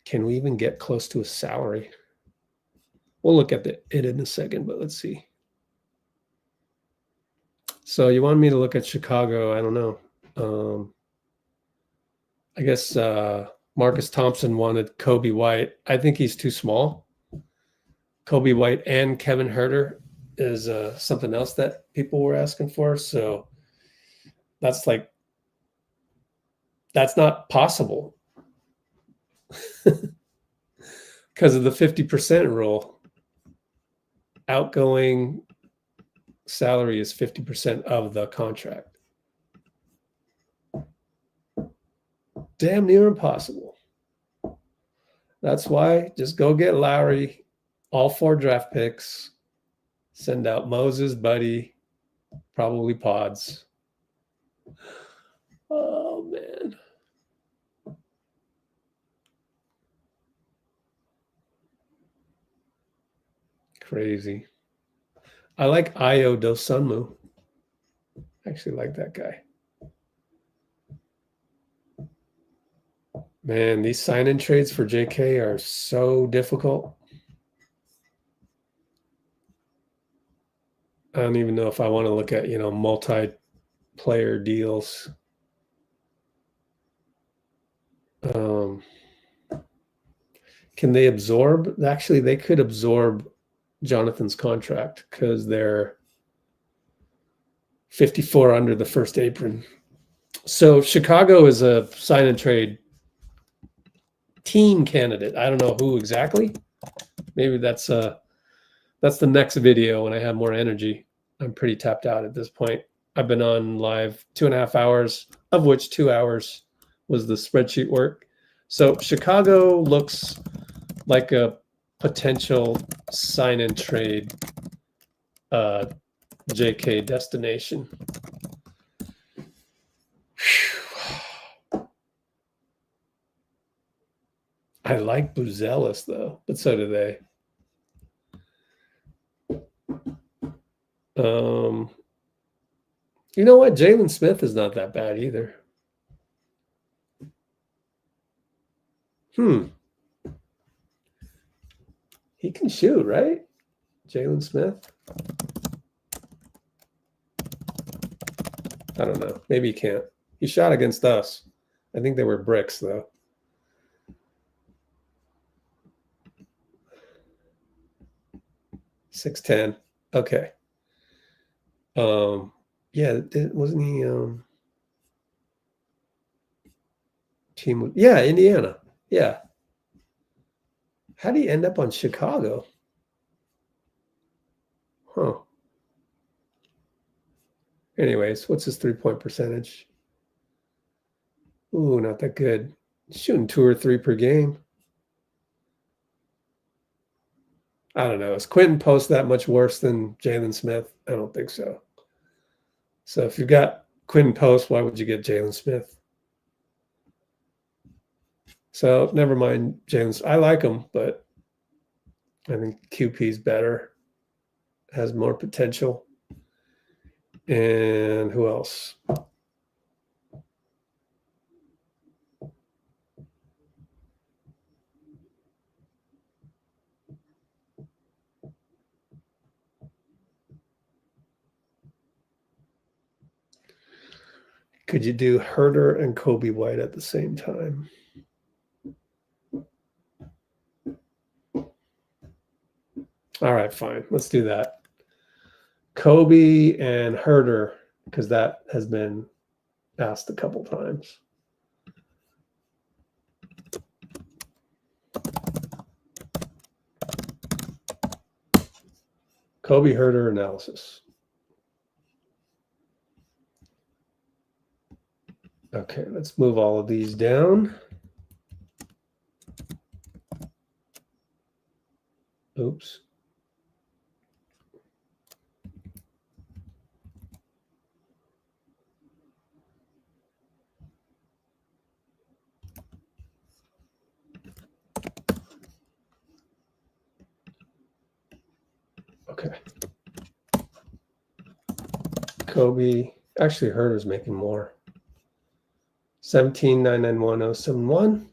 Can we even get close to a salary? We'll look at it in a second, but let's see. So you want me to look at Chicago? I don't know. I guess Marcus Thompson wanted Coby White. I think he's too small. Coby White and Kevin Huerter is something else that people were asking for. So that's not possible. Because of the 50% rule. Outgoing salary is 50% of the contract. Damn near impossible. That's why just go get Lauri, all 4 draft picks, send out Moses, Buddy, probably Pods. Oh, man. Crazy. I like Ayo Dosunmu. Actually like that guy. Man, these sign-in trades for JK are so difficult. I don't even know if I want to look at, multi-player deals. Can they absorb? Actually, they could absorb Jonathan's contract because they're 54 under the first apron. So Chicago is a sign and trade team candidate. I don't know who exactly. Maybe that's the next video when I have more energy. I'm pretty tapped out at this point. I've been on live 2.5 hours, of which 2 hours was the spreadsheet work. So Chicago looks like a potential sign and trade JK destination. I like Buzelis though, but so do they. You know what? Jalen Smith is not that bad either. He can shoot, right? Jalen Smith? I don't know. Maybe he can't. He shot against us. I think they were bricks, though. .610. Okay. Yeah, wasn't he team? Yeah, Indiana. Yeah. How did he end up on Chicago? Huh. Anyways, what's his 3-point percentage? Ooh, not that good. Shooting 2 or 3 per game. I don't know. Is Quentin Post that much worse than Jalen Smith? I don't think so. So if you've got Quentin Post, why would you get Jalen Smith? So never mind Jalen. I like him, but I think QP's better, has more potential. And who else? Could you do Huerter and Coby White at the same time? All right, fine. Let's do that. Coby and Huerter, because that has been asked a couple times. Coby Huerter analysis. Okay, let's move all of these down. Oops. Okay. Coby, actually Huerter's making more. 17,991,071.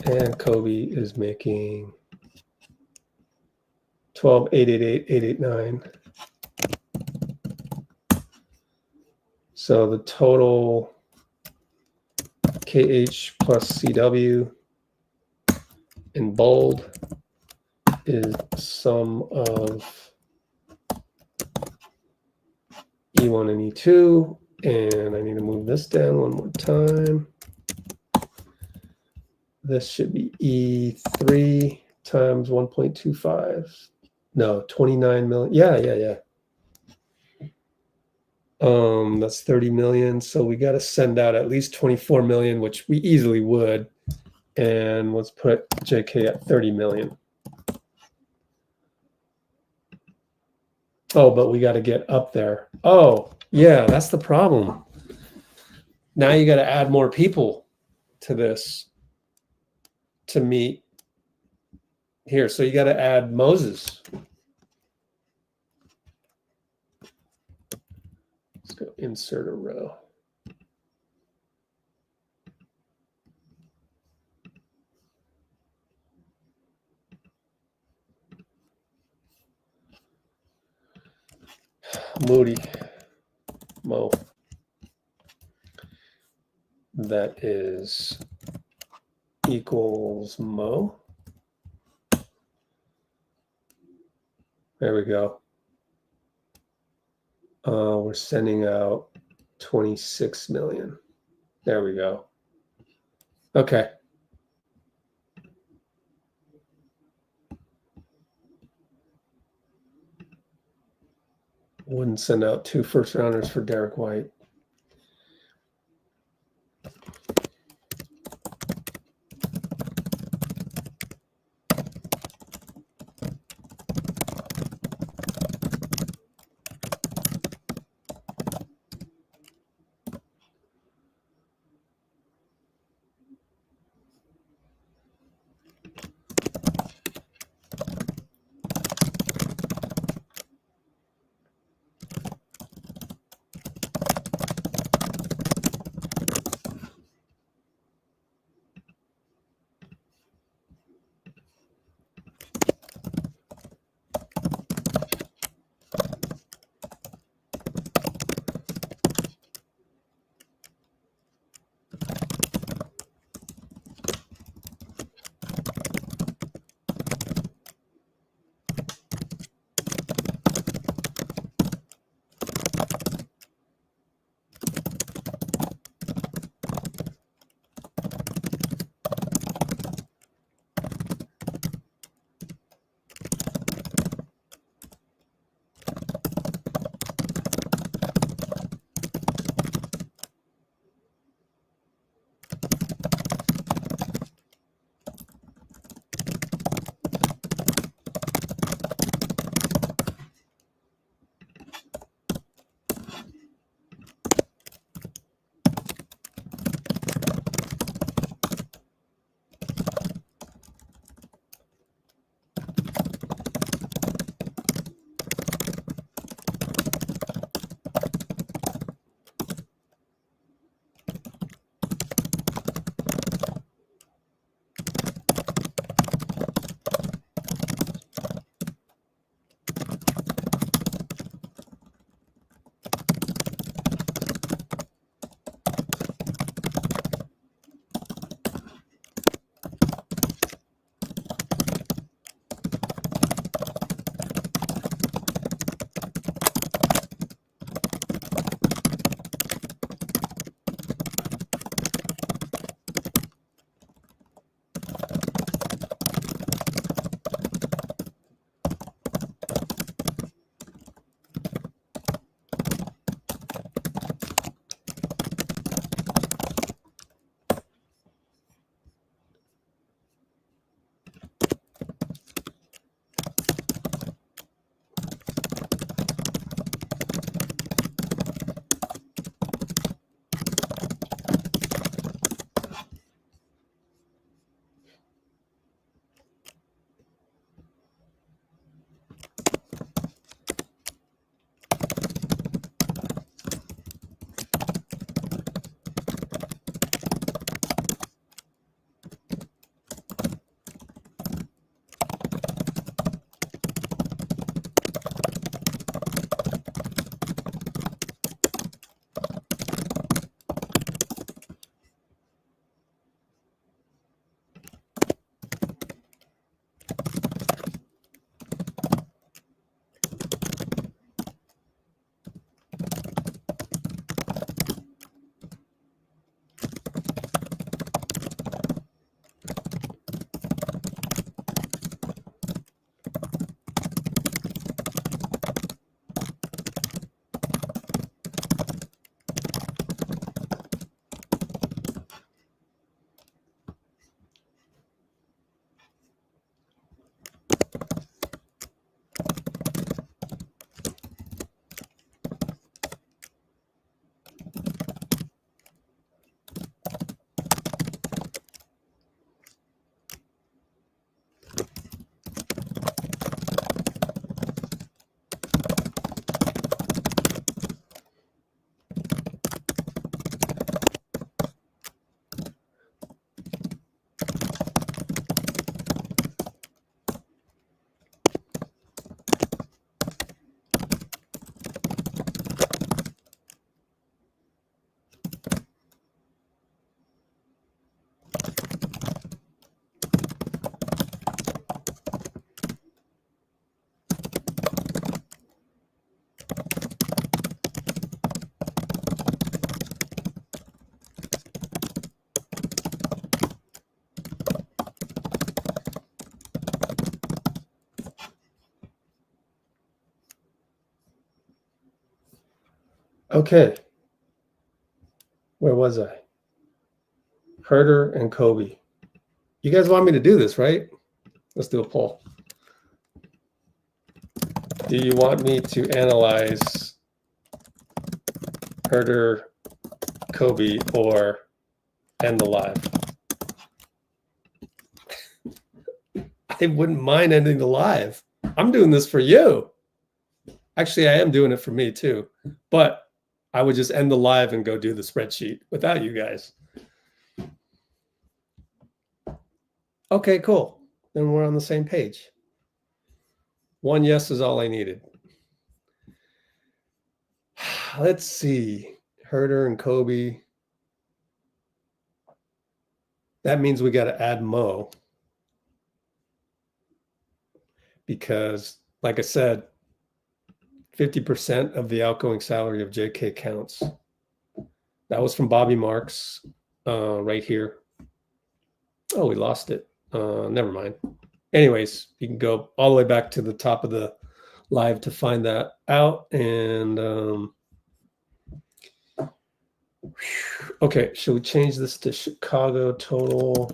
And Coby is making 12,888,889. So the total KH plus CW in bold is sum of E1 and E2. And I need to move this down one more time. This should be E3 times 1.25. No, 29 million. Yeah. That's 30 million. So we got to send out at least 24 million, which we easily would. And let's put JK at 30 million. Oh, but we got to get up there. Oh, yeah, that's the problem. Now you got to add more people to this to meet here. So you got to add Moses. Let's go insert a row. Moody, Mo. That is equals Mo. There we go. We're sending out 26 million. There we go. Okay. Wouldn't send out 2 first-rounders for Derek White. Okay. Where was I? Huerter and Coby. You guys want me to do this, right? Let's do a poll. Do you want me to analyze Huerter, Coby, or end the live? I wouldn't mind ending the live. I'm doing this for you. Actually, I am doing it for me too. But I would just end the live and go do the spreadsheet without you guys. Okay, cool. Then we're on the same page. One yes is all I needed. Let's see. Huerter and Coby. That means we got to add Mo. Because, like I said, 50% of the outgoing salary of JK counts. That was from Bobby Marks right here. Oh, we lost it. Never mind. Anyways, you can go all the way back to the top of the live to find that out. And okay, should we change this to Chicago total?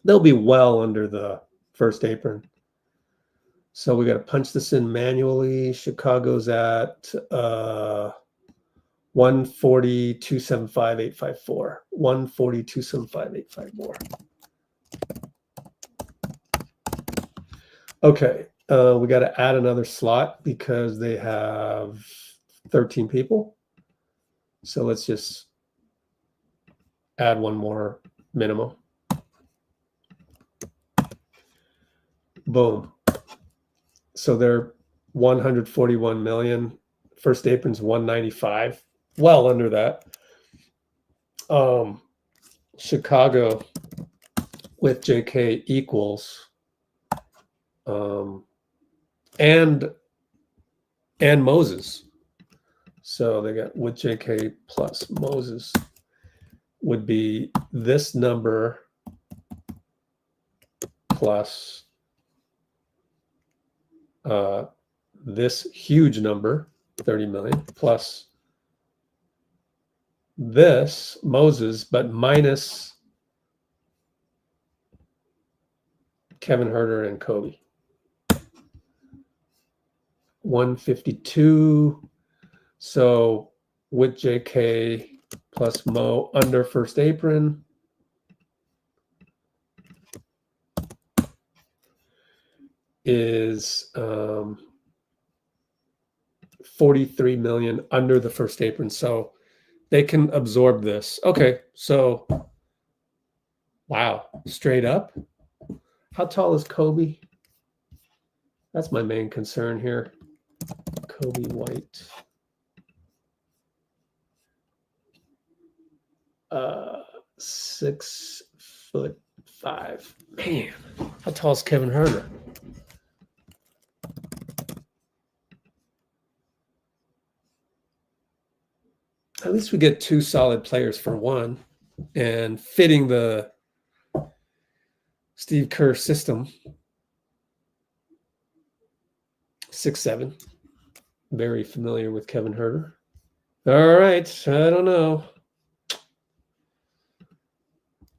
They'll be well under the first apron. So we got to punch this in manually. Chicago's at 140,275,854. 140,275,854. Okay, we got to add another slot because they have 13 people. So let's just add one more minimum. Boom. So they're 141 million. First apron's 195. Well under that. Chicago with JK equals and Moses. So they got with JK plus Moses would be this number plus this huge number, 30 million, plus this Moses, but minus Kevin Huerter and Coby. 152. So with JK plus Mo under first apron. Is 43 million under the first apron. So they can absorb this. Okay, so wow, straight up. How tall is Coby? That's my main concern here. Coby White. 6'5". Man, how tall is Kevin Huerter? At least we get two solid players for one, and fitting the Steve Kerr system. 6'7". Very familiar with Kevin Huerter. All right, I don't know.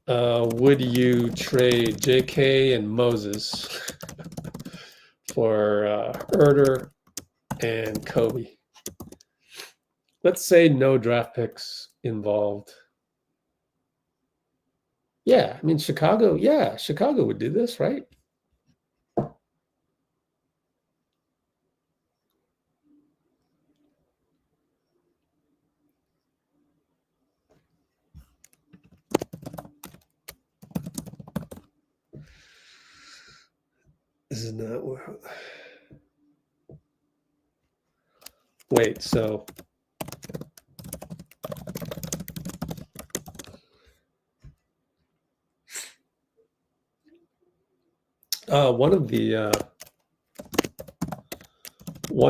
Would you trade JK and Moses for Huerter and Coby? Let's say no draft picks involved. Yeah, I mean, Chicago would do this, right? This is not where. Wait, so one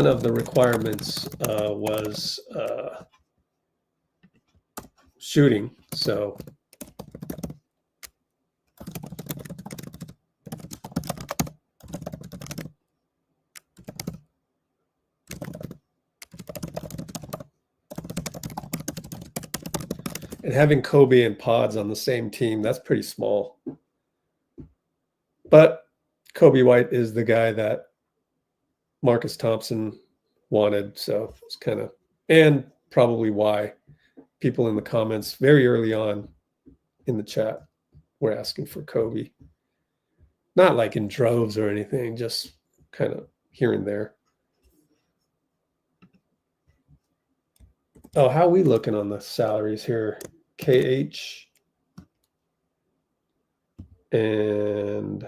of the requirements was shooting. So And having Coby and Pods on the same team, that's pretty small. But Coby White is the guy that Marcus Thompson wanted. So it's kind of, and probably why people in the comments very early on in the chat were asking for Coby. Not like in droves or anything, just kind of here and there. Oh, how are we looking on the salaries here? KH and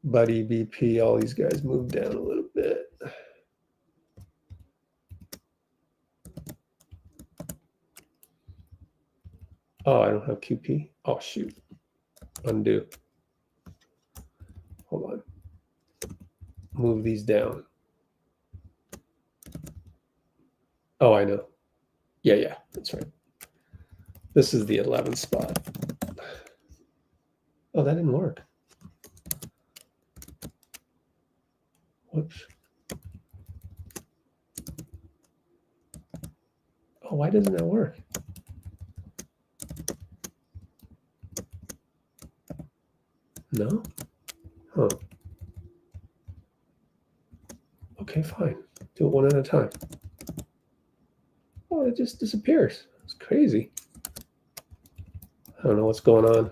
Buddy, BP, all these guys moved down a little bit. Oh, I don't have QP. Oh, shoot. Undo. Hold on. Move these down. Oh, I know. Yeah, that's right. This is the 11th spot. Oh, that didn't work. Whoops. Oh, why doesn't that work? No? Huh. Okay, fine. Do it one at a time. Oh, it just disappears. It's crazy. I don't know what's going on.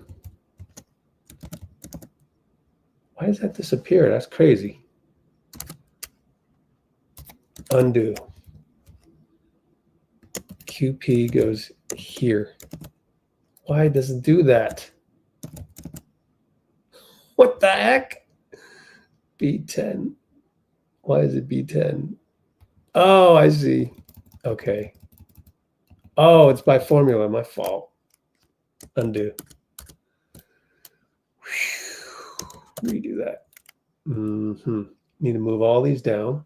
Why does that disappear? That's crazy. Undo. QP goes here. Why does it do that? What the heck? B10. Why is it B10? Oh, I see. Okay. Oh, it's by formula. My fault. Undo. Redo that. Need to move all these down.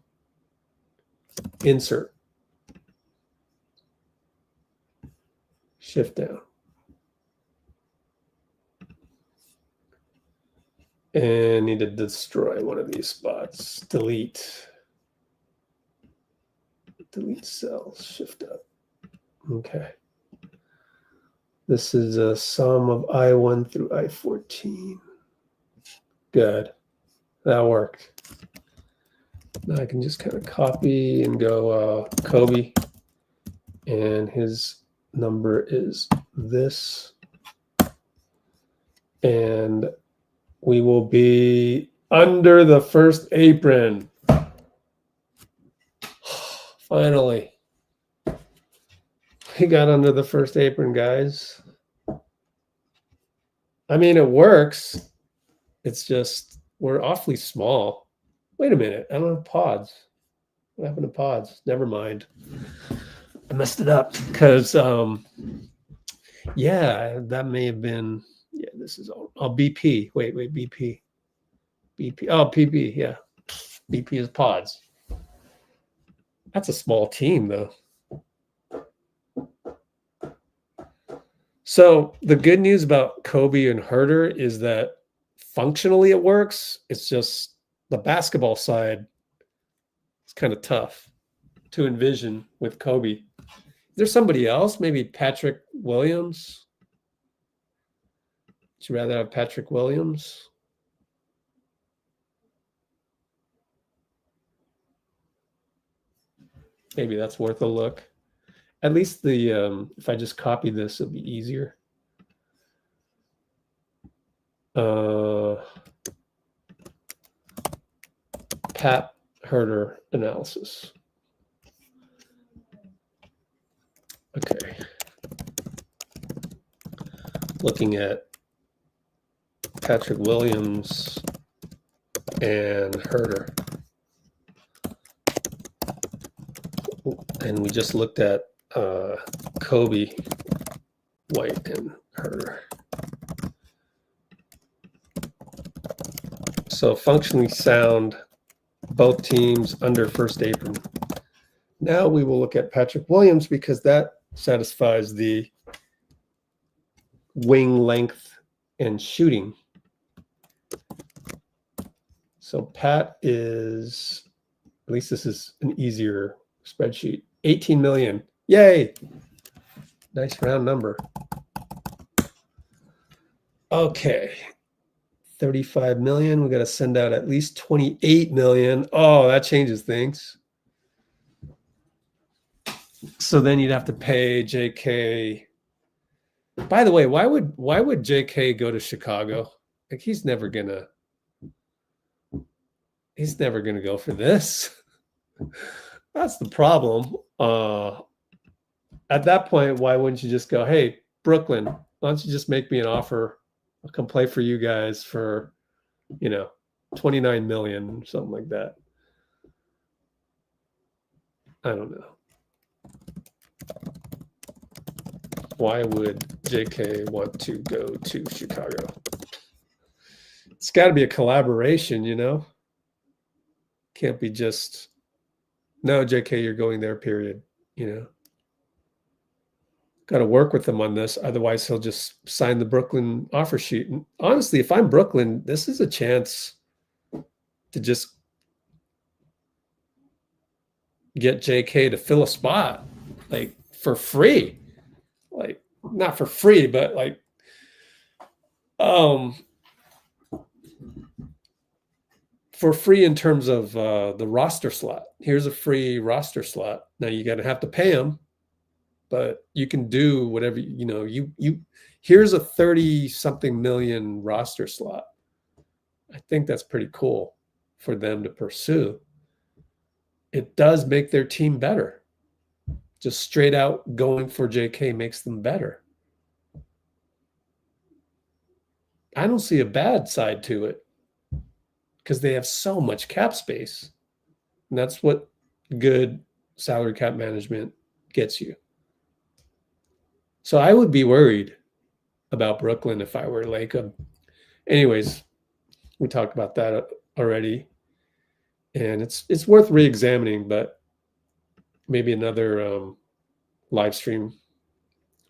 Insert. Shift down. And need to destroy one of these spots. Delete. Delete cells. Shift up. Okay. This is a sum of I1 through I14. Good. That worked. Now I can just kind of copy and go Coby. And his number is this. And we will be under the first apron. Finally. We got under the first apron, guys. I mean, it works. It's just, we're awfully small. Wait a minute. I don't have pods. What happened to pods? Never mind. I messed it up because, yeah, that may have been, yeah, this is all BP. Wait, BP. BP. Oh, PB. Yeah. BP is pods. That's a small team, though. So the good news about Coby and Huerter is that functionally it works. It's just the basketball side is kind of tough to envision with Coby. There's somebody else, maybe Patrick Williams. Would you rather have Patrick Williams? Maybe that's worth a look. At least the if I just copy this, it'll be easier. Pat Huerter analysis. Okay. Looking at Patrick Williams and Huerter. And we just looked at Coby White and Huerter. So functionally sound, both teams under first apron. Now we will look at Patrick Williams because that satisfies the wing length and shooting. So Pat is, at least this is an easier spreadsheet, 18 million. Yay. Nice round number. Okay. 35 million. We got to send out at least 28 million. Oh, that changes things. So then you'd have to pay JK. By the way, why would JK go to Chicago? Like he's never gonna go for this. That's the problem. At that point, why wouldn't you just go, hey, Brooklyn, why don't you just make me an offer? I can play for you guys for, 29 million, something like that. I don't know. Why would JK want to go to Chicago? It's got to be a collaboration, Can't be just, no, JK, you're going there, period, Got to work with him on this. Otherwise, he'll just sign the Brooklyn offer sheet. And honestly, if I'm Brooklyn, this is a chance to just get JK to fill a spot, like for free. Like not for free, but like for free in terms of the roster slot. Here's a free roster slot. Now you're gonna have to pay him, but you can do whatever you here's a 30-something million roster slot. I think that's pretty cool for them to pursue. It does make their team better. Just straight out going for JK makes them better. I don't see a bad side to it because they have so much cap space. And that's what good salary cap management gets you. So I would be worried about Brooklyn if I were Lakem. Anyways, we talked about that already. And it's worth re-examining, but maybe another live stream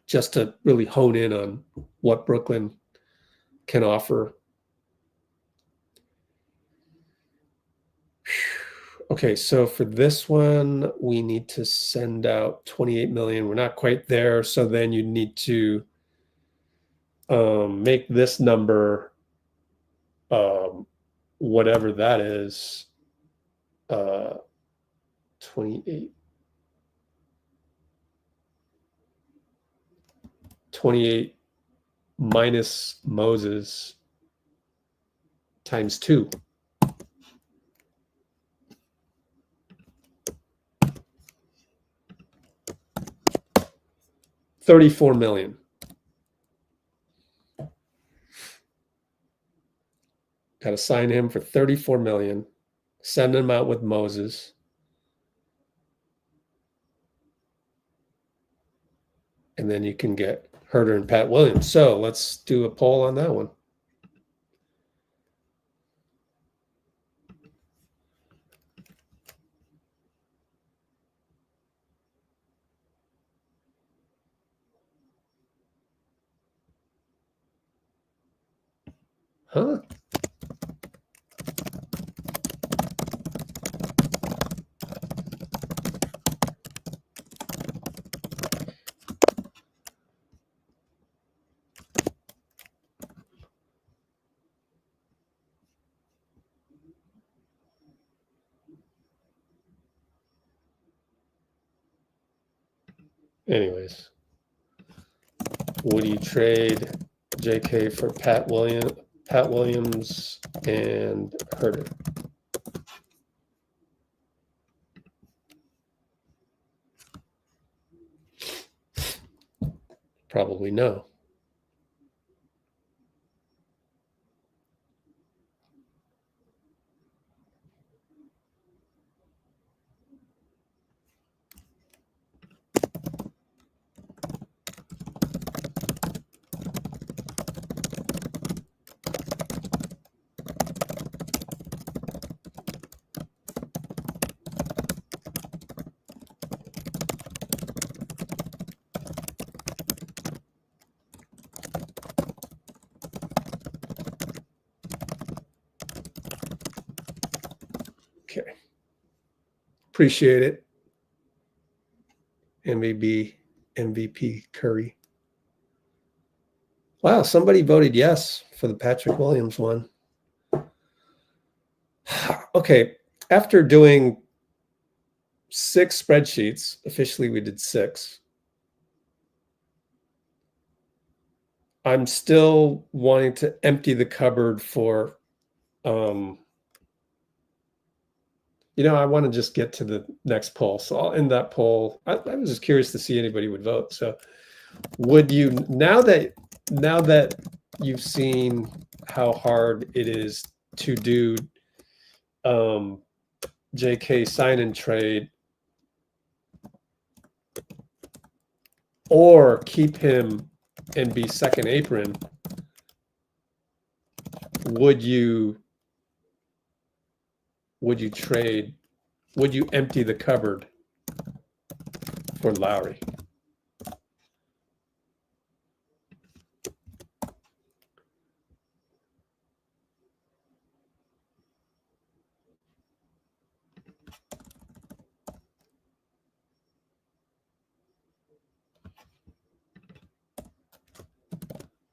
just to really hone in on what Brooklyn can offer. Okay, so for this one, we need to send out 28 million. We're not quite there. So then you need to make this number, whatever that is, 28 minus Moses times 2. $34 million. Got to sign him for $34 million. Send him out with Moses. And then you can get Huerter and Pat Williams. So let's do a poll on that one. Huh? Anyways, would you trade JK for Pat Williams and Huerter? Probably no. Okay. Appreciate it. MVB MVP Curry. Wow, somebody voted yes for the Patrick Williams one. Okay, after doing 6 spreadsheets, officially we did 6. I'm still wanting to empty the cupboard for, I want to just get to the next poll. So I'll end that poll. I was just curious to see anybody would vote. So would you, now that you've seen how hard it is to do JK sign and trade, or keep him and be second apron, would you empty the cupboard for Lauri?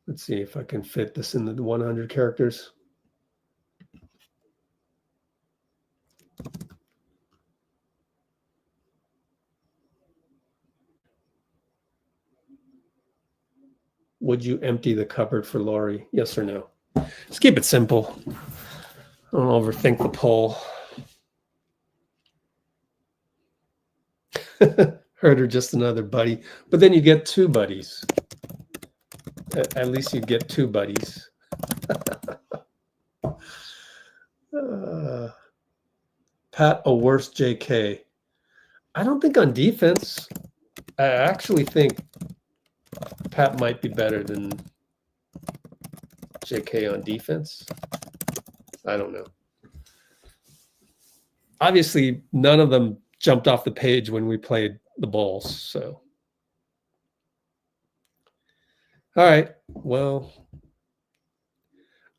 Let's see if I can fit this in the 100 characters. Would you empty the cupboard for Lauri? Yes or no? Just keep it simple. Don't overthink the poll. Huerter, just another buddy. But then you get 2 buddies. At least you get 2 buddies. Pat, a worse JK. I don't think on defense. I actually think Pat might be better than JK on defense. I don't know. Obviously, none of them jumped off the page when we played the Bulls. So, all right. Well,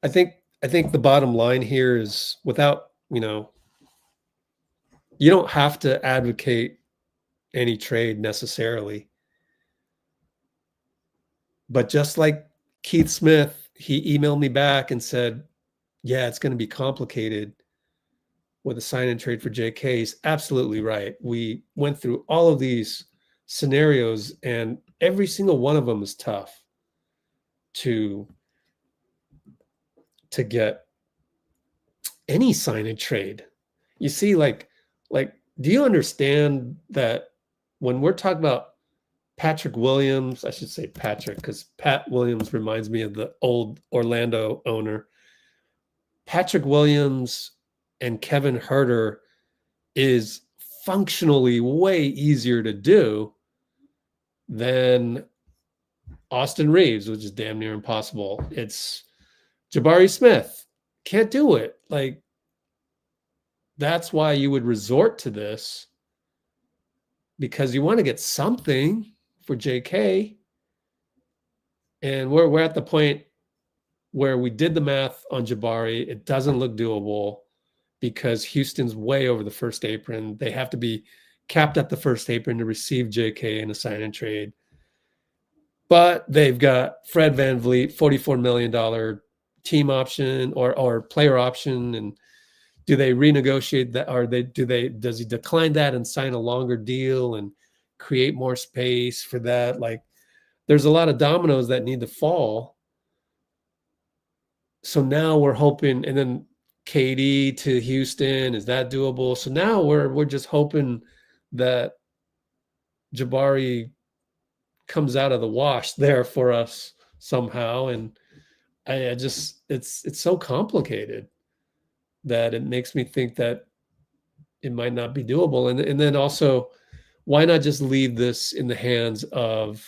I think the bottom line here is, without, you don't have to advocate any trade necessarily. But just like Keith Smith, he emailed me back and said, yeah, it's going to be complicated with a sign and trade for JK. He's absolutely right. We went through all of these scenarios, and every single one of them is tough to get any sign and trade. You see, like, do you understand that when we're talking about Patrick Williams, I should say Patrick, because Pat Williams reminds me of the old Orlando owner. Patrick Williams and Kevin Huerter is functionally way easier to do than Austin Reeves, which is damn near impossible. It's Jabari Smith. Can't do it. Like, that's why you would resort to this, because you want to get something for JK. And we're at the point where we did the math on Jabari. It doesn't look doable because Houston's way over the first apron. They have to be capped at the first apron to receive JK in a sign and trade. But they've got Fred VanVleet, $44 million team option or player option. And do they renegotiate that? Or does he decline that and sign a longer deal and create more space for that? Like, there's a lot of dominoes that need to fall. So now we're hoping, and then KD to Houston, is that doable? So now we're just hoping that Jabari comes out of the wash there for us somehow. And I just, it's so complicated that it makes me think that it might not be doable. And then also, why not just leave this in the hands of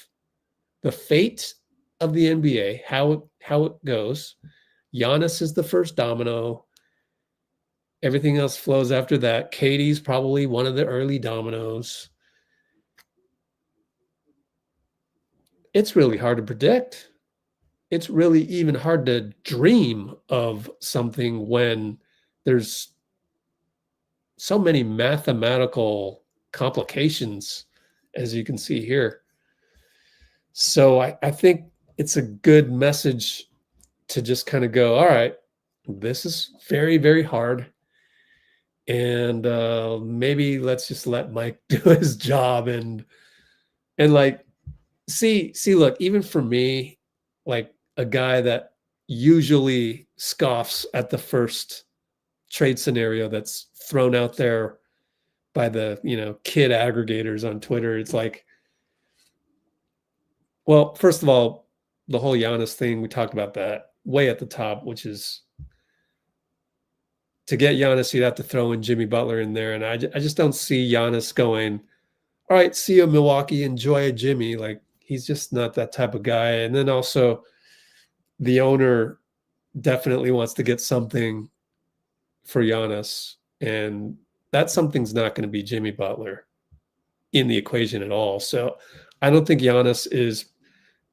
the fate of the NBA, how it goes? Giannis is the first domino. Everything else flows after that. KD's probably one of the early dominoes. It's really hard to predict. It's really even hard to dream of something when there's so many mathematical complications, as you can see here. So I think it's a good message to just kind of go, all right, this is very, very hard. And maybe let's just let Mike do his job and like see, look, even for me, like a guy that usually scoffs at the first trade scenario that's thrown out there by the, kid aggregators on Twitter. It's like, well, first of all, the whole Giannis thing, we talked about that way at the top, which is to get Giannis, you'd have to throw in Jimmy Butler in there. And I just don't see Giannis going, all right, see you, Milwaukee, enjoy Jimmy. Like, he's just not that type of guy. And then also the owner definitely wants to get something for Giannis. And that something's not going to be Jimmy Butler in the equation at all. So I don't think Giannis is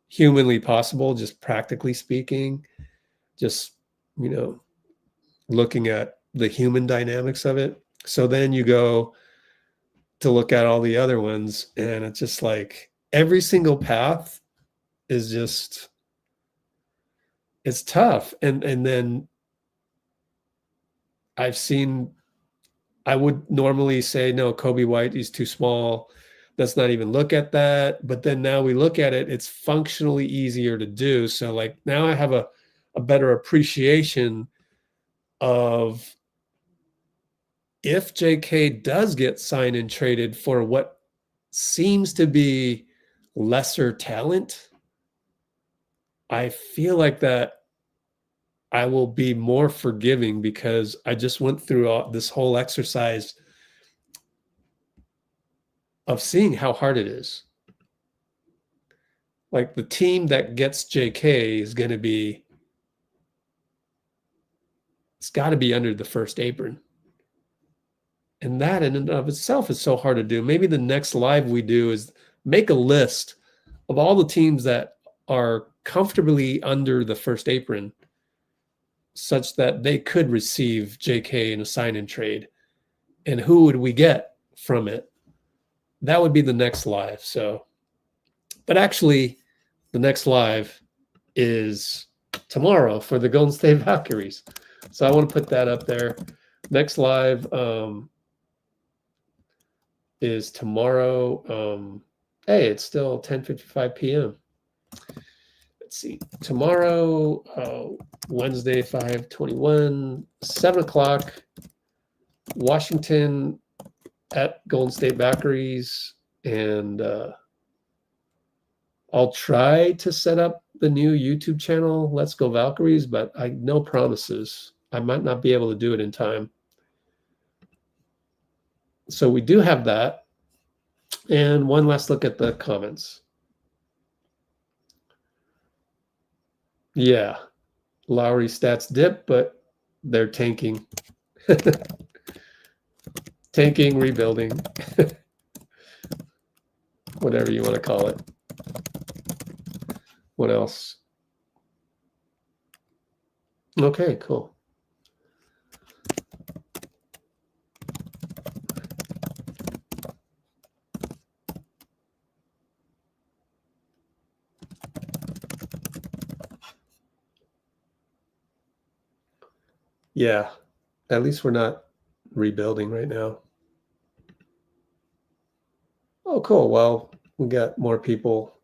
humanly possible, just practically speaking, just, looking at the human dynamics of it. So then you go to look at all the other ones, and it's just like every single path is just, it's tough. And then I would normally say, no, Coby White, he's too small. Let's not even look at that. But then now we look at it, it's functionally easier to do. So like now I have a better appreciation of if JK does get signed and traded for what seems to be lesser talent, I feel like that I will be more forgiving because I just went through this whole exercise of seeing how hard it is. Like the team that gets JK is going to be, it's got to be under the first apron. And that in and of itself is so hard to do. Maybe the next live we do is make a list of all the teams that are comfortably under the first apron such that they could receive JK in a sign and trade. And who would we get from it? That would be the next live. So, but actually the next live is tomorrow for the Golden State Valkyries. So I want to put that up there. Next live is tomorrow. Hey, it's still 10:55 p.m. Let's see. Tomorrow, Wednesday, 5/21, 7 o'clock, Washington at Golden State Valkyries. And I'll try to set up the new YouTube channel, Let's Go Valkyries, but no promises. I might not be able to do it in time. So we do have that. And one last look at the comments. Yeah, Lauri stats dip, but they're tanking. Tanking, rebuilding, whatever you want to call it. What else? Okay, cool. Yeah, at least we're not rebuilding right now. Oh, cool. Well, we got more people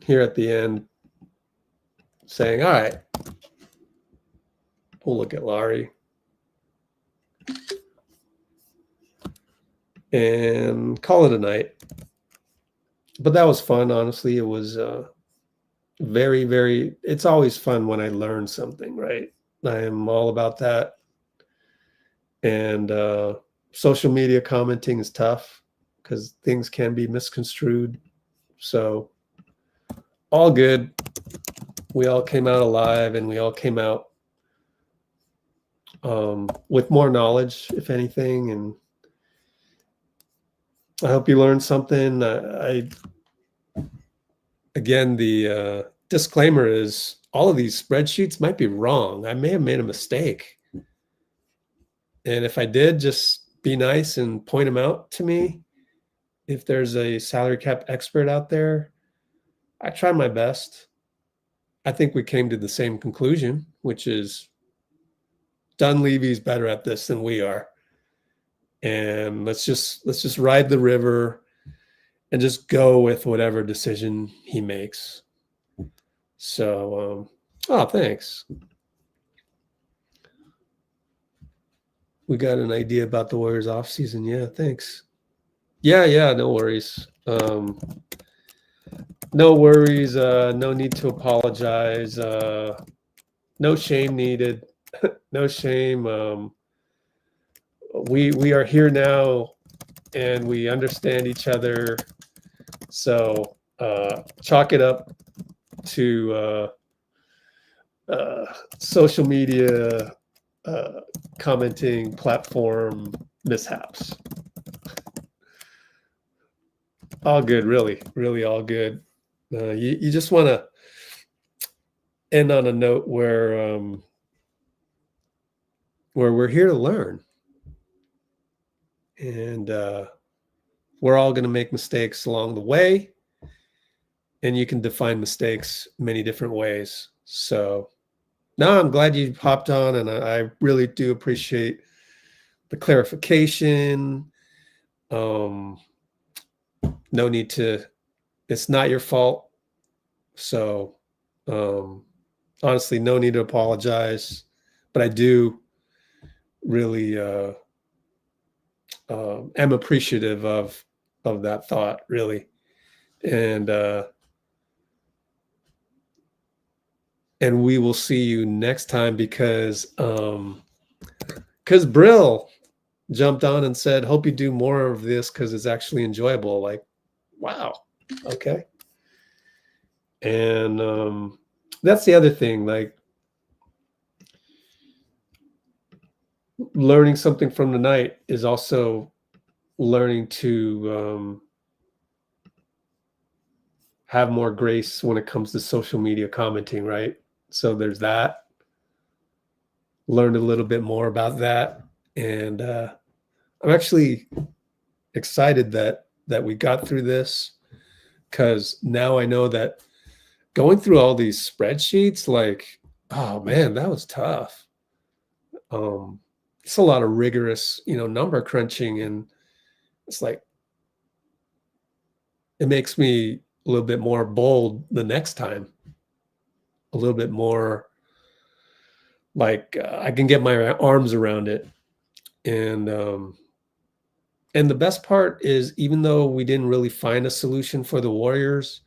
here at the end saying, all right, we'll look at Lauri. And call it a night. But that was fun, honestly. It was very, very, it's always fun when I learn something, right? I am all about that. And social media commenting is tough because things can be misconstrued. So all good. We all came out alive and we all came out with more knowledge, if anything. And I hope you learned something. Again, the disclaimer is all of these spreadsheets might be wrong. I may have made a mistake. And if I did, just be nice and point them out to me. if there's a salary cap expert out there, I tried my best. I think we came to the same conclusion, which is Dunleavy's better at this than we are. And let's just ride the river and just go with whatever decision he makes. So, thanks. We got an idea about the Warriors off season. Yeah, thanks. Yeah, no worries. No worries. No need to apologize. No shame needed. No shame. We are here now, and we understand each other. So chalk it up to social media commenting platform mishaps. All good, really all good. You just want to end on a note where we're here to learn, and we're all going to make mistakes along the way, and you can define mistakes many different ways. So no, I'm glad you hopped on, and I really do appreciate the clarification. No need to, it's not your fault. So honestly, no need to apologize, but I do really am appreciative of that thought, really. And we will see you next time, because Brill jumped on and said, hope you do more of this because it's actually enjoyable. Like, wow. Okay. And that's the other thing, like learning something from the night is also learning to have more grace when it comes to social media commenting, right? So there's that. Learned a little bit more about that. And I'm actually excited that we got through this, because now I know that going through all these spreadsheets, like, oh man, that was tough. It's a lot of rigorous, number crunching, and it's like, it makes me a little bit more bold the next time, a little bit more like I can get my arms around it. And the best part is, even though we didn't really find a solution for the Warriors,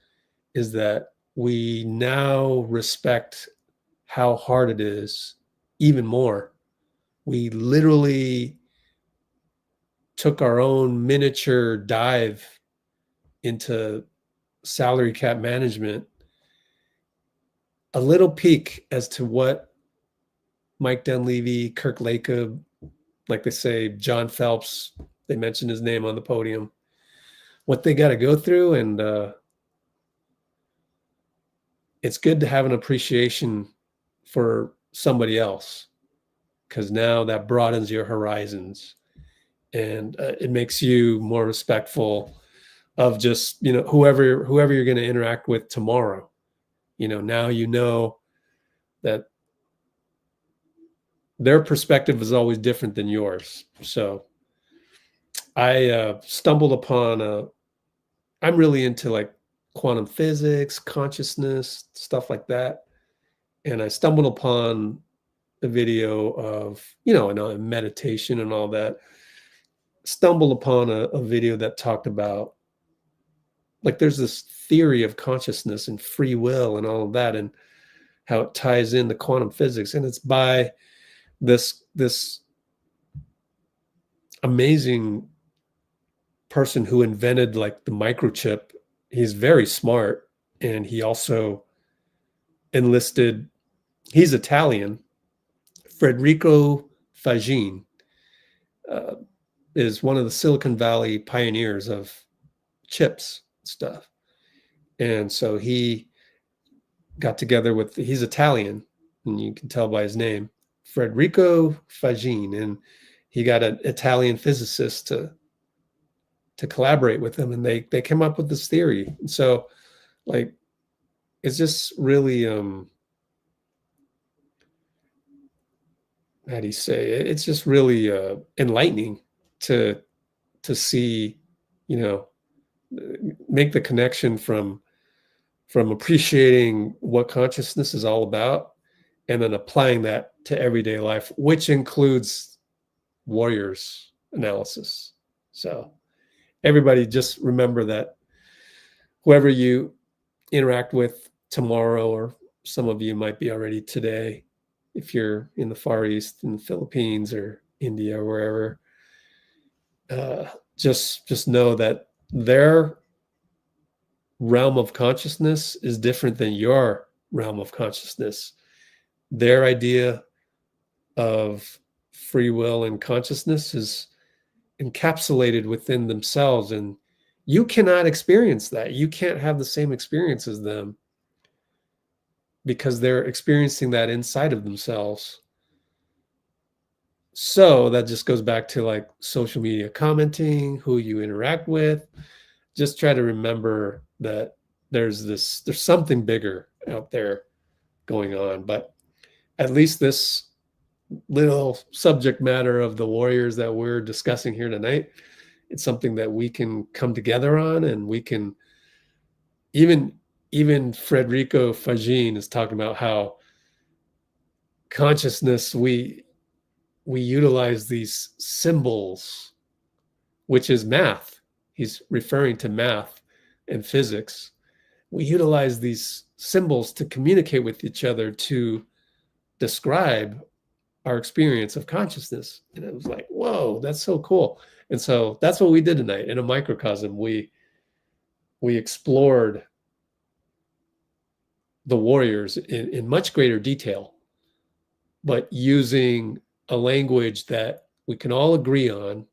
is that we now respect how hard it is even more. We literally took our own miniature dive into salary cap management, a little peek as to what Mike Dunleavy, Kirk Lacob, like they say, John Phelps, they mentioned his name on the podium, what they got to go through. And it's good to have an appreciation for somebody else, because now that broadens your horizons, and it makes you more respectful of just, whoever you're going to interact with tomorrow. Now that their perspective is always different than yours. So I stumbled upon I'm really into like quantum physics, consciousness, stuff like that. And I stumbled upon a video of, and meditation and all that. Stumbled upon a video that talked about, like, there's this theory of consciousness and free will and all of that, and how it ties into quantum physics. And it's by this amazing person who invented like the microchip. He's very smart, and he also enlisted, he's Italian. Federico Faggin is one of the Silicon Valley pioneers of chips stuff. And so he got together with, he's Italian, and you can tell by his name, Federico Faggin, and he got an Italian physicist to to collaborate with them, and they came up with this theory. So like it's just really how do you say it? It's just really enlightening to see, you know, make the connection from appreciating what consciousness is all about and then applying that to everyday life, which includes Warriors analysis. So everybody just remember that whoever you interact with tomorrow, or some of you might be already today, if you're in the Far East, in the Philippines or India or wherever, just know that their realm of consciousness is different than your realm of consciousness. Their idea of free will and consciousness is encapsulated within themselves, and you cannot experience that. You can't have the same experience as them because they're experiencing that inside of themselves. So that just goes back to like social media commenting, who you interact with. Just try to remember that there's something bigger out there going on. But at least this little subject matter of the Warriors that we're discussing here tonight, it's something that we can come together on, and we can even Federico Fagin is talking about how consciousness, we utilize these symbols, which is math. He's referring to math and physics. We utilize these symbols to communicate with each other, to describe our experience of consciousness. And it was like, whoa, that's so cool. And so that's what we did tonight in a microcosm. We explored the Warriors in much greater detail, but using a language that we can all agree on,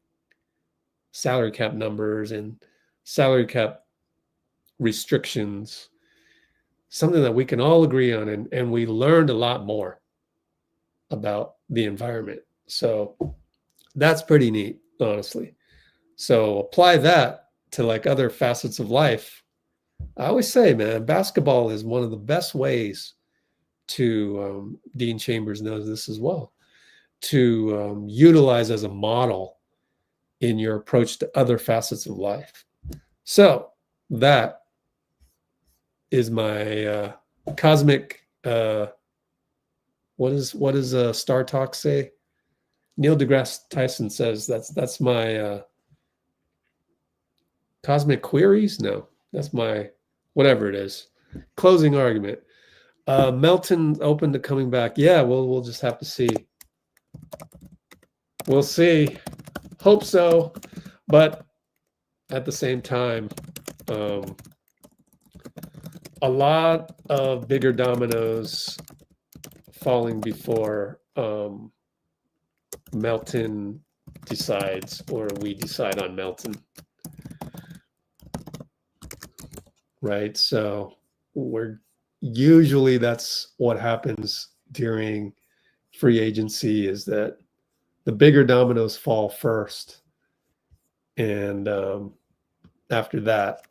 salary cap numbers and salary cap restrictions, something that we can all agree on. And we learned a lot more about the environment. So that's pretty neat, honestly. So apply that to like other facets of life. I always say, man, basketball is one of the best ways to, Dean Chambers knows this as well, to utilize as a model in your approach to other facets of life. So that is my cosmic, what does Star Talk say? Neil deGrasse Tyson says that's my cosmic queries. No, that's my whatever it is. Closing argument. Melton open to coming back. Yeah, we'll just have to see. We'll see. Hope so, but at the same time, a lot of bigger dominoes falling before Melton decides, or we decide on Melton. Right? So usually that's what happens during free agency, is that the bigger dominoes fall first. And after that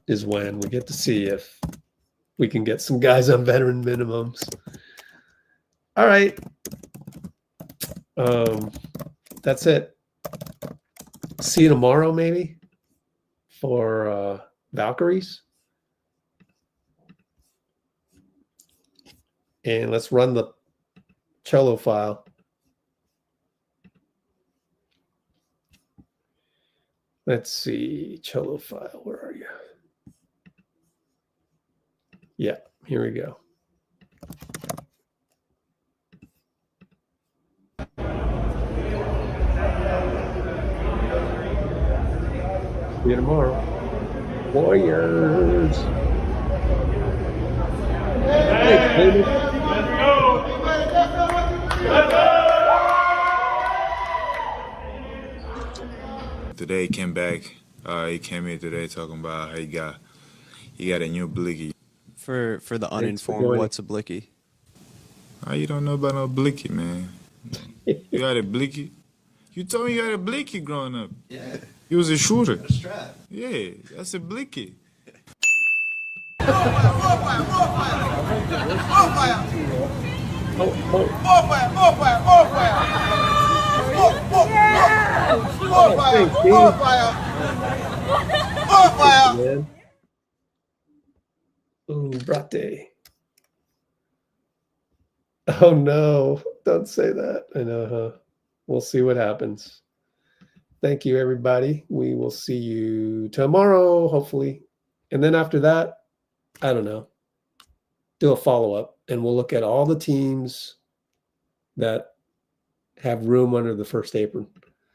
is when we get to see if we can get some guys on veteran minimums. All right. That's it. See you tomorrow, maybe, for Valkyries. And let's run the cello file. Let's see, cello file, where are you? Yeah, here we go. See you tomorrow. Warriors. Thanks, baby. Today he came back. He came here today talking about how he got a new blicky. For the uninformed, what's a blicky? You don't know about no blicky, man. You had a blicky? You told me you had a blicky growing up. Yeah. He was a shooter. A strap. Yeah, that's a blicky. Ooh, Brate. Oh no, don't say that. I know, huh? We'll see what happens. Thank you, everybody. We will see you tomorrow, hopefully. And then after that, I don't know, do a follow-up, and we'll look at all the teams that have room under the first apron.